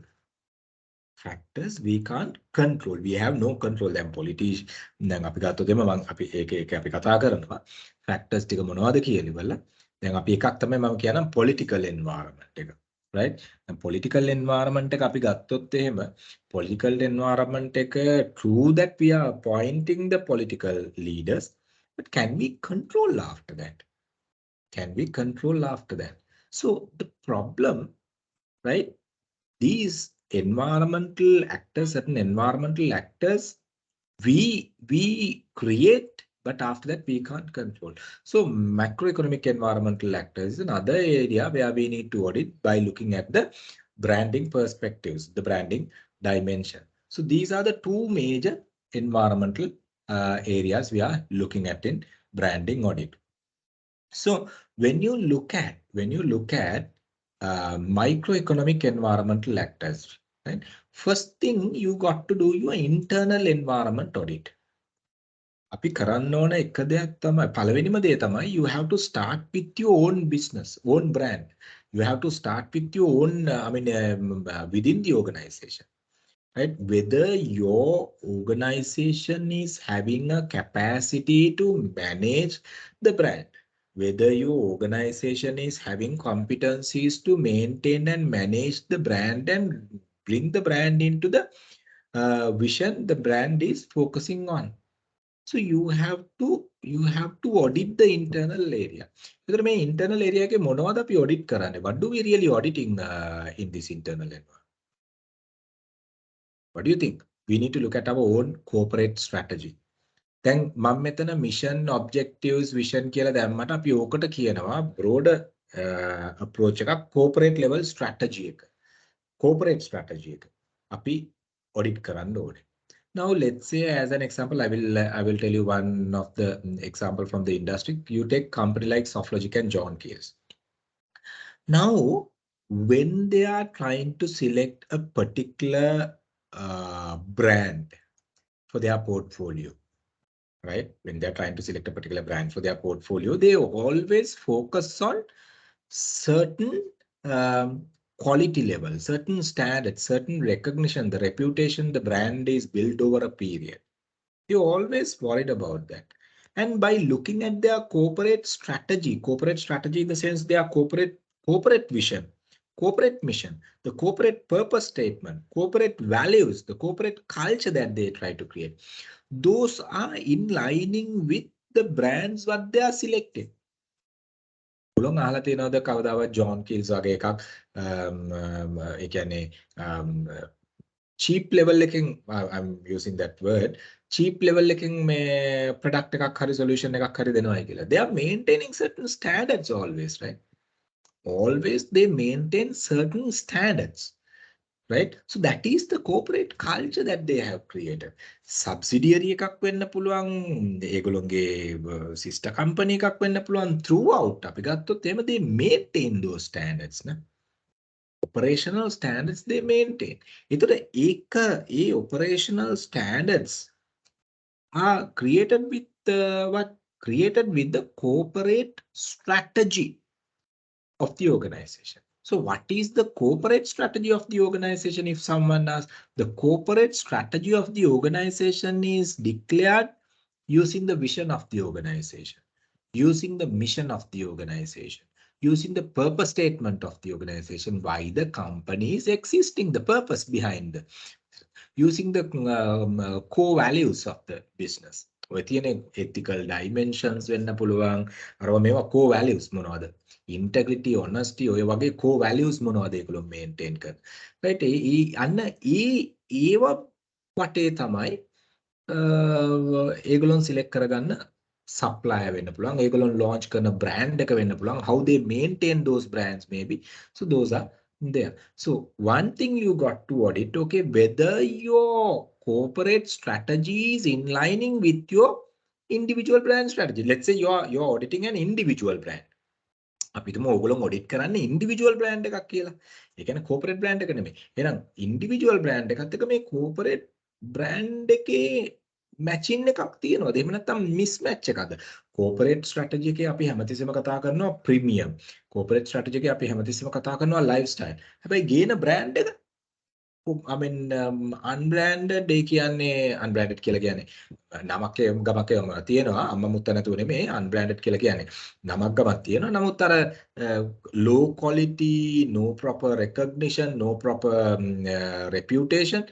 Factors we can't control. We have no control. Them politicians, දැන් අපි ගත්තොත් එම මම අපි ඒක අපි කතා කරනවා. Factors ටික මොනවද කියලා බලලා. දැන් අපි එකක් තමයි මම කියනම් political environment එක. Right? And political environment එක අපි ගත්තොත් එහෙම political environment එක true that we are appointing the political leaders, but can we control after that? Can we control after that? So the problem, right? These environmental actors, certain environmental actors, we create, but after that we can't control. So macroeconomic environmental actors is another area where we need to audit by looking at the branding perspectives, the branding dimension. So these are the two major environmental areas we are looking at in branding audit. So when you look at microeconomic environmental actors, right? First thing you got to do your internal environment audit. අපි කරන්න ඕන එක දෙයක් තමයි පළවෙනිම දේ තමයි you have to start with your own business, own brand. You have to start with your own, within the organization. Right? Whether your organization is having a capacity to manage the brand, whether your organization is having competencies to maintain and manage the brand and bring the brand into the vision the brand is focusing on. So you have to audit the internal area. So මේ internal area එකේ මොනවද අපි audit කරන්නේ? What do we really auditing in this internal environment? What do you think? We need to look at our own corporate strategy. Then මම මෙතන mission, objectives, vision කියලා දැම්මට අපි ඕකට කියනවා broader approach එකක් corporate level strategy එක. corporate strategy එක අපි audit කරන්න ඕනේ. Now let's say as an example, I will tell you one of the example from the industry. You take company like Softlogic and John Kears. Now, when they are trying to select a particular brand for their portfolio, right? When they're trying to select a particular brand for their portfolio, they always focus on certain quality level, certain standards, certain recognition, the reputation the brand is built over a period. You're always worried about that. And by looking at their corporate strategy in the sense their corporate vision, corporate mission, the corporate purpose statement, corporate values, the corporate culture that they try to create, those are in lining with the brands what they are selecting. ඔලොන් අහලා තියෙනවද කවදාවත් John kills වගේ එකක් ඒ කියන්නේ cheap level එකකින් I'm using that word cheap level එකකින් මේ product එකක් හරි solution එකක් හරි දෙනවයි කියලා. They are maintaining certain standards always, right? Always they maintain certain standards. Right? So that is the corporate culture that they have created. Subsidiary එකක් වෙන්න පුළුවන්, ඒගොල්ලෝගේ sister company එකක් වෙන්න පුළුවන් throughout. අපි ගත්තොත් එහෙම they maintain those standards නේ. Operational standards they maintain. ඒතර ඒ operational standards are created with created with the corporate strategy of the organization. So what is the corporate strategy of the organization? If someone asks, the corporate strategy of the organization is declared using the vision of the organization, using the mission of the organization, using the purpose statement of the organization, why the company is existing, the purpose behind the, using the core values of the business. ඔය තියෙන ethical dimensions වෙන්න පුළුවන්. අරව මේවා core values මොනවද? Integrity, honesty, ඔය වගේ core values මොනවද ඒගොල්ලෝ maintain කරන. right? අන්න ඒවා වටේ තමයි ඒගොල්ලොන් select කරගන්න supplier වෙන්න පුළුවන්. ඒගොල්ලොන් launch කරන brand එක වෙන්න පුළුවන්. How they maintain those brands maybe. So those are there. So one thing you got to audit, okay, whether your corporate strategy is in lining with your individual brand strategy. Let's say you're auditing an individual brand. අපි තුමු ඕගොල්ලෝ audit කරන්නේ individual brand එකක් කියලා. ඒ කියන්නේ corporate brand එක නෙමෙයි. එහෙනම් ඉන්ඩිවිජුවල් බ්‍රෑන්ඩ් එකත් එක්ක මේ කෝපරේට් බ්‍රෑන්ඩ් එකේ මැචින් එකක් තියෙනවද? එහෙම නැත්නම් මිස් මැච් එකක්ද? කෝපරේට් ස්ට්‍රැටජි එකේ අපි හැමතිස්සෙම කතා කරනවා ප්‍රීමියම්. කෝපරේට් ස්ට්‍රැටජි එකේ අපි හැමතිස්සෙම කතා කරනවා ලයිෆ්ස්ටයිල්. හැබැයි ගේන බ්‍රෑන්ඩ් එක I mean unbranded ඒ කියන්නේ unbranded කියලා කියන්නේ නමක් ගමක් තියෙනවා අම්මා මුත්ත නැතුව නෙමෙයි unbranded කියලා කියන්නේ නමක් ගමක් තියෙනවා නමුත් අර low quality no proper recognition no proper reputation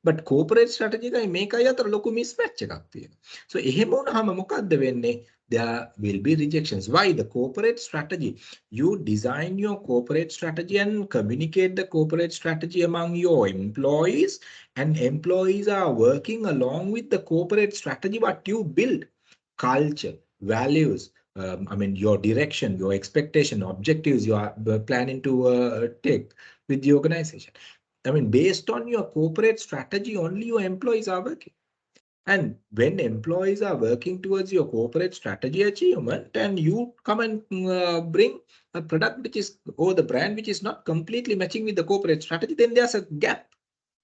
but corporate strategy එකයි මේකයි අතර ලොකු mismatch එකක් තියෙනවා so එහෙම වුණාම මොකද්ද වෙන්නේ there will be rejections. Why? The corporate strategy. You design your corporate strategy and communicate the corporate strategy among your employees, and employees are working along with the corporate strategy what you build. Culture, values, I mean your direction, your expectation, objectives you are planning to take with the organization. I mean based on your corporate strategy only your employees are working. And when employees are working towards your corporate strategy achievement and you come and bring a product which is, or the brand which is not completely matching with the corporate strategy, then there's a gap.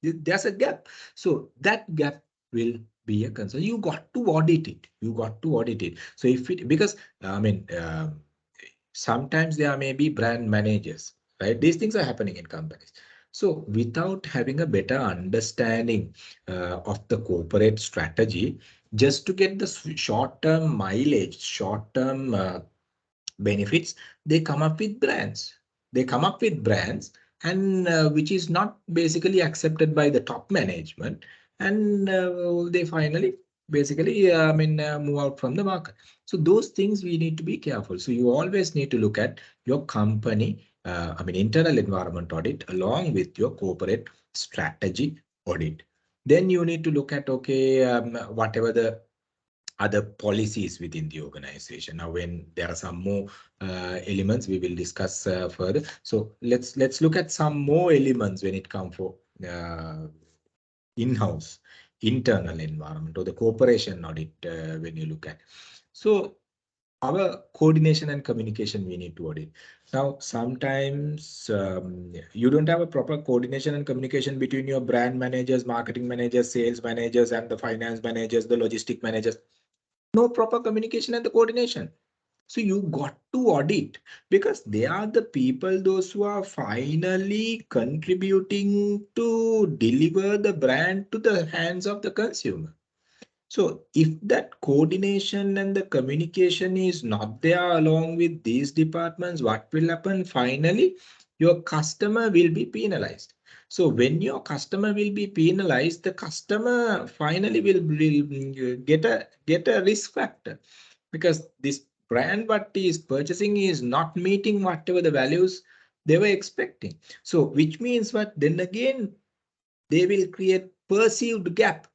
There's a gap. So that gap will be a concern. You got to audit it. You got to audit it. So if it, because I mean, sometimes there may be brand managers, right? These things are happening in companies. So without having a better understanding of the corporate strategy, just to get the short-term mileage, short-term benefits, they come up with brands. They come up with brands and which is not basically accepted by the top management. And they finally basically move out from the market. So those things we need to be careful. So you always need to look at your company internal environment audit along with your corporate strategy audit. Then you need to look at, okay, whatever the other policies within the organization. Now, when there are some more elements, we will discuss further. So let's look at some more elements when it comes for in-house, internal environment or the corporation audit when you look at. So our coordination and communication we need to audit. Now, sometimes you don't have a proper coordination and communication between your brand managers, marketing managers, sales managers, and the finance managers, the logistic managers. No proper communication and the coordination. So you got to audit because they are the people, those who are finally contributing to deliver the brand to the hands of the consumer. So if that coordination and the communication is not there along with these departments, what will happen? Finally, your customer will be penalized. So when your customer will be penalized, the customer finally will get a risk factor, because this brand what he is purchasing is not meeting whatever the values they were expecting. So which means what? Then again, they will create perceived gap.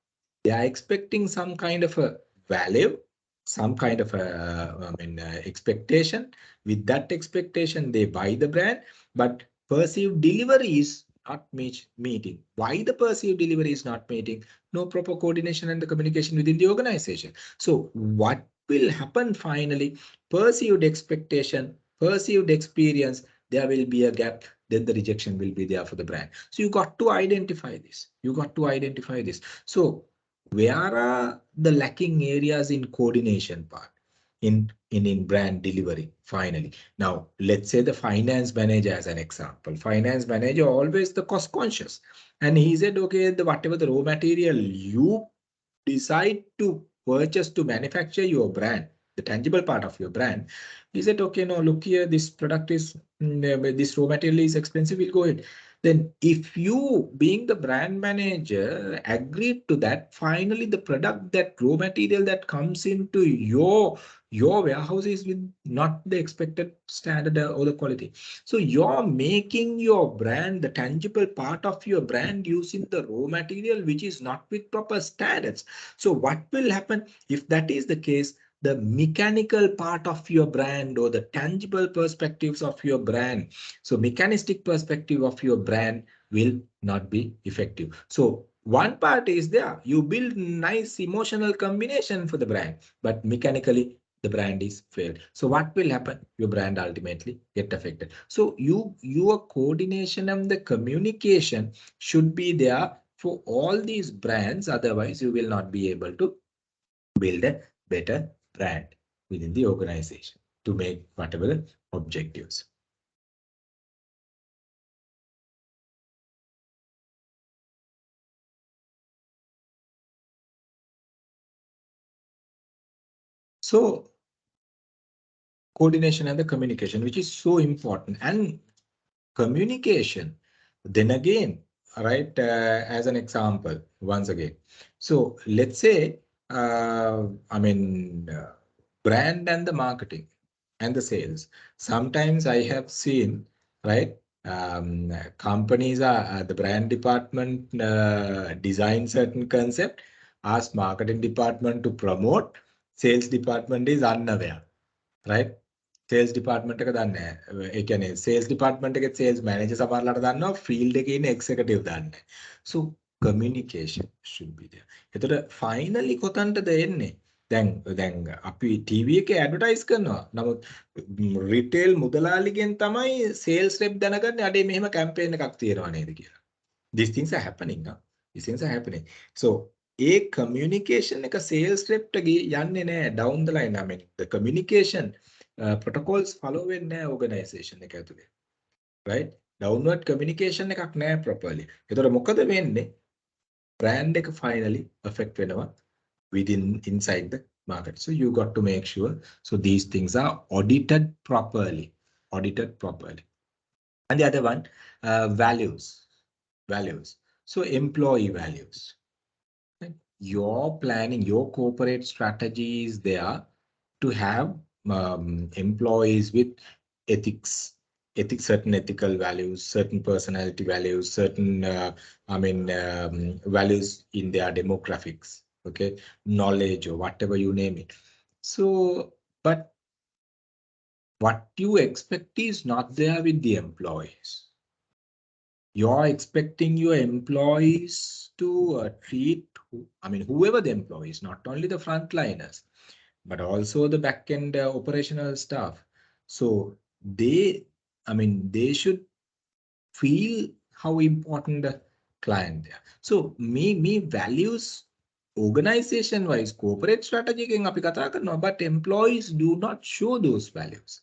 They are expecting some kind of a value, some kind of a expectation. With that expectation, they buy the brand, but perceived delivery is not meeting. Why the perceived delivery is not meeting? No proper coordination and the communication within the organization. So what will happen finally? Perceived expectation, perceived experience, there will be a gap, then the rejection will be there for the brand. So you got to identify this. You got to identify this. So where are the lacking areas in coordination part, in brand delivery finally? Now, let's say the finance manager as an example. Finance manager always the cost conscious. And he said, okay, whatever the raw material you decide to purchase to manufacture your brand, the tangible part of your brand, he said, okay, no, look here, this product is, this raw material is expensive, we'll go ahead. Then if you, being the brand manager, agreed to that, finally the product, that raw material that comes into your warehouse is with not the expected standard or the quality. So you're making your brand, the tangible part of your brand, using the raw material which is not with proper standards. So what will happen if that is the case? The mechanical part of your brand or the tangible perspectives of your brand, so mechanistic perspective of your brand will not be effective. So one part is there, you build nice emotional combination for the brand, but mechanically the brand is failed. So what will happen? Your brand ultimately get affected. So your coordination and the communication should be there for all these brands. Otherwise, you will not be able to build a better brand within the organization to make whatever the objectives. So coordination and the communication, which is so important, and communication, then again, right, as an example, once again. So let's say, brand and the marketing and the sales. Sometimes I have seen, right, companies are the brand department design certain concept, ask marketing department to promote, sales department is unaware, right? Sales department එක දන්නේ නැහැ. ඒ කියන්නේ sales department එකේ sales manager සමහරලාට දන්නවා, field එකේ ඉන්න executive දන්නේ නැහැ. So communication should be there. එතකොට finally කොතනටද එන්නේ? දැන් අපි TV එකේ advertise කරනවා. නමුත් retail මුදලාලිගෙන් තමයි sales rep දැනගන්නේ අඩේ මෙහෙම campaign එකක් තියෙනවා නේද කියලා. These things are happening now. These things are happening. So a communication එක sales rep ට යන්නේ නැහැ down the line. I mean the communication protocols follow වෙන්නේ නැහැ organization එක ඇතුලේ. Right? Downward communication එකක් නැහැ properly. ඒතකොට මොකද වෙන්නේ? Brand එක finally affect වෙනවා within inside the market. So you got to make sure so these things are audited properly. Audited properly. And the other one, values. So employee values. Right? Your planning, your corporate strategy is there to have employees with ethics, certain ethical values, certain personality values, certain values in their demographics, okay, knowledge or whatever you name it. So, but what you expect is not there with the employees. You're expecting your employees to treat, whoever the employees, not only the frontliners, but also the back-end operational staff. So they should feel how important the client there. So me values organization wise, corporate strategy එකෙන් අපි කතා කරනවා, but employees do not show those values.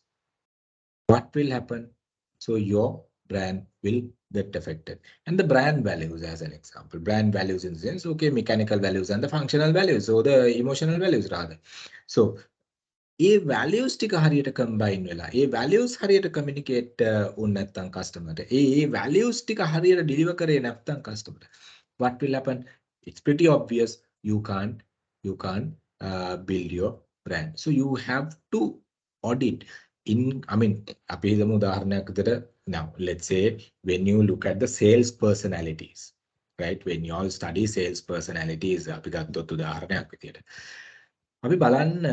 What will happen? So your brand will get affected. And the brand values as an example, brand values in the sense, okay, mechanical values and the functional values, or the emotional values rather. So A values ටික හරියට combine වෙලා ඒ values හරියට communicate වුණ නැත්නම් customer ට ඒ values ටික හරියට deliver කරේ නැත්නම් customer ට, what will happen? It's pretty obvious you can't build your brand. So you have to audit අපි හිතමු උදාහරණයක් විදිහට, now let's say when you look at the sales personalities, right, when you all study sales personalities, අපි ගත්තොත් උදාහරණයක් විදිහට අපි බලන්න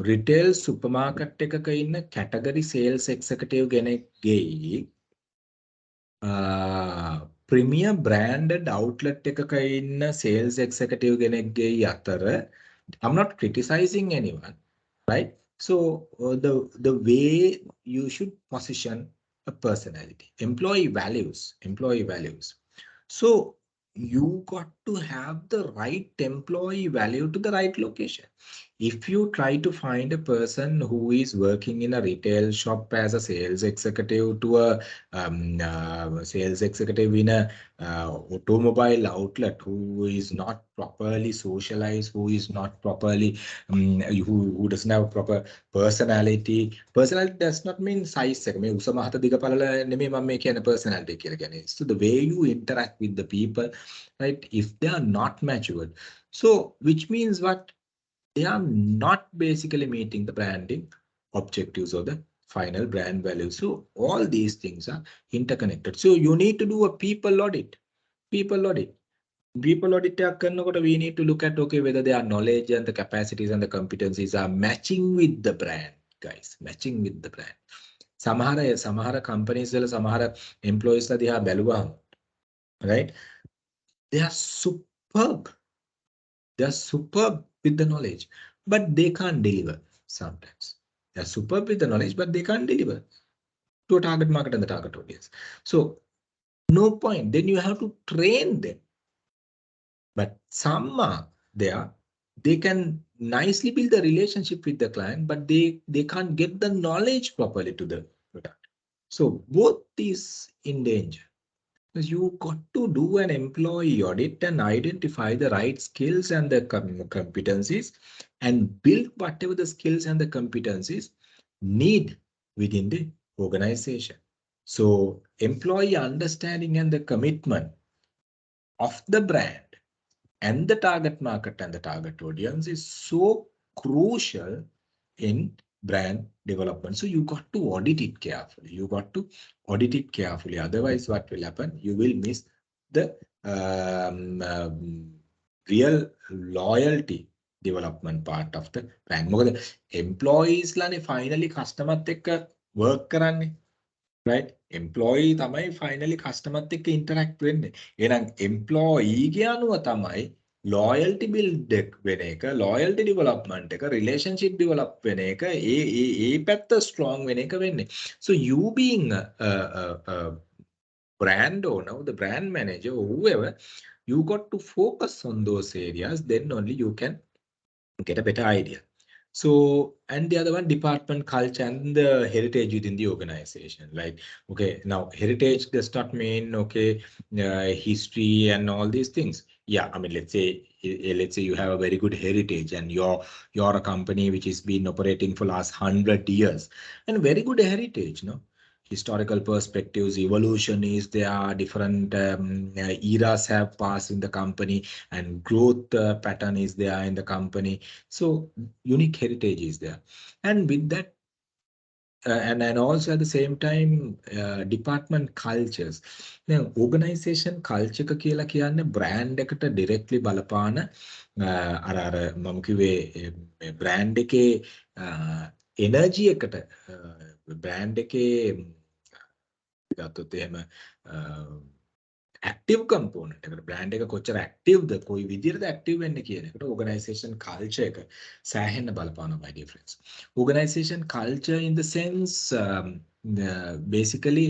රිටේල් සුපර්මාකට් එකක ඉන්න කැටගරි සේල්ස් එක්සිකියුටිව් කෙනෙක්ගේ ප්‍රීමියම් බ්‍රෑන්ඩඩ් අවුට්ලට් එකක ඉන්න සේල්ස් එක්සිකියුටිව් කෙනෙක්ගේ අතර, I'm not criticizing anyone, right? So the way you should position a personality, employee values. So you got to have the right employee value to the right location. If you try to find a person who is working in a retail shop as a sales executive to a sales executive in a automobile outlet, who is not properly socialized, who is not properly, who doesn't have proper personality. Personality does not mean size. So the way you interact with the people, right, if they are not matured, so which means what? They are not basically meeting the branding objectives or the final brand value. So all these things are interconnected. So you need to do a people audit. People audit කරනකොට we need to look at, okay, whether their knowledge and the capacities and the competencies are matching with the brand, guys, matching with the brand. සමහර companies වල සමහර employees ලා දිහා බැලුවාම, right, they are superb with the knowledge, but they can't deliver sometimes. They're superb with the knowledge, but they can't deliver to a target market and the target audience. So no point. Then you have to train them. But some are there. They can nicely build the relationship with the client, but they can't get the knowledge properly to the product. So both is in danger. You got to do an employee audit and identify the right skills and the competencies and build whatever the skills and the competencies need within the organization. So employee understanding and the commitment of the brand and the target market and the target audience is so crucial in brand development. So you got to audit it carefully. Otherwise, what will happen? You will miss the real loyalty development part of the brand. මොකද employees ලානේ finally customer එක්ක work කරන්නේ, right? Employee තමයි finally customer එක්ක interact වෙන්නේ. එහෙනම් employee ගේ අනුව තමයි loyalty build වෙන එක, loyalty development එක, relationship develop වෙන එක, ඒ පැත්ත strong වෙන එක වෙන්නේ. So you being a brand owner, the brand manager, or whoever, you got to focus on those areas, then only you can get a better idea. So, and the other one, department culture and the heritage within the organization. Like, okay, now heritage does not mean, okay, history and all these things. Yeah, let's say you have a very good heritage and you're a company which has been operating for last 100 years and very good heritage, no? Historical perspectives, evolution is there, different eras have passed in the company and growth pattern is there in the company. So unique heritage is there. And with that, and also at the same time department cultures. Now organization culture එක කියලා කියන්නේ brand එකට directly බලපාන අර මම කිව්වේ brand එකේ energy එකට brand එකේ ගත්තොත් එහෙම active component එකට brand එක කොච්චර active ද කොයි විදිහටද active වෙන්නේ කියන එකට organization culture එක සෑහෙන්න බලපානවා my dear friends. Organization culture in the sense basically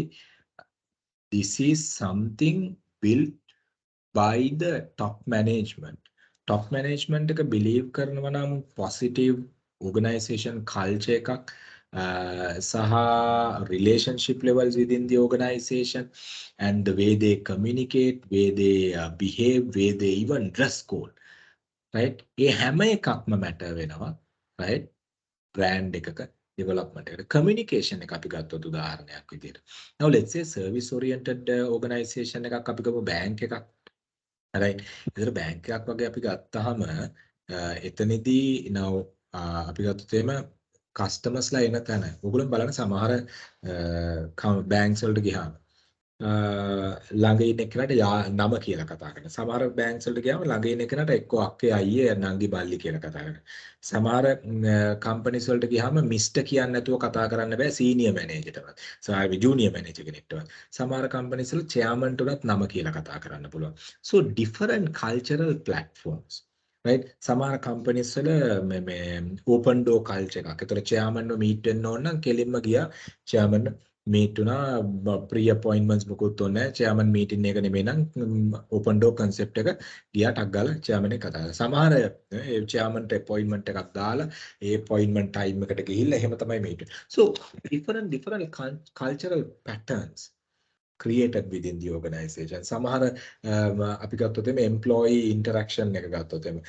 this is something built by the top management. Top management එක believe කරනවා නම් positive organization culture එකක් saha relationship levels within the organization and the way they communicate, way they behave, way they even dress code, right? ඒ හැම එකක්ම matter වෙනවා, right? brand එකක development එකට communication එක අපි ගත්තොත් උදාහරණයක් විදිහට. Now let's say service oriented organization එකක් අපි ගමු bank එකක්. right? ඒතර bank එකක් වගේ අපි ගත්තාම එතනදී now අපි ගත්තොත් එහෙම customers ලා එන තැන. ඔයගොල්ලෝ බලන්න සමහර banks වලට ගියාම ළඟ ඉන්න කෙනාට නම කියලා කතා කරනවා. සමහර banks වලට ගියාම ළඟ ඉන්න කෙනාට එක්කෝ අක්කේ අයියේ නංගි බල්ලි කියලා කතා කරනවා. සමහර companies වලට ගියාම මිස්ටර් කියන්නේ නැතුව කතා කරන්න බෑ senior manager ටවත්. සමහර junior manager කෙනෙක්ටවත්. සමහර companies වල chairman ටවත් නම කියලා කතා කරන්න පුළුවන්. So different cultural platforms. right? සමහර companies වල මේ open door culture එකක්. ඒතර chairman ව meet වෙන්න ඕන නම් කෙලින්ම ගියා chairman meet වුණා pre appointments මොකුත් ඕනේ නැහැ. chairman meeting එක නෙමෙයි නම් open door concept එක ගියා ටක් ගාලා chairman එක කතා කරා. සමහර ඒ chairman ට appointment එකක් දාලා ඒ appointment time එකට ගිහිල්ලා එහෙම තමයි meet වෙන්නේ. So different cultural patterns created within the organization. සමහර අපි ගත්තොත් එමේ employee interaction එක ගත්තොත් එමේ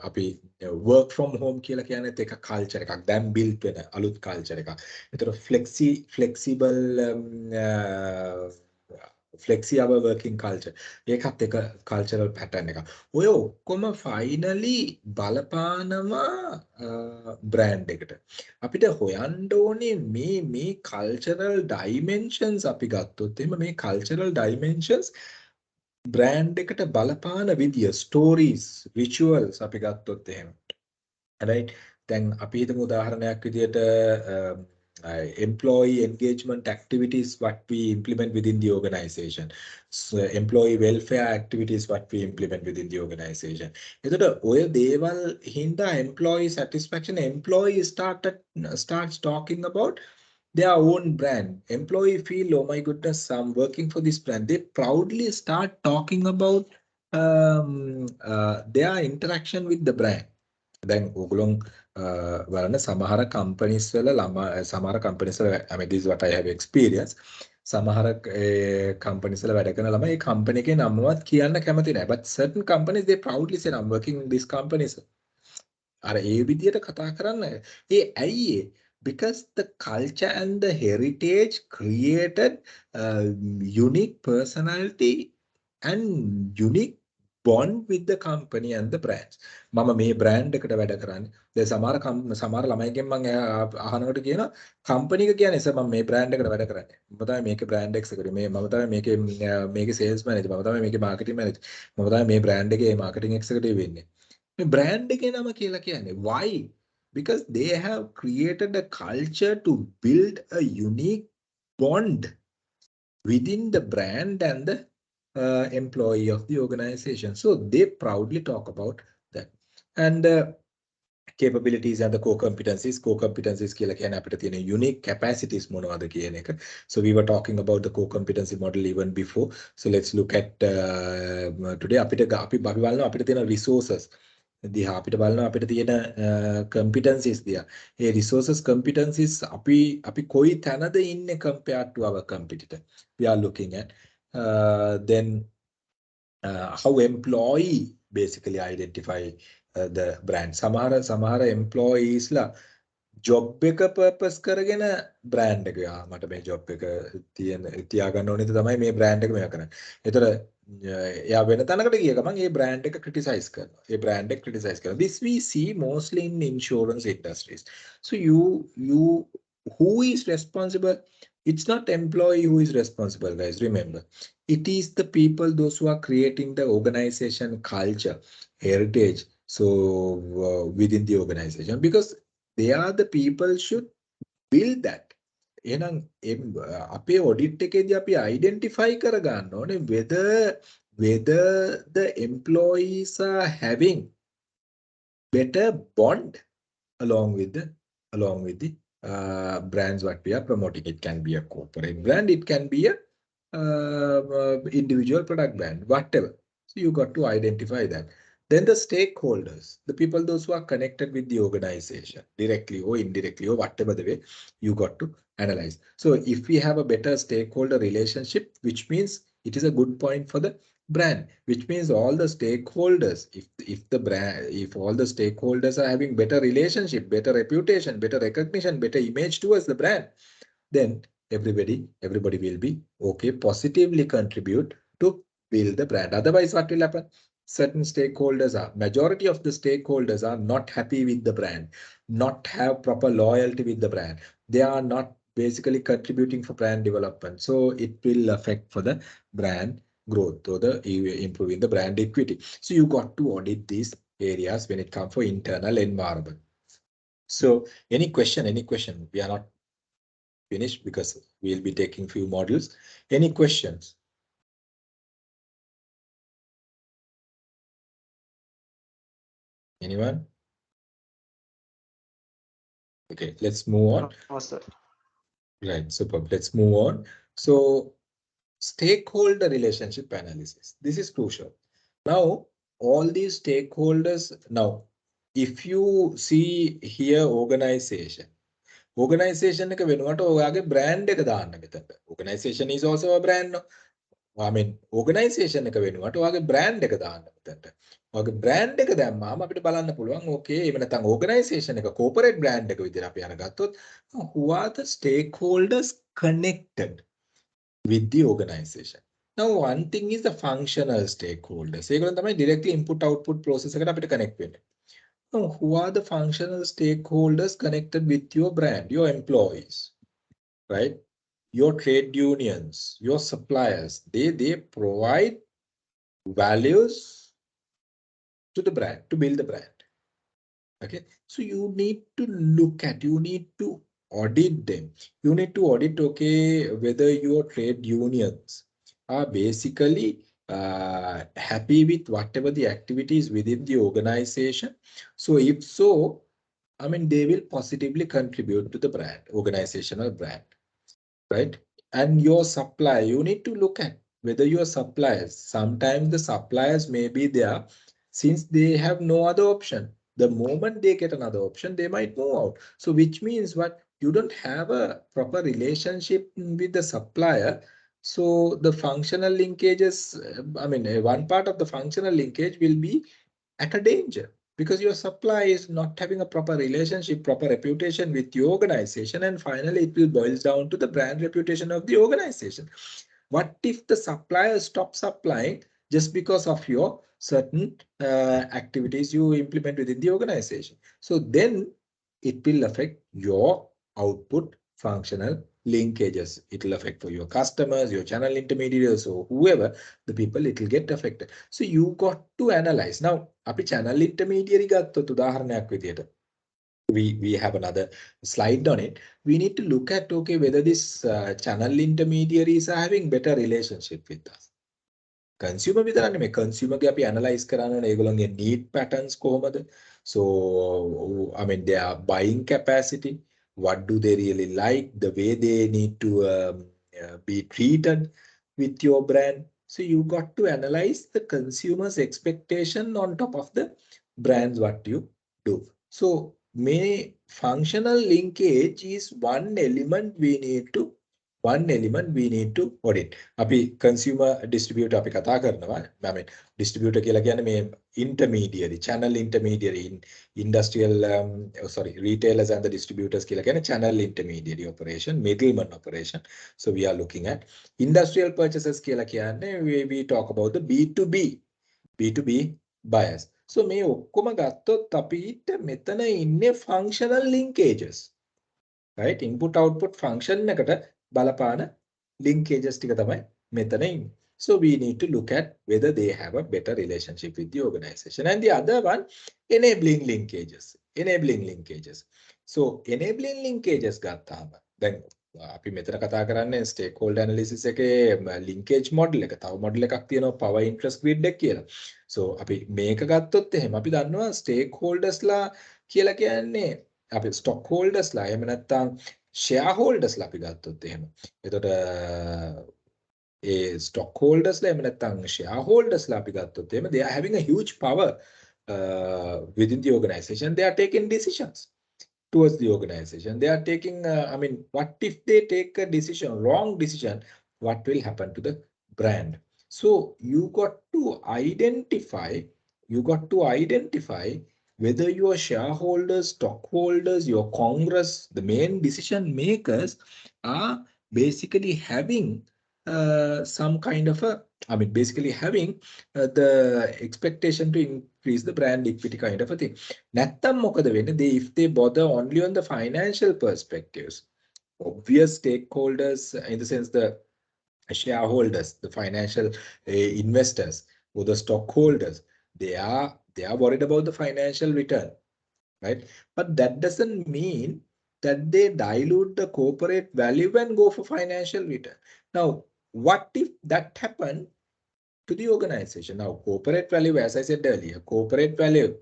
අපි work from home කියලා කියන්නේ ඒක culture එකක්. දැන් built වෙන අලුත් culture එකක්. ඒතර flexible flexi hour working culture ඒකත් එක cultural pattern එකක්. ඔය ඔක්කොම finally බලපානවා brand එකට. අපිට හොයන්න ඕනේ මේ cultural dimensions අපි ගත්තොත් එimhe මේ cultural dimensions brand එකට බලපාන විදිය stories rituals අපි ගත්තොත් එහෙම. right? දැන් අපි හිතමු උදාහරණයක් විදියට employee engagement activities what we implement within the organization. So, employee welfare activities what we implement within the organization. එතකොට ඔය දේවල් හින්දා employee satisfaction employee starts talking about their own brand. Employee feel, oh my goodness, I'm working for this brand. They proudly start talking about their interaction with the brand. දැන් ඕගොල්ලෝ බලන්න සමහර companies වල සමහර companies වල I mean this is what I have experienced. සමහර companies වල වැඩ කරන ළමයි ඒ company එකේ නමවත් කියන්න කැමති නැහැ. But certain companies they proudly say I'm working in this company. අර ඒ විදියට කතා කරන්න ඒ ඇයි because the culture and the heritage created unique personality and unique bond with the company and the brands. මම මේ brand එකට වැඩ කරන්නේ. දැන් සමහර ළමයිගෙන් මම අහනකොට කියනවා company එක කියන්නේ සර් මම මේ brand එකට වැඩ කරන්නේ. මම තමයි මේකේ brand executive. මම තමයි මේකේ sales manager. මම තමයි මේකේ marketing manager. මම තමයි මේ brand එකේ marketing executive වෙන්නේ. මේ brand එකේ නම කියලා කියන්නේ. Why? Because they have created a culture to build a unique bond within the brand and the employee of the organization. So they proudly talk about that. And capabilities and the core competencies. Core competencies කියලා කියන්නේ අපිට තියෙන unique capacities මොනවද කියන එක. So we were talking about the core competency model even before. So let's look at today අපි බලනවා අපිට තියෙන resources. දිහා අපිට බලනවා අපිට තියෙන competencies දිහා. ඒ resources competencies අපි කොයි තැනද ඉන්නේ compared to our competitor. We are looking at then how employee basically identify the brand. සමහර employees ලා job එක purpose කරගෙන brand එක මට මේ job එක තියාගන්න ඕනේ තමයි මේ brand එක මෙයා කරන්නේ. ඒතර එයා වෙන තැනකට ගිය ගමන් ඒ brand එක criticize කරනවා. ඒ brand එක criticize කරනවා. This we see mostly in insurance industries. So you who is responsible? It's not employee who is responsible, guys. Remember, it is the people, those who are creating the organization culture, heritage. So within the organization, because they are the people should build that. එහෙනම් අපේ audit එකේදී අපි identify කරගන්න ඕනේ whether the employees are having better bond along with the brands what we are promoting. It can be a corporate brand, it can be a individual product brand, whatever. So you got to identify that. Then the stakeholders, the people, those who are connected with the organization, directly or indirectly or whatever the way, you got to analyze. So if we have a better stakeholder relationship, which means it is a good point for the brand, which means all the stakeholders, if all the stakeholders are having better relationship, better reputation, better recognition, better image towards the brand, then everybody will be okay, positively contribute to build the brand. Otherwise, what will happen? Certain stakeholders majority of the stakeholders are not happy with the brand, not have proper loyalty with the brand. They are not basically contributing for brand development. So it will affect for the brand growth or the improving the brand equity. So you got to audit these areas when it comes for internal environment. So any question? We are not finished because we'll be taking few modules. Any questions? Anyone? Okay, let's move on. No, sir. Right, superb. Let's move on. So stakeholder relationship analysis. This is crucial. Now, all these stakeholders, now, if you see here organization එක වෙනුවට ඔයාගේ brand එක දාන්න මෙතනට. Organization is also a brand. I mean, organization එක වෙනුවට ඔයාගේ brand එක දාන්න මෙතනට. ඔයාගේ brand එක දැම්මාම අපිට බලන්න පුළුවන් okay එහෙම නැත්නම් organization එක corporate brand එක විදිහට අපි අරගත්තොත් who are the stakeholders connected with the organization. Now one thing is the functional stakeholders. ඒගොල්ලන් තමයි directly input output process එකට අපිට connect වෙන්නේ. Now, who are the functional stakeholders connected with your brand? Your employees, right? Your trade unions, your suppliers, they provide values to the brand, to build the brand. Okay, so you need to look at, you need to audit them. You need to audit, okay, whether your trade unions are basically happy with whatever the activities within the organization. So if so, I mean, they will positively contribute to the brand, organizational brand, right? And your supplier, you need to look at whether your suppliers, sometimes the suppliers may be there since they have no other option. The moment they get another option, they might move out. So which means what? You don't have a proper relationship with the supplier. So the functional linkages, I mean, one part of the functional linkage will be at a danger because your supplier is not having a proper relationship, proper reputation with the organization. And finally, it will boil down to the brand reputation of the organization. What if the supplier stops supplying just because of your certain activities you implement within the organization? So then it will affect your output functional linkages. It will affect for your customers, your channel intermediaries, or whoever the people, it will get affected. So you got to analyze. Now, අපි channel intermediary ගත්තොත් උදාහරණයක් විදියට we have another slide on it. We need to look at, okay, whether this channel intermediaries are having better relationship with us. Consumer විතරක් නෙමෙයි, consumer ගේ අපි analyze කරන්න ඕනේ ඒගොල්ලන්ගේ need patterns කොහොමද? So I mean their buying capacity, what do they really like, the way they need to be treated with your brand. So you got to analyze the consumer's expectation on top of the brands what you do. So many functional linkage is one element we need to audit. අපි consumer distributor අපි කතා කරනවා. I mean distributor කියලා කියන්නේ මේ intermediary, channel intermediary in industrial retailers and the distributors කියලා කියන්නේ channel intermediary operation, middleman operation. So we are looking at industrial purchases කියලා කියන්නේ we talk about the B2B buyers. So මේ ඔක්කොම ගත්තොත් අපිට මෙතන ඉන්නේ functional linkages. right? Input output function එකට බලපාන linkages ටික තමයි මෙතන ඉන්නේ. So we need to look at whether they have a better relationship with the organization. And the other one, enabling linkages. Enabling linkages. So enabling linkages ගත්තාම දැන් අපි මෙතන කතා කරන්නේ stakeholder analysis එකේ linkage model එක. තව model එකක් තියෙනවා power interest grid එක කියලා. So අපි මේක ගත්තොත් එහෙම අපි දන්නවා stakeholdersලා කියලා කියන්නේ අපි stockholdersලා එහෙම නැත්නම් shareholdersලා අපි ගත්තොත් එහෙම. එතකොට stockholdersලා එහෙම නැත්නම් shareholdersලා අපි ගත්තොත් එහෙම they are having a huge power within the organization. They are taking decisions towards the organization. They are taking, I mean, what if they take a decision, wrong decision, what will happen to the brand? So you got to identify whether your shareholders, stockholders, your Congress, the main decision makers are basically having some kind of a, I mean, basically having the expectation to increase the brand equity kind of a thing. නැත්තම් මොකද වෙන්නේ? If they bother only on the financial perspectives, obvious stakeholders in the sense the shareholders, the financial investors or the stockholders, they are worried about the financial return, right? But that doesn't mean that they dilute the corporate value and go for financial return. Now, what if that happened to the organization? Now, corporate value, as I said earlier, corporate value,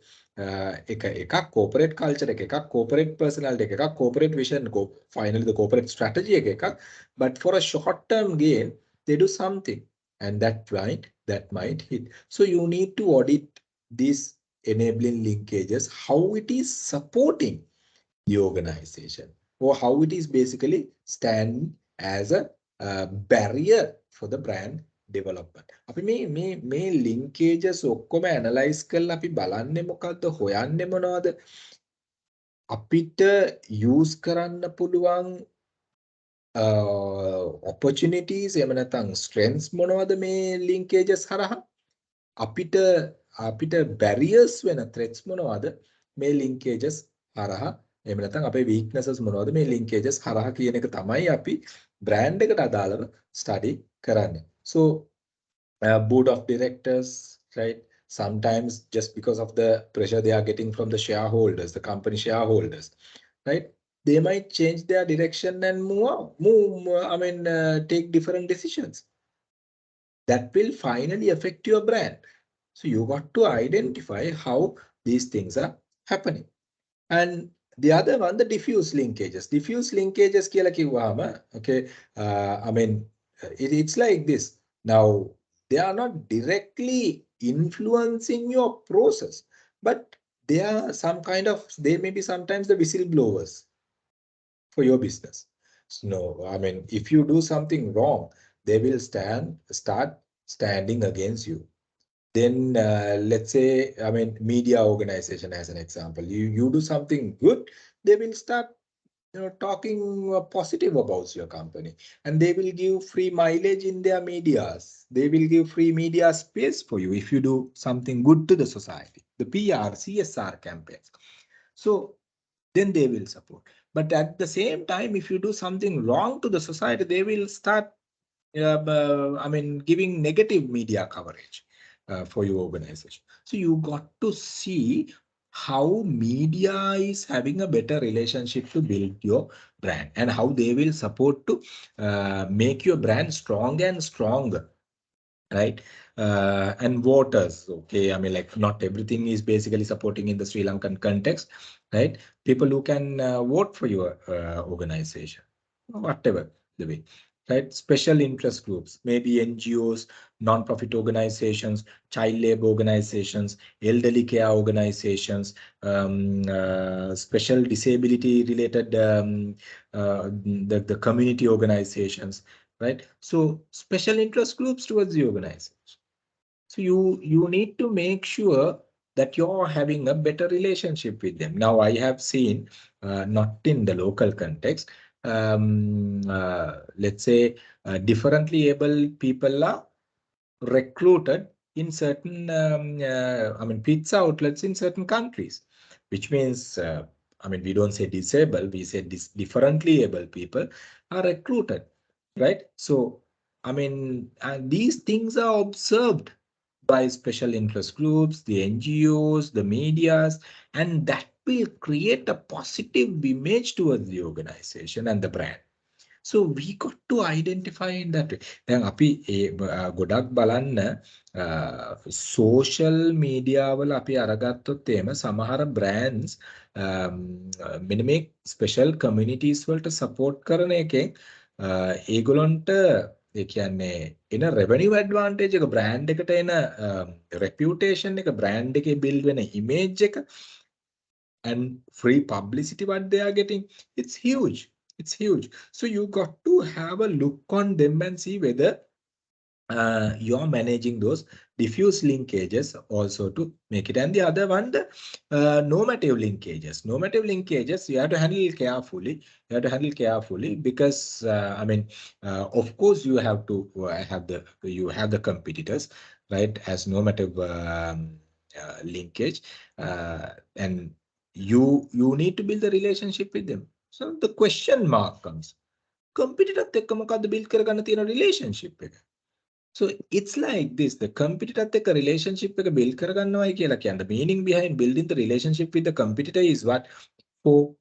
corporate culture, corporate personality, corporate vision, finally the corporate strategy, but for a short-term gain, they do something, and that might hit. So you need to audit these enabling linkages, how it is supporting the organization, or how it is basically stand as a barrier for the brand development. අපි මේ linkages ඔක්කොම analyze කරලා අපි බලන්නේ මොකද්ද, හොයන්නේ මොනවද? අපිට use කරන්න පුළුවන් opportunities එහෙම නැත්නම් strengths මොනවද මේ linkages හරහා? අපිට barriers වෙන threats මොනවද මේ linkages හරහා? එහෙම නැත්නම් අපේ weaknesses මොනවද මේ linkages හරහා කියන එක තමයි අපි brand එකට අදාළව study කරන්නේ. So board of directors, right? Sometimes just because of the pressure they are getting from the shareholders, the company shareholders, right? They might change their direction and take different decisions. That will finally affect your brand. So you got to identify how these things are happening. And the other one, the diffuse linkages. Diffuse linkages කියලා කිව්වම, okay, it's like this. Now, they are not directly influencing your process, but they are some kind of, they may be sometimes the whistleblowers for your business. So, no, I mean, if you do something wrong, they will start standing against you. Then let's say, I mean, media organization as an example, you do something good, they will start talking positive about your company, and they will give free mileage in their medias. They will give free media space for you if you do something good to the society, the PR, CSR campaigns. So then they will support. But at the same time, if you do something wrong to the society, they will start giving negative media coverage for your organization. So you got to see how media is having a better relationship to build your brand, and how they will support to make your brand stronger and stronger, right? And voters, okay, I mean, like, not everything is basically supporting in the Sri Lankan context, right? People who can vote for your organization, whatever the way, right? Special interest groups, maybe NGOs, non-profit organizations, child labor organizations, elderly care organizations, special disability related, the community organizations, right? So special interest groups towards the organization. So you need to make sure that you're having a better relationship with them. Now, I have seen, not in the local context, let's say differently able people are recruited in certain pizza outlets in certain countries, which means I mean, we don't say disabled, we say differently able people are recruited, right? So, I mean, these things are observed by special interest groups, the NGOs, the medias, and that will create a positive image towards the organization and the brand. So we got to identify in that way. දැන් අපි ගොඩක් බලන්න social media වල අපි අරගත්තොත් එහෙම සමහර brands මෙන්න මේ special communities වලට support කරන එකෙන් ඒගොල්ලන්ට ඒ කියන්නේ එන revenue advantage එක brand එකට එන reputation එක brand එකේ build වෙන image එක and free publicity what they are getting, it's huge. It's huge. So you got to have a look on them and see whether you're managing those diffuse linkages also to make it. And the other one, the normative linkages. Normative linkages, you have to handle carefully. You have to handle carefully because, I mean, of course, you have to have the competitors, right, as normative linkage, and you need to build a relationship with them. So the question mark comes. Competitor එක්ක මොකද්ද build කරගන්න තියෙන relationship එක. So it's like this. The competitor එක්ක relationship එක build කරගන්නවයි කියලා කියන්නේ. The meaning behind building the relationship with the competitor is what? For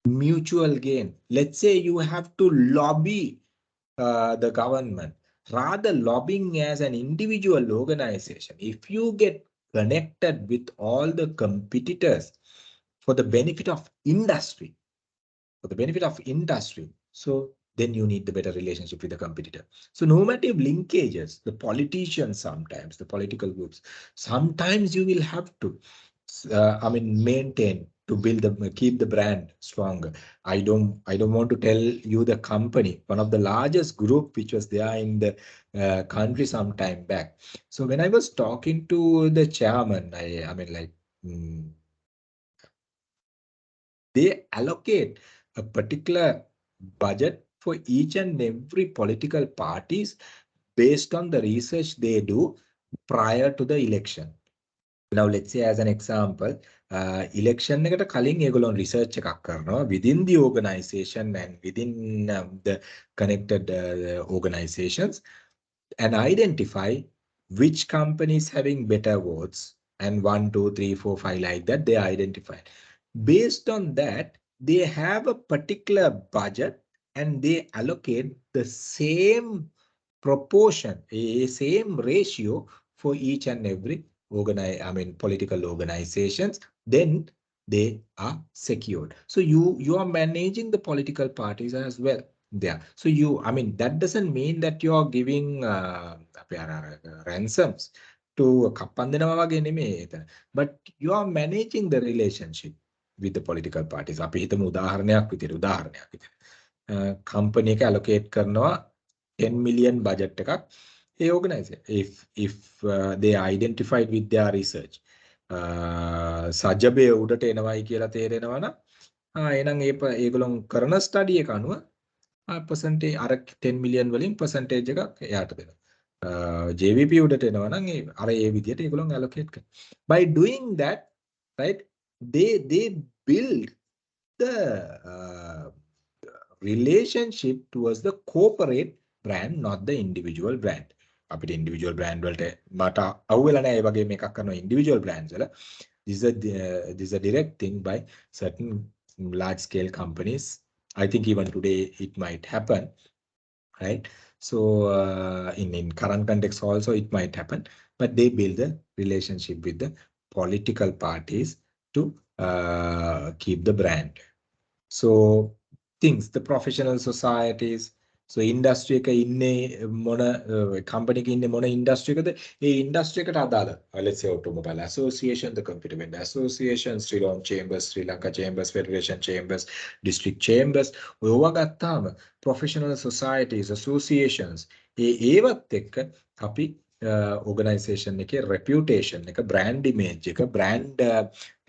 mutual gain. Let's say you have to lobby the government. Rather lobbying as an individual organization. If you get connected with all the competitors for the benefit of industry, so then you need the better relationship with the competitor. So normative linkages, the politicians sometimes, the political groups, sometimes you will have to, I mean, maintain to build keep the brand stronger. I don't want to tell you the company, one of the largest group which was there in the country some time back. So when I was talking to the chairman, I mean like, they allocate a particular budget for each and every political parties based on the research they do prior to the election. Now, let's say as an example, election එකට කලින් ඒගොල්ලෝ research එකක් කරනවා within the organization and within the connected organizations and identify which companies having better votes and 1, 2, 3, 4, 5 like that they identify. Based on that, they have a particular budget and they allocate the same proportion, a same ratio for each and every political organizations. Then they are secured. So you are managing the political parties as well there. So that doesn't mean that you are giving ransoms to but you are managing the relationship with the political parties. අපි හිතමු උදාහරණයක් විදියට company එක allocate කරනවා 10 million budget එකක් ඒ organization. If they identified with their research සජබේ උඩට එනවයි කියලා තේරෙනවා නම් එහෙනම් ඒගොල්ලොන් කරන study එක අනුව percentage අර 10 million වලින් percentage එකක් එයාට දෙනවා. JVP උඩට එනවා නම් අර ඒ විදියට ඒගොල්ලොන් allocate කරනවා. By doing that, right, they build the relationship towards the corporate brand, not the individual brand. අපිට individual brand වලට මට අහුවෙලා නැහැ ඒ වගේ මේකක් කරනවා individual brands වල. This is a direct thing by certain large scale companies. I think even today it might happen, right? So in current context also it might happen, but they build a relationship with the political parties to keep the brand. So things, the professional societies, so industry එක ඉන්නේ මොන company එක ඉන්නේ මොන industry එකද ඒ industry එකට අදාළ let's say automobile association, the computer vendor association, Sri Lanka chambers, Sri Lanka chambers, federation chambers, district chambers, ඔයවා ගත්තාම professional societies, associations ඒවත් එක්ක අපි organization එකේ reputation එක, brand image එක, brand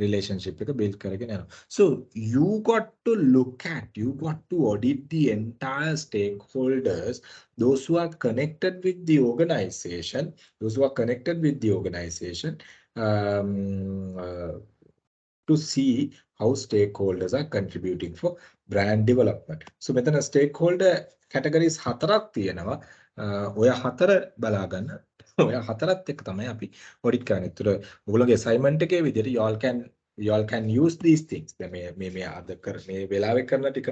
relationship එක build කරගෙන යනවා. So you got to audit the entire stakeholders, those who are connected with the organization, to see how stakeholders are contributing for brand development. So මෙතන stakeholder categories හතරක් තියෙනවා. ඔය හතර බලා ගන්න. ඔය හතරත් එක්ක තමයි අපි audit කරන්නේ. ඒතර ඔයගොල්ලෝගේ assignment එකේ විදිහට you all can use these things. දැන් මේ අද කර මේ වෙලාවේ කරන ටික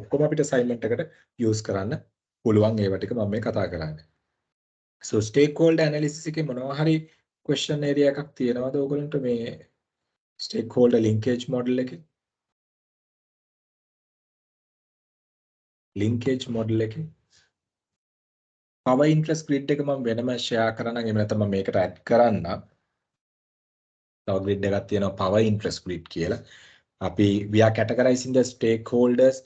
ඔක්කොම අපිට assignment එකට use කරන්න පුළුවන් ඒවා ටික මම මේ කතා කරන්නේ. So stakeholder analysis එකේ මොනවා හරි question area එකක් තියෙනවද ඔයගොල්ලන්ට මේ stakeholder linkage model එකේ? linkage model එකේ power interest grid එක මම වෙනම share කරනවා. එහෙම නැත්නම් මම මේකට add කරන්න. තව grid එකක් තියෙනවා power interest grid කියලා. we are categorizing the stakeholders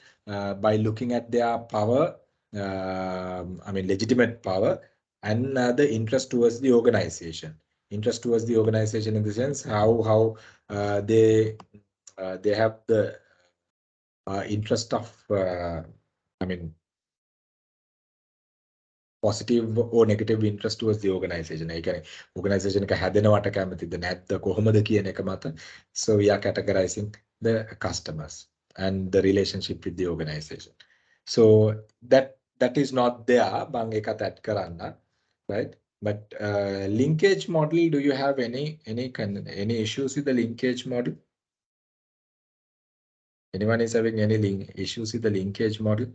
by looking at their power, legitimate power and the interest towards the organization. Interest towards the organization in the sense how they have the interest of positive or negative interest towards the organization. ඒ කියන්නේ organization එක හැදෙනවට කැමතිද නැත්ද කොහොමද කියන එක මත. So we are categorizing the customers and the relationship with the organization. So that is not there. මම ඒකත් add කරන්න. Right? But linkage model, do you have any issues with the linkage model? Anyone is having any issues with the linkage model?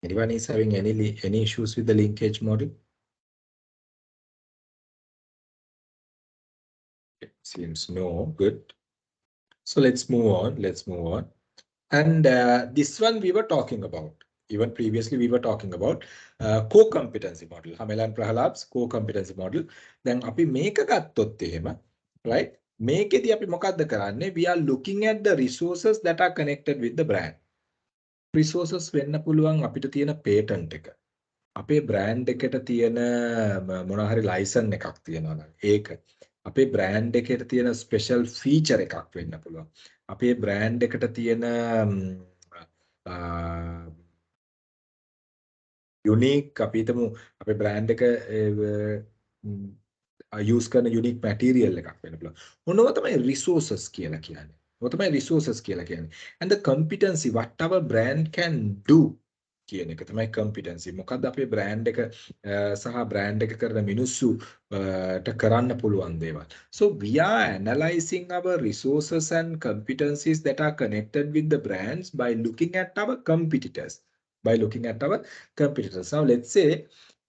Anyone is having any issues with the linkage model? It seems no. Good. So let's move on. And this one we were talking about. Even previously we were talking about core competency model. Hamelan Prahalab's core competency model. Then api meka gattot ehema, right? Mekedi api mokadda karanne? We are looking at the resources that are connected with the brand. Resources වෙන්න පුළුවන් අපිට තියෙන patent එක. අපේ brand එකට තියෙන මොනවා හරි license එකක් තියෙනවා නම් ඒක. අපේ brand එකට තියෙන special feature එකක් වෙන්න පුළුවන්. අපේ brand එකට තියෙන unique අපි හිතමු අපේ brand එක use කරන unique material එකක් වෙන්න පුළුවන්. මොනවා තමයි resources කියලා කියන්නේ. resources කියලා කියන්නේ. And the competency, what our brand can do කියන එක තමයි competency. මොකද්ද අපේ brand එක සහ brand එක කරන මිනිස්සු ට කරන්න පුළුවන් දේවල්. So we are analyzing our resources and competencies that are connected with the brands by looking at our competitors. Now let's say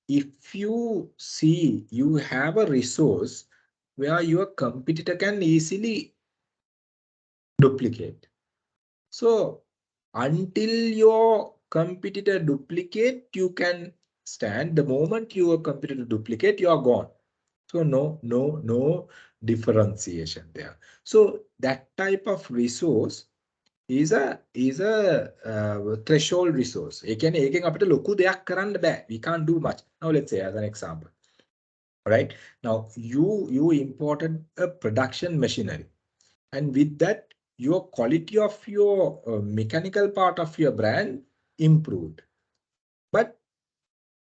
if you see you have a resource where your competitor can easily duplicate. So until your competitor duplicate, you can stand. The moment your competitor duplicate, you are gone. So no differentiation there. So that type of resource is a threshold resource. එකෙන් අපිට ලොකු දෙයක් කරන්න බෑ. We can't do much. Now let's say as an example. Right? Now you imported a production machinery, and with that your quality of your mechanical part of your brand improved. But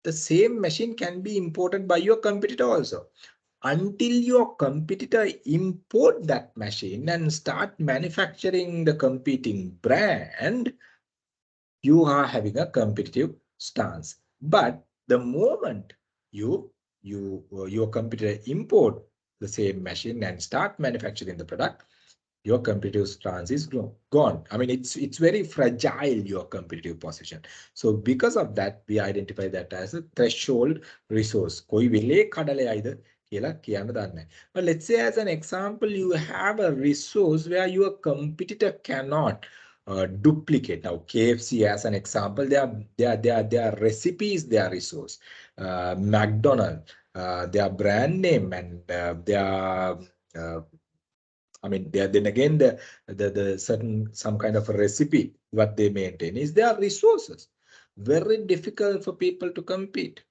the same machine can be imported by your competitor also. Until your competitor import that machine and start manufacturing the competing brand, you are having a competitive stance. But the moment your competitor import the same machine and start manufacturing the product, your competitive stance is gone. I mean, it's very fragile, your competitive position. So because of that, we identify that as a threshold resource. Koi vele kadale aida කියලා කියන්න දන්නේ. But let's say as an example, you have a resource where your competitor cannot duplicate. Now KFC as an example, their recipes, their resource. McDonald's, their brand name and their then again the certain some kind of a recipe what they maintain is their resources. Very difficult for people to compete.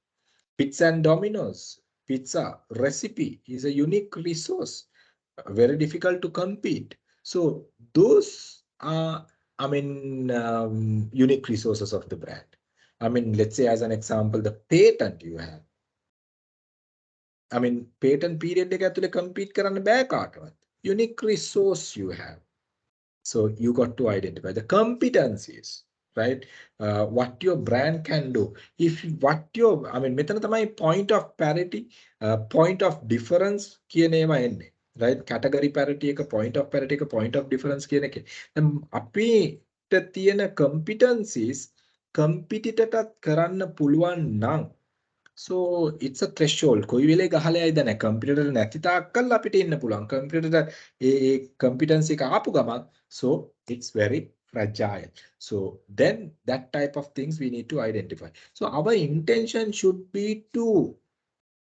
Pizza and Domino's pizza recipe is a unique resource. Very difficult to compete. So those are unique resources of the brand. I mean, let's say as an example, the patent you have. I mean, patent period එක ඇතුලේ compete කරන්න බෑ කාටවත්. Unique resource you have. So you got to identify the competencies, right? What your brand can do. If what your, I mean, මෙතන තමයි point of parity, point of difference කියන ඒවා එන්නේ. Right? Category parity එක, point of parity එක, point of difference කියන එක. දැන් අපිට තියෙන competencies competitor කරන්න පුළුවන් නම් so it's a threshold. කොයි වෙලේ ගහලා යයිද නැහැ. කම්පියුටර් නැති තාක්කල් අපිට ඉන්න පුළුවන්. කම්පියුටර් ඒ competency එක ආපු ගමන් so it's very fragile. So then that type of things we need to identify. So our intention should be to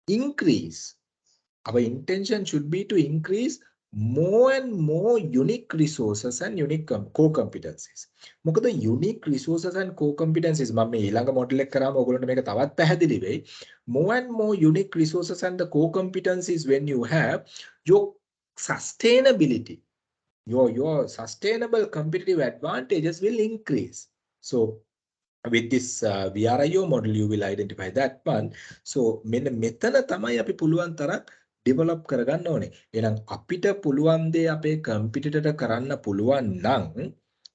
increase. Our intention should be to increase more and more unique resources and unique core competencies. මොකද unique resources and core competencies මම මේ ඊළඟ model එක කරාම ඔයගොල්ලන්ට මේක තවත් පැහැදිලි වෙයි. More and more unique resources and the core competencies when you have your sustainability, your sustainable competitive advantages will increase. So with this VRIO model you will identify that one. So මෙන්න මෙතන තමයි අපි පුළුවන් තරම් develop කරගන්න ඕනේ. එහෙනම් අපිට පුළුවන් දේ අපේ කම්පිටිටර් කරන්න පුළුවන් නම්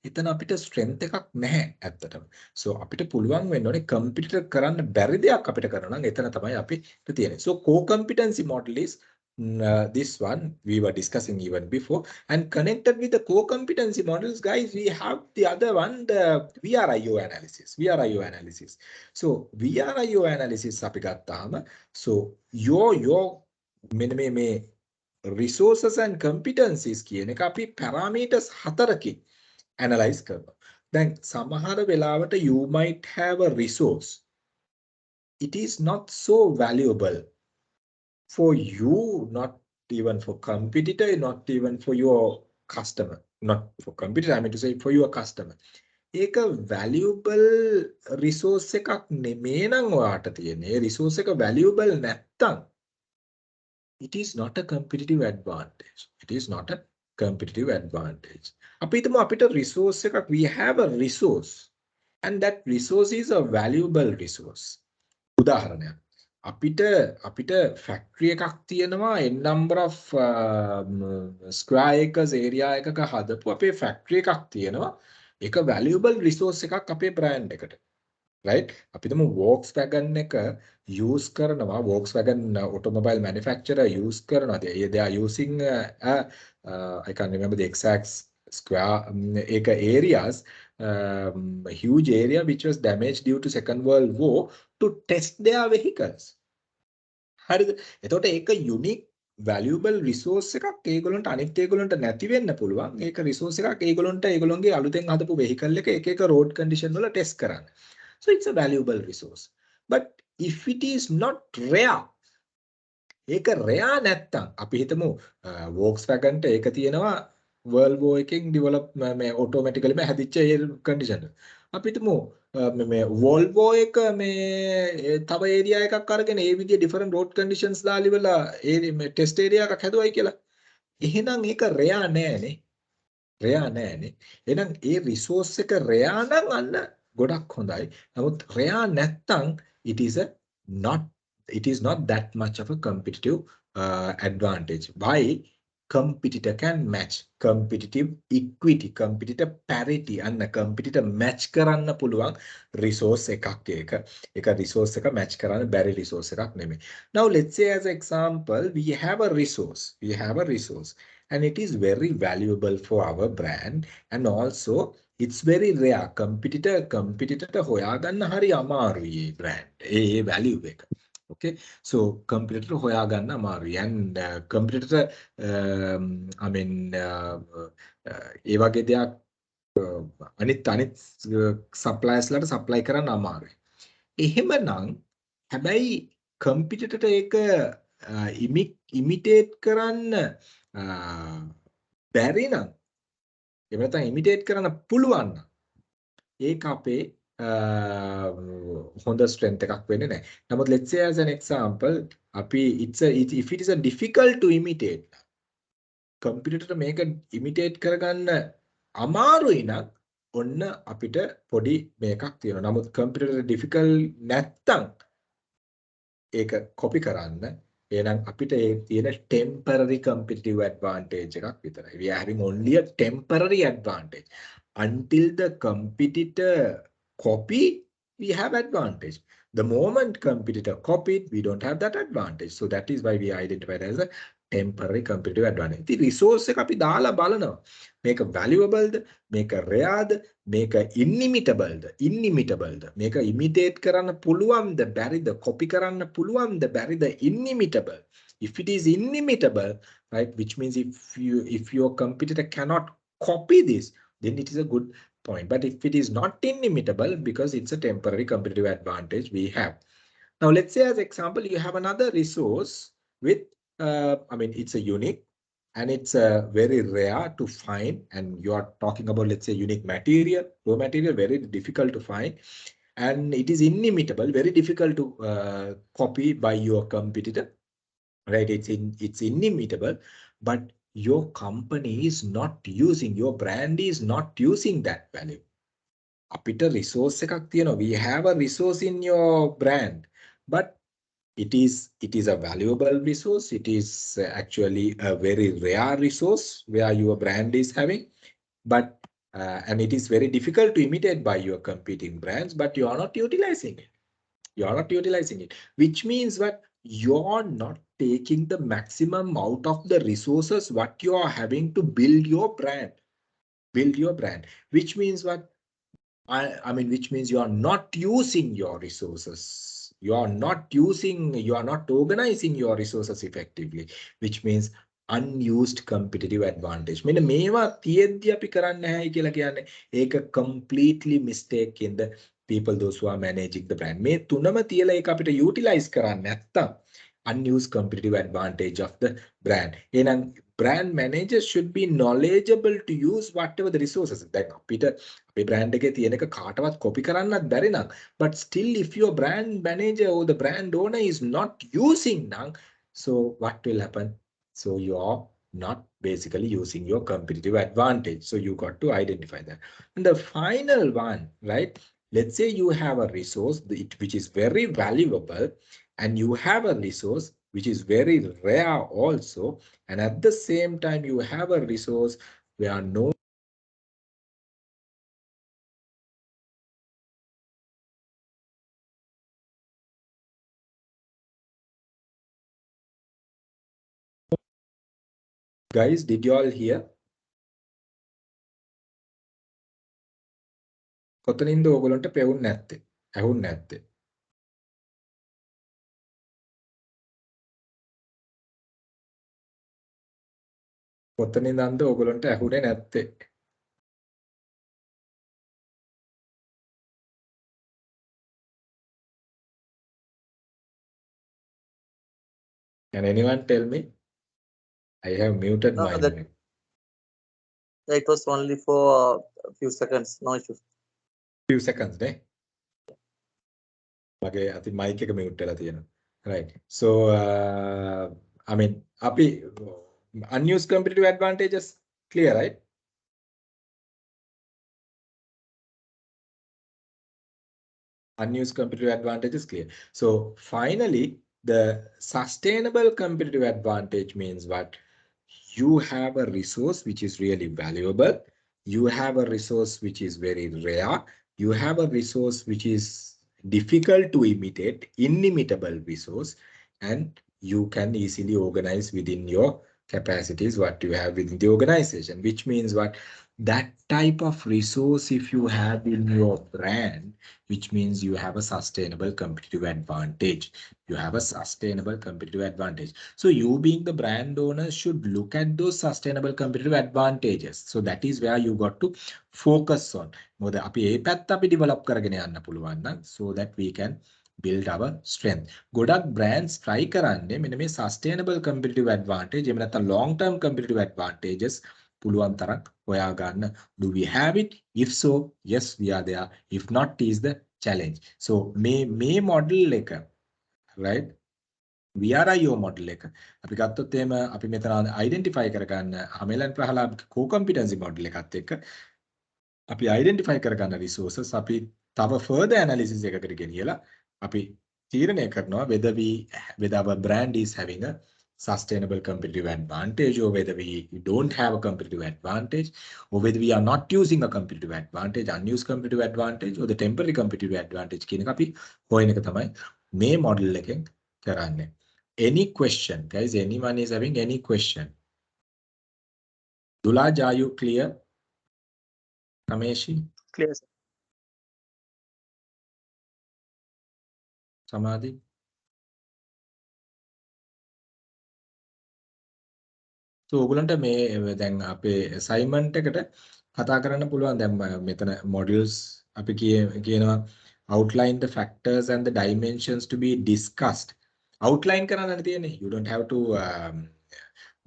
එතන අපිට strength එකක් නැහැ ඇත්තටම. So අපිට පුළුවන් වෙන්න ඕනේ කම්පිටිටර් කරන්න බැරි දෙයක් අපිට කරනවා නම් එතන තමයි අපිට තියෙන්නේ. So core competency model is this one we were discussing even before, and connected with the core competency models, guys, we have the other one, the VRIO analysis. So VRIO analysis අපි ගත්තාම so your මෙන්න මේ resources and competencies කියන එක අපි parameters 4කින් analyze කරනවා. දැන් සමහර වෙලාවට you might have a resource. It is not so valuable for you, not even for competitor, not even for your customer. Not for competitor, I mean to say for your customer. ඒක valuable resource එකක් නෙමේ නම් ඔයාට තියෙන්නේ. resource එක valuable නැත්තම් it is not a competitive advantage. It is not a competitive advantage. අපි හිතමු අපිට resource එකක්, we have a resource and that resource is a valuable resource. උදාහරණයක්. අපිට factory එකක් තියෙනවා n number of square acres area එකක හදපු අපේ factory එකක් තියෙනවා. ඒක valuable resource එකක් අපේ brand එකට. Right? අපිටම Volkswagen එක use කරනවා, Volkswagen automobile manufacturer use කරනවා. They are using I can't remember the exact square acre areas, huge area which was damaged due to Second World War to test their vehicles. හරිද? එතකොට ඒක unique valuable resource එකක් ඒගොල්ලන්ට අනිත් ඒගොල්ලන්ට නැති වෙන්න පුළුවන්. ඒක resource එකක් ඒගොල්ලන්ට ඒගොල්ලන්ගේ අලුතෙන් හදපු vehicle එක එක road condition වල test කරන්න. So it's a valuable resource. But if it is not rare, ඒක rare නැත්තම් අපි හිතමු Volkswagen ට ඒක තියෙනවා World War එකකින් develop මේ automatically මේ හැදිච්ච ඒ condition. අපි හිතමු මේ Volvo එක මේ තව area එකක් අරගෙන ඒ විදිය different road conditions දාලා ඉවලා ඒ test area එකක් හැදුවයි කියලා. එහෙනම් ඒක rare නෑනේ. rare නෑනේ. එහෙනම් ඒ resource එක rare නම් අන්න ගොඩක් හොඳයි. නමුත් rare නැත්තම් it is not that much of a competitive advantage. Why? Competitor can match competitive equity, competitor parity and competitor match කරන්න පුළුවන් resource එකක් ඒක resource එක match කරන්න බැරි resource එකක් නෙමෙයි. Now let's say as an example we have a resource and it is very valuable for our brand and also it's very rare. competitor හොයාගන්න හරි අමාරුයි මේ brand ඒ value එක. Okay, so competitor හොයාගන්න අමාරුයි and competitor I mean ඒ වගේ දෙයක් අනිත් suppliers ලට supply කරන්න අමාරුයි. එහෙමනම් හැබැයි competitor එක imitate කරන්න බැරි නම් එහෙම නැත්නම් imitate කරන්න පුළුවන් නම් ඒක අපේ හොඳ strength එකක් වෙන්නේ නැහැ. නමුත් let's say as an example අපි if it is a difficult to imitate, competitor මේක imitate කරගන්න අමාරුයි නම් ඔන්න අපිට පොඩි මේකක් තියෙනවා. නමුත් කම්පියුටර් ඩිෆිකල්ට් නැත්තම් ඒක කොපි කරන්න එහෙනම් අපිට ඒ තියෙන temporary competitive advantage එකක් විතරයි. We are having only a temporary advantage. Until the competitor copy, we have advantage. The moment competitor copied, we don't have that advantage. So that is why we identified as a temporary competitive advantage. The resource එක අපි දාලා බලනවා. මේක valuable ද, මේක rare ද, මේක inimitable ද, මේක imitate කරන්න පුළුවන්ද, බැරිද, copy කරන්න පුළුවන්ද, බැරිද, inimitable. If it is inimitable, right, which means if your competitor cannot copy this, then it is a good point. But if it is not inimitable, because it's a temporary competitive advantage we have. Now, let's say as example, you have another resource with, it's a unique and it's very rare to find. And you are talking about, let's say, unique material, raw material, very difficult to find. And it is inimitable, very difficult to copy by your competitor, right? It's inimitable, but your company is not using, your brand is not using that value. අපිට resource එකක් තියෙනවා. We have a resource in your brand, but it is a valuable resource. It is actually a very rare resource where your brand is having, but and it is very difficult to imitate by your competing brands, but you are not utilizing it. You are not utilizing it, which means that you're not taking the maximum out of the resources what you are having to build your brand. Which means what? Which means you are not using your resources. You are not organizing your resources effectively, which means unused competitive advantage. මෙන්න මේවා තියෙද්දි අපි කරන්නේ නැහැයි කියලා කියන්නේ ඒක completely mistake in the people those who are managing the brand. මේ තුනම තියලා ඒක අපිට utilize කරන්න නැත්තම් unused competitive advantage of the brand. එහෙනම් brand managers should be knowledgeable to use whatever the resources. දැන් අපිට අපේ brand එකේ තියෙන එක කාටවත් copy කරන්නත් බැරි නම්, but still if your brand manager or the brand owner is not using නම්, so what will happen? So you are not basically using your competitive advantage. So you got to identify that. And the final one, right? Let's say you have a resource which is very valuable, and you have a resource which is very rare also, and at the same time you have a resource where no guys, did you all hear? කොතනින්ද ඕගොල්ලන්ට පෙවුන්නේ නැත්තේ? ඇහුන්නේ නැත්තේ? කොතනින්ද ඕගොල්ලන්ට ඇහුනේ නැත්තේ? Can anyone tell me? I have muted my mic. It was only for a few seconds, no issues. Few seconds, නේ? මගේ අති mic එක mute වෙලා තියෙනවා. Right. So අපි unused competitive advantages clear, right? Unused competitive advantage is clear. So finally, the sustainable competitive advantage means what? You have a resource which is really valuable. You have a resource which is very rare. You have a resource which is difficult to imitate, inimitable resource, and you can easily organize within your capacities what you have within the organization, which means what? That type of resource, if you have in your brand, which means you have a sustainable competitive advantage. You have a sustainable competitive advantage. So you being the brand owner should look at those sustainable competitive advantages. So that is where you got to focus on. මොකද අපි ඒ පැත්ත අපි develop කරගෙන යන්න පුළුවන් නම්, so that we can build our strength. ගොඩක් brands try කරන්නේ මෙන්න මේ sustainable competitive advantage එහෙම නැත්නම් long term competitive advantages පුළුවන් තරම් හොයා ගන්න. Do we have it? If so, yes, we are there. If not, is the challenge. So මේ model එක, right? VRIO model එක අපි ගත්තොත් එහෙම අපි මෙතන identify කරගන්න Hamel and Prahalad co-competency model එකත් එක්ක අපි identify කරගන්න resources අපි තව further analysis එකකට ගෙනියලා අපි තීරණය කරනවා whether our brand is having a sustainable competitive advantage or whether we don't have a competitive advantage or whether we are not using a competitive advantage, unused competitive advantage or the temporary competitive advantage කියන එක අපි හොයන එක තමයි මේ model එකෙන් කරන්නේ. Any question, guys? Anyone is having any question? Dulaj, are you clear? Rameshi? Clear, sir. Samadhi? So ඔයගලන්ට මේ දැන් අපේ assignment එකට කතා කරන්න පුළුවන් දැන් මෙතන modules අපි කියනවා outline the factors and the dimensions to be discussed. Outline කරන්න තියෙන්නේ. You don't have to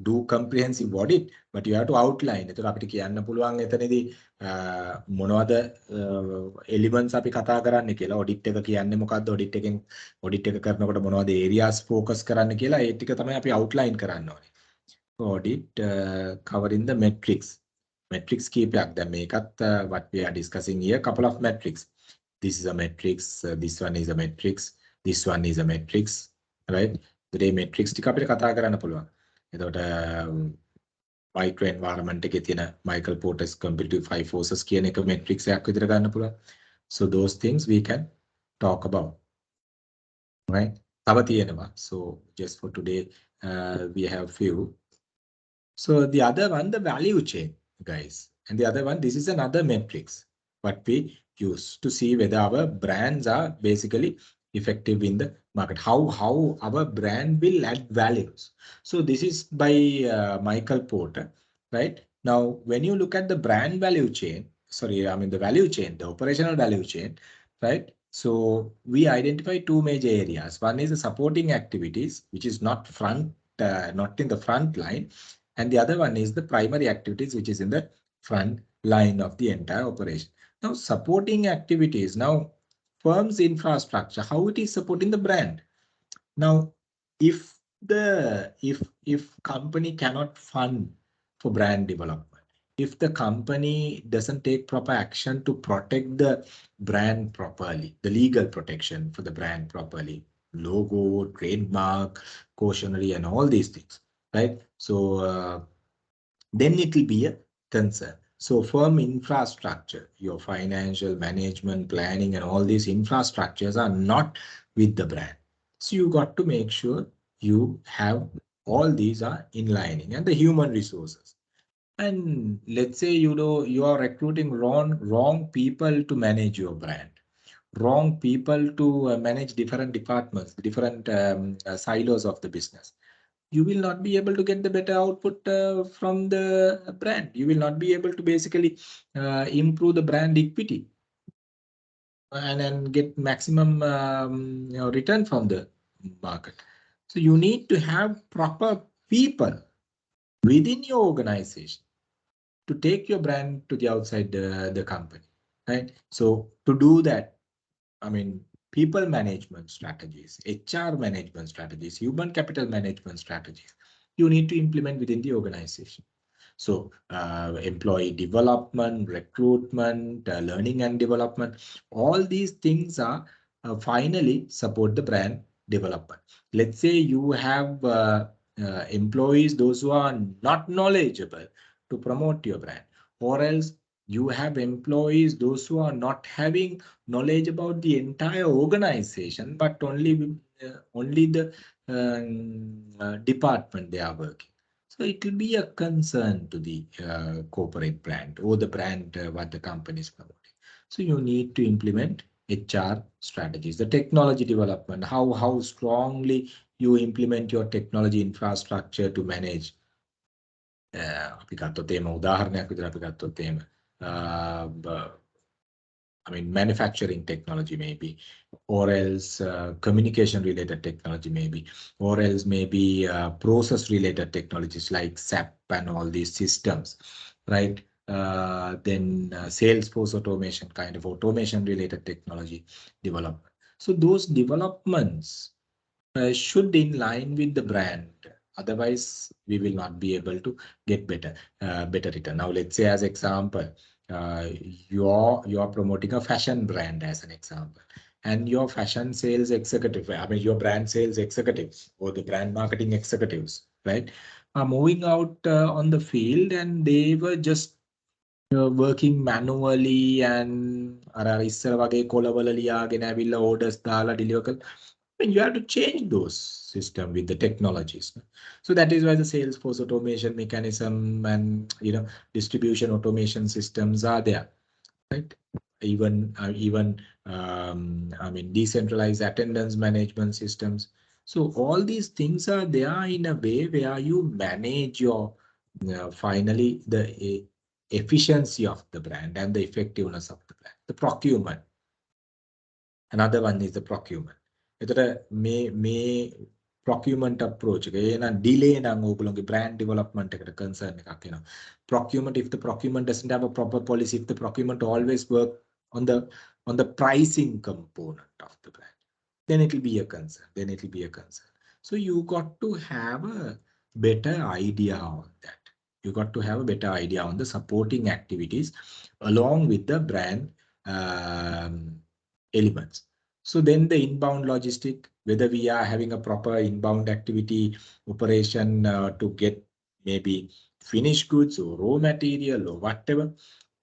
do comprehensive audit, but you have to outline. එතකොට අපිට කියන්න පුළුවන් එතනදී මොනවද elements අපි කතා කරන්නේ කියලා. audit එක කියන්නේ මොකද්ද? audit එක කරනකොට මොනවද areas focus කරන්න කියලා ඒ ටික තමයි අපි outline කරන්න ඕනේ. Audit covering the metrics. Metrics කීපයක්. දැන් මේකත් what we are discussing here, couple of metrics. This is a matrix, this one is a matrix, this one is a matrix, right? Today matrix ටික අපිට කතා කරන්න පුළුවන්. එතකොට micro environment එකේ තියෙන Michael Porter's competitive 5 forces කියන එක matrix එකක් විදිහට ගන්න පුළුවන්. So those things we can talk about, right? තව තියෙනවා. So just for today we have few. So the other one, the value chain, guys. And the other one, this is another matrix, what we use to see whether our brands are basically effective in the market. How our brand will add values. So this is by Michael Porter, right? Now, when you look at the brand value chain, the value chain, the operational value chain, right? So we identify two major areas. One is the supporting activities, which is not in the front line. And the other one is the primary activities, which is in the front line of the entire operation. Now, supporting activities. Now, firm's infrastructure, how it is supporting the brand. Now, if company cannot fund for brand development, if the company doesn't take proper action to protect the brand properly, the legal protection for the brand properly, logo, trademark, cautionary, and all these things, right? So then it will be a concern. So firm infrastructure, your financial management, planning, and all these infrastructures are not with the brand. So you got to make sure you have all these are in lining, and the human resources. And let's say you are recruiting wrong people to manage your brand, wrong people to manage different departments, different silos of the business. You will not be able to get the better output from the brand. You will not be able to basically improve the brand equity and then get maximum return from the market. So you need to have proper people within your organization to take your brand to the outside the company, right? So to do that, people management strategies, HR management strategies, human capital management strategies, you need to implement within the organization. So employee development, recruitment, learning and development, all these things are finally support the brand development. Let's say you have employees, those who are not knowledgeable to promote your brand, or else you have employees, those who are not having knowledge about the entire organization, but only the department they are working. So it will be a concern to the corporate brand or the brand what the company is promoting. So you need to implement HR strategies, the technology development, how strongly you implement your technology infrastructure to manage. අපි ගත්තොත් එහෙම උදාහරණයක් විදිහට අපි ගත්තොත් එහෙම manufacturing technology maybe, or else communication related technology maybe, or else maybe process related technologies like SAP and all these systems, right? Then Salesforce automation, kind of automation related technology development. So those developments should in line with the brand. Otherwise, we will not be able to get better return. Now, let's say as example, you're promoting a fashion brand as an example, and your fashion sales executive, I mean your brand sales executives or the brand marketing executives, right, are moving out on the field, and they were just working manually and ඉස්සර වගේ කොළවල ලියාගෙන ඇවිල්ලා orders දාලා deliver කරලා. You have to change those system with the technologies. So that is why the Salesforce automation mechanism and distribution automation systems are there, right? Even I mean decentralized attendance management systems. So all these things are there in a way where you manage your finally the efficiency of the brand and the effectiveness of the brand. The procurement. Another one is the procurement. මේ procurement approach එක එහෙනම් delay නම් ඕගොල්ලෝගේ brand development එකට concern එකක් එනවා. Procurement, if the procurement doesn't have a proper policy, if the procurement always work on the pricing component of the brand, then it will be a concern. So you got to have a better idea on that. You got to have a better idea on the supporting activities along with the brand elements. So then the inbound logistic, whether we are having a proper inbound activity operation to get maybe finished goods or raw material or whatever,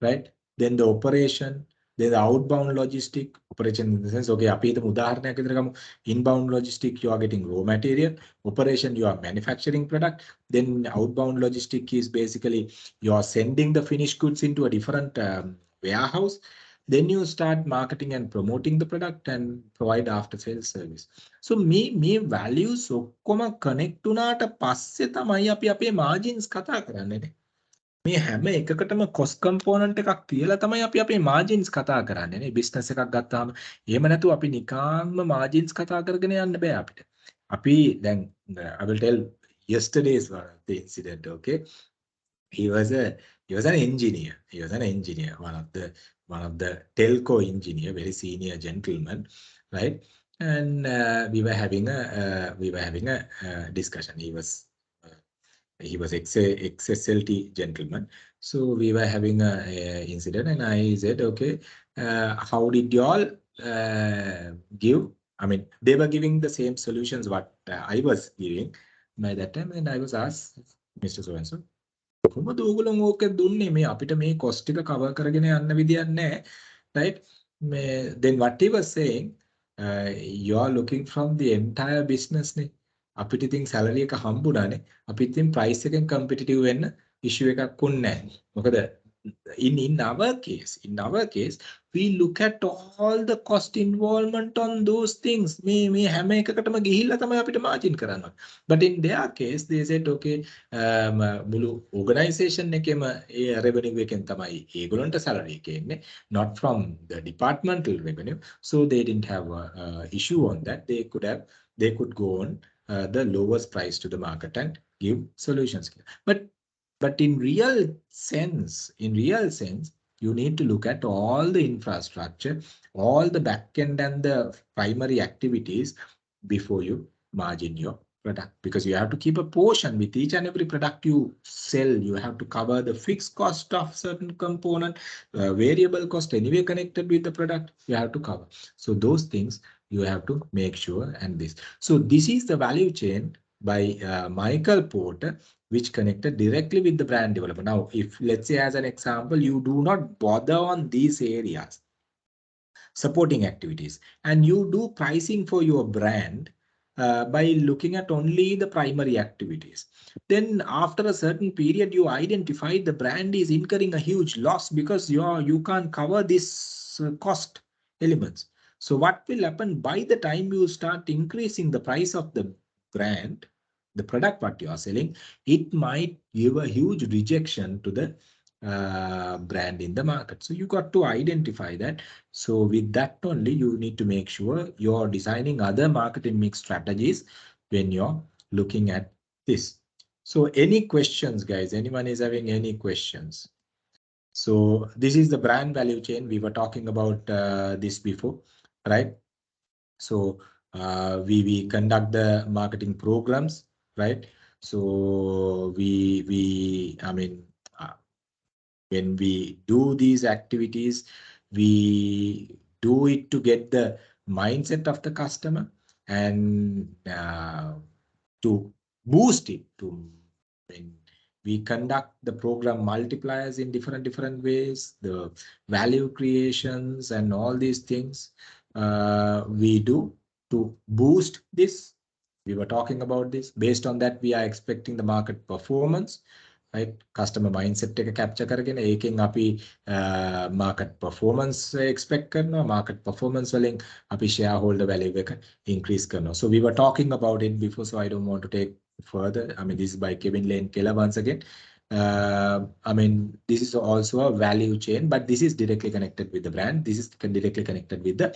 right? Then the operation, then the outbound logistic operation in the sense, okay, inbound logistic, you are getting raw material, operation, you are manufacturing product. Then outbound logistic is basically you are sending the finished goods into a different warehouse. Then you start marketing and promoting the product and provide after sales service. So me values ඔක්කොම connect වුණාට පස්සේ තමයි අපි අපේ margins කතා කරන්නේ. මේ හැම එකකටම cost component එකක් තියලා තමයි අපි අපේ margins කතා කරන්නේ නේ. business එකක් ගත්තාම එහෙම නැතුව අපි නිකාන්ම margins කතා කරගෙන යන්න බෑ අපිට. අපි දැන් I will tell yesterday's the incident, okay? He was an engineer. One of the telco engineer, very senior gentleman, right? And we were having a discussion. He was ex-SLT gentleman. So we were having a incident, and I said, okay, how did you all give? I mean, they were giving the same solutions what I was giving by that time, and I was asked, Mr. So-and-so, කොහොමද ඕගොල්ලෝ ඕක දුන්නේ මේ අපිට මේ cost එක cover කරගෙන යන්න විදියක් නැහැ, right? Then what he was saying, you are looking from the entire business නේ. අපිට ඉතින් salary එක හම්බුණානේ. අපි ඉතින් price එකෙන් competitive වෙන්න issue එකක් උන්නේ නැහැ. මොකද in our case, we look at all the cost involvement on those things. මේ හැම එකකටම ගිහිල්ලා තමයි අපිට margin කරන්න. But in their case, they said, okay, මුළු organization එකේම ඒ revenue එකෙන් තමයි ඒගොල්ලන්ට salary එක එන්නේ, not from the departmental revenue. So they didn't have a issue on that. They could go on the lowest price to the market and give solutions. But in real sense, you need to look at all the infrastructure, all the back end and the primary activities before you margin your product, because you have to keep a portion with each and every product you sell. You have to cover the fixed cost of certain component, variable cost anyway connected with the product, you have to cover. So those things you have to make sure. And this. So this is the value chain by Michael Porter, which connected directly with the brand developer. Now, if let's say as an example, you do not bother on these areas, supporting activities, and you do pricing for your brand by looking at only the primary activities, then after a certain period, you identify the brand is incurring a huge loss because you can't cover this cost elements. So what will happen by the time you start increasing the price of the brand, the product what you are selling, it might give a huge rejection to the brand in the market. So you got to identify that. So with that only, you need to make sure you're designing other marketing mix strategies when you're looking at this. So any questions, guys? Anyone is having any questions? So this is the brand value chain. We were talking about this before, right? So we conduct the marketing programs, right? So I mean, when we do these activities, we do it to get the mindset of the customer and to boost it. When we conduct the program multipliers in different ways, the value creations and all these things we do to boost this. We were talking about this. Based on that, we are expecting the market performance, right? Customer mindset එක capture කරගෙන ඒකෙන් අපි market performance expect කරනවා. Market performance වලින් අපි shareholder value එක increase කරනවා. So we were talking about it before, so I don't want to take further. I mean, this is by Kevin Lane Keller once again. I mean, this is also a value chain, but this is directly connected with the brand. This is directly connected with the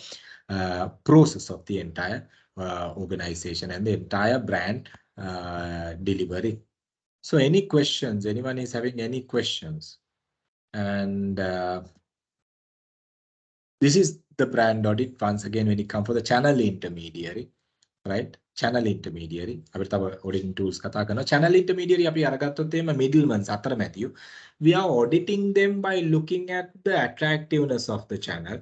process of the entire organization and the entire brand delivery. So any questions? Anyone is having any questions? And this is the brand audit. Once again, when it comes for the channel intermediary, right? Channel intermediary. අපිට තව auditing tools කතා කරනවා. Channel intermediary අපි අරගත්තොත් එහෙම middlemans අතරමැදියෝ. We are auditing them by looking at the attractiveness of the channel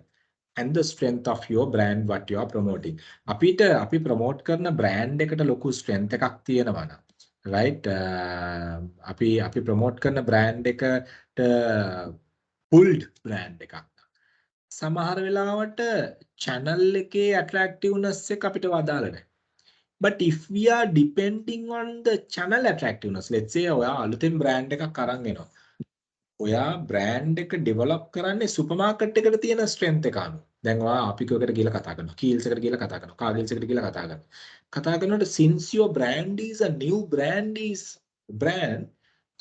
and the strength of your brand, what you are promoting. අපි promote කරන brand එකට ලොකු strength එකක් තියෙනවා නම්, right? අපි promote කරන brand එකට pulled brand එකක්. සමහර වෙලාවට channel එකේ attractiveness එක අපිට වදාළ නැහැ. But if we are depending on the channel attractiveness, let's say ඔයා අලුතෙන් brand එකක් අරන් එනවා. ඔයා brand එක develop කරන්නේ supermarket එකට තියෙන strength එක අනුව. දැන් ඔයා අපිකෝකට ගිහලා කතා කරනවා. Kiehl's එකට ගිහලා කතා කරනවා. Cargill's එකට ගිහලා කතා කරනවා. කතා කරනකොට since your brand is a new brand,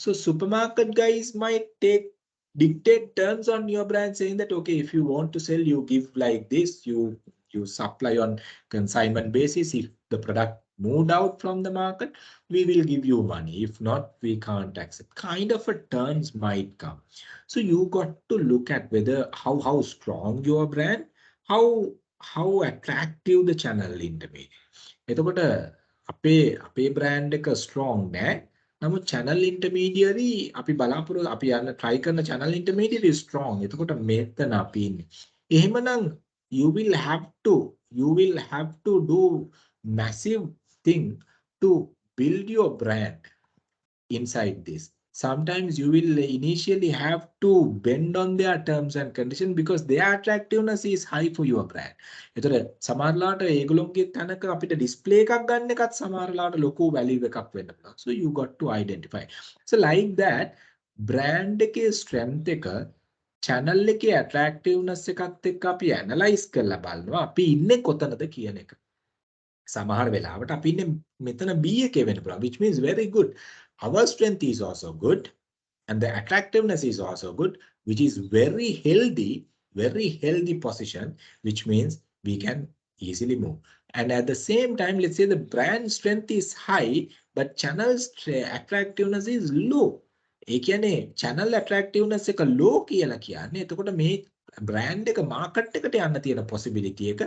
so supermarket guys might dictate terms on your brand, saying that okay, if you want to sell, you give like this, you supply on consignment basis. If the product moved out from the market, we will give you money. If not, we can't accept. Kind of a terms might come. So you got to look at whether how strong your brand, how attractive the channel intermediary. එතකොට අපේ brand එක strong නෑ. නමුත් channel intermediary අපි බලාපොරොත්තු අපි යන්න try කරන channel intermediary strong. එතකොට මෙතන අපි ඉන්නේ. එහෙමනම් you will have to do massive thing to build your brand inside this. Sometimes you will initially have to bend on their terms and conditions because their attractiveness is high for your brand. එතකොට සමහරලාට ඒගොල්ලෝගේ තැනක අපිට display එකක් ගන්න එකත් සමහරලාට ලොකු value එකක් වෙන්න පුළුවන්. So you got to identify. So like that, brand එකේ strength එක channel එකේ attractiveness එකත් එක්ක අපි analyze කරලා බලනවා අපි ඉන්නේ කොතනද කියන එක. සමහර වෙලාවට අපි ඉන්නේ මෙතන B එකේ වෙන්න පුළුවන්, which means very good. Our strength is also good and the attractiveness is also good, which is very healthy position, which means we can easily move. And at the same time, let's say the brand strength is high, but channel's attractiveness is low. ඒ කියන්නේ channel attractiveness එක low කියලා කියන්නේ එතකොට මේ brand එක market එකට යන්න තියෙන possibility එක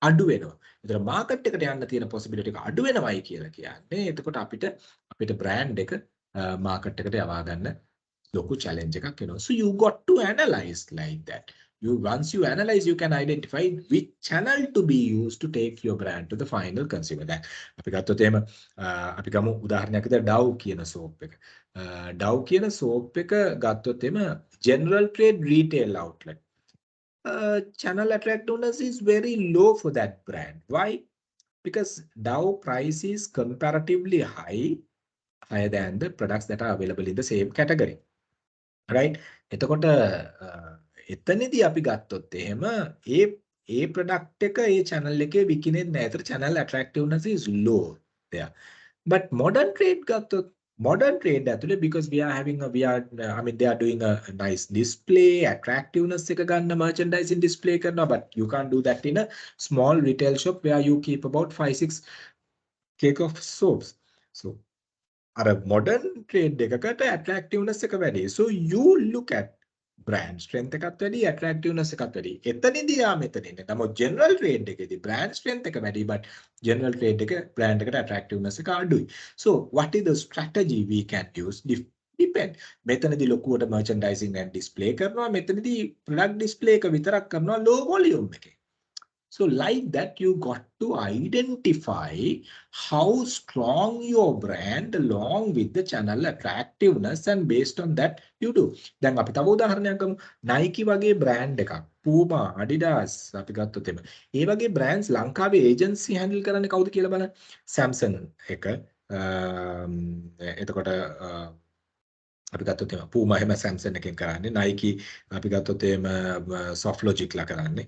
අඩු වෙනවා. ඒතර market එකට යන්න තියෙන possibility එක අඩු වෙනවයි කියලා කියන්නේ එතකොට අපිට brand එක market එකට යවා ගන්න ලොකු challenge එකක් වෙනවා. So you got to analyze like that. Once you analyze, you can identify which channel to be used to take your brand to the final consumer. දැන් අපි ගත්තොත් එහෙම අපි ගමු උදාහරණයක් විදිහට Dow කියන soap එක. Dow කියන soap එක ගත්තොත් එහෙම general trade retail outlet. Channel attractiveness is very low for that brand. Why? Because Dow price is comparatively higher than the products that are available in the same category. Right? එතකොට එතනදී අපි ගත්තොත් එහෙම ඒ product එක ඒ channel එකේ විකිනෙන්නේ නැහැ. ඒතර channel attractiveness is low there. But modern trade ගත්තොත් modern trade ඇතුලේ because they are doing a nice display, attractiveness එක ගන්න merchandising display කරනවා, but you can't do that in a small retail shop where you keep about 5-6 cake of soaps. So අර modern trade එකකට attractiveness එක වැඩි. So you look at brand strength එකත් වැඩි, attractiveness එකත් වැඩි. එතනදී මෙතන ඉන්නේ. නමුත් general trade එකේදී brand strength එක වැඩි, but general trade එක brand එකට attractiveness එක අඩුයි. So what is the strategy we can use? depend. මෙතනදී ලොකුවට merchandising and display කරනවා. මෙතනදී product display එක විතරක් කරනවා low volume එකේ. So like that, you got to identify how strong your brand along with the channel attractiveness, and based on that you do. දැන් අපි තව උදාහරණයක් ගමු. Nike වගේ brand එකක්, Puma, Adidas අපි ගත්තොත් එම. ඒ වගේ brands ලංකාවේ agency handle කරන්නේ කවුද කියලා බලන්න. Samsung එක එතකොට අපි ගත්තොත් එම Puma එහෙම Samsung එකෙන් කරන්නේ. Nike අපි ගත්තොත් එම Softlogic ලා කරන්නේ.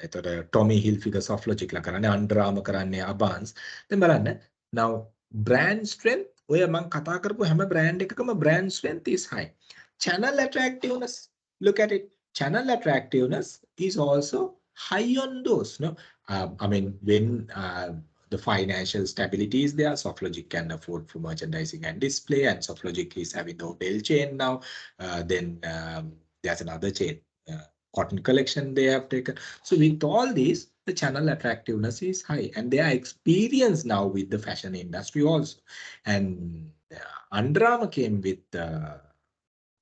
එතකොට Tommy Hilfiger Softlogic ලා කරන්නේ. Under Armour කරන්නේ Abans. දැන් බලන්න. Now brand strength ඔය මම කතා කරපු හැම brand එකකම brand strength is high. Channel attractiveness, look at it. Channel attractiveness is also high on those. No, I mean when the financial stability is there, Softlogic can afford for merchandising and display, and Softlogic is having the hotel chain now. Then there's another chain, Cotton Collection they have taken. So with all these, the channel attractiveness is high, and they are experienced now with the fashion industry also. And Under Armour came with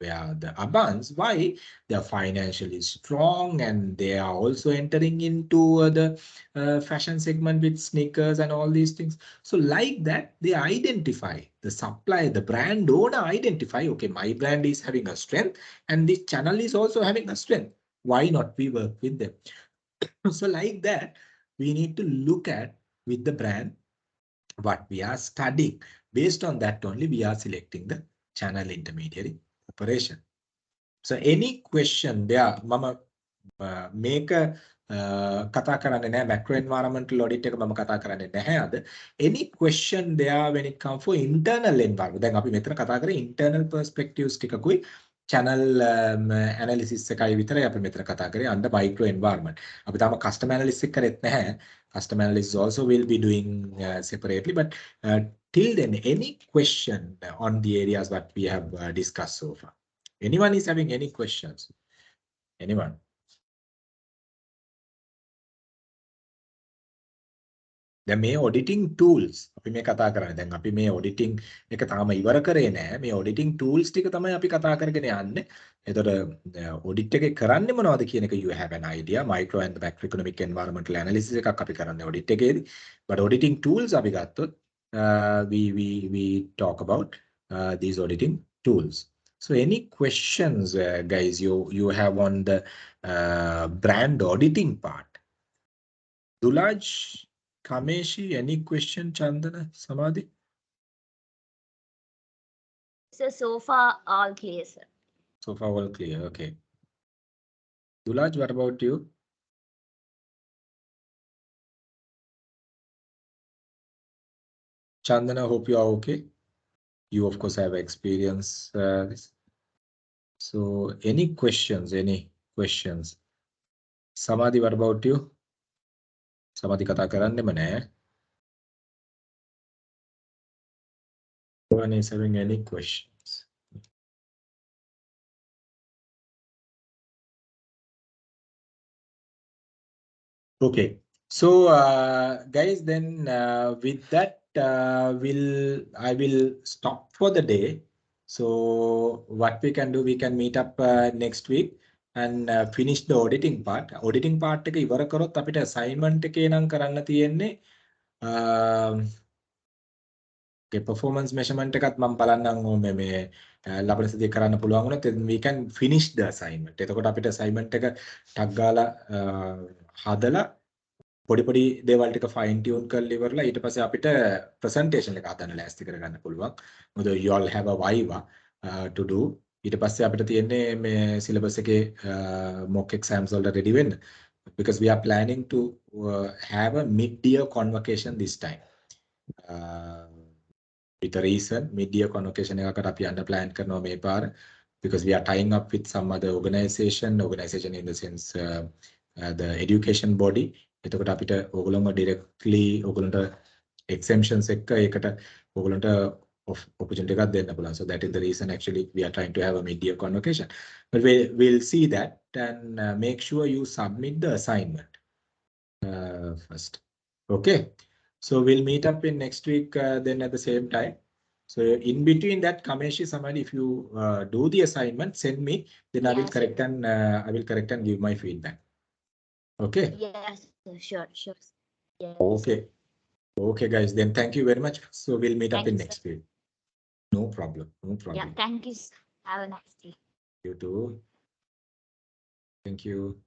where the Abans, why? They are financially strong, and they are also entering into the fashion segment with sneakers and all these things. So like that, they identify the supply, the brand owner identify, okay, my brand is having a strength and this channel is also having a strength. Why not we work with them? So like that, we need to look at with the brand what we are studying. Based on that only, we are selecting the channel intermediary operation. So any question there, mama make a කතා කරන්නේ නැහැ macro environmental audit එක මම කතා කරන්නේ නැහැ අද. Any question there when it comes for internal environment. දැන් අපි මෙතන කතා කරේ internal perspectives ටිකකුයි channel analysis එකයි විතරයි අපි මෙතන කතා කරේ under micro environment. අපි තාම custom analysis එක කරෙත් නැහැ. Custom analysis also will be doing separately, but till then, any question on the areas that we have discussed so far? Anyone is having any questions? Anyone? දැන් මේ auditing tools අපි මේ කතා කරන්නේ. දැන් අපි මේ auditing එක තාම ඉවර කරේ නැහැ. මේ auditing tools ටික තමයි අපි කතා කරගෙන යන්නේ. එතකොට audit එකේ කරන්නේ මොනවද කියන එක you have an idea. Micro and macroeconomic environmental analysis එකක් අපි කරන්නේ audit එකේදී. But auditing tools අපි ගත්තොත් we talk about these auditing tools. So any questions guys you have on the brand auditing part? Dulaj, Kameshi, any question? Chandana, Samadhi? So far all clear, sir. So far all clear, okay. Dulaj, what about you? Chandana, hope you are okay. You of course have experience. So any questions, Samadhi, what about you? Samadhi kata karannema naha. No one is having any questions. Okay, so guys, then with that I will stop for the day. So what we can do, we can meet up next week and finish the auditing part. Auditing part එක ඉවර කරොත් අපිට assignment එකේ නම් කරන්න තියෙන්නේ performance measurement එකත් මම බලන්නම් මේ ලබන සතියේ කරන්න පුළුවන් වුණොත් we can finish the assignment. එතකොට අපිට assignment එක ටක් ගාලා හදලා පොඩි දේවල් ටික fine tune කරලා ඉවරලා ඊට පස්සේ අපිට presentation එක හදන්න ලෑස්ති කරගන්න පුළුවන්. මොකද you all have a viva to do. ඊට පස්සේ අපිට තියෙන්නේ මේ syllabus එකේ mock exams වලට ready වෙන්න. Because we are planning to have a mid-year convocation this time. With a reason, mid-year convocation එකකට අපි යන්න plan කරනවා මේ පාර. Because we are tying up with some other organization in the sense the education body. එතකොට අපිට ඕගොල්ලෝම directly ඕගොල්ලන්ට exemptions එක්ක ඒකට ඕගොල්ලන්ට opportunity එකක් දෙන්න පුළුවන්. So that is the reason actually we are trying to have a mid-year convocation. But we'll see that and make sure you submit the assignment first. Okay. So we'll meet up in next week then at the same time. So in between that, Kameshi, somebody, if you do the assignment, send me, then I will Yes, correct and give my feedback. Okay. Yes, sir, sure. Yes. Okay. Okay, guys. Then thank you very much. So we'll meet up Thank in you, next sir. week. No problem. No Yeah, problem. thank you. Sir. Have a nice day. You too. Thank you.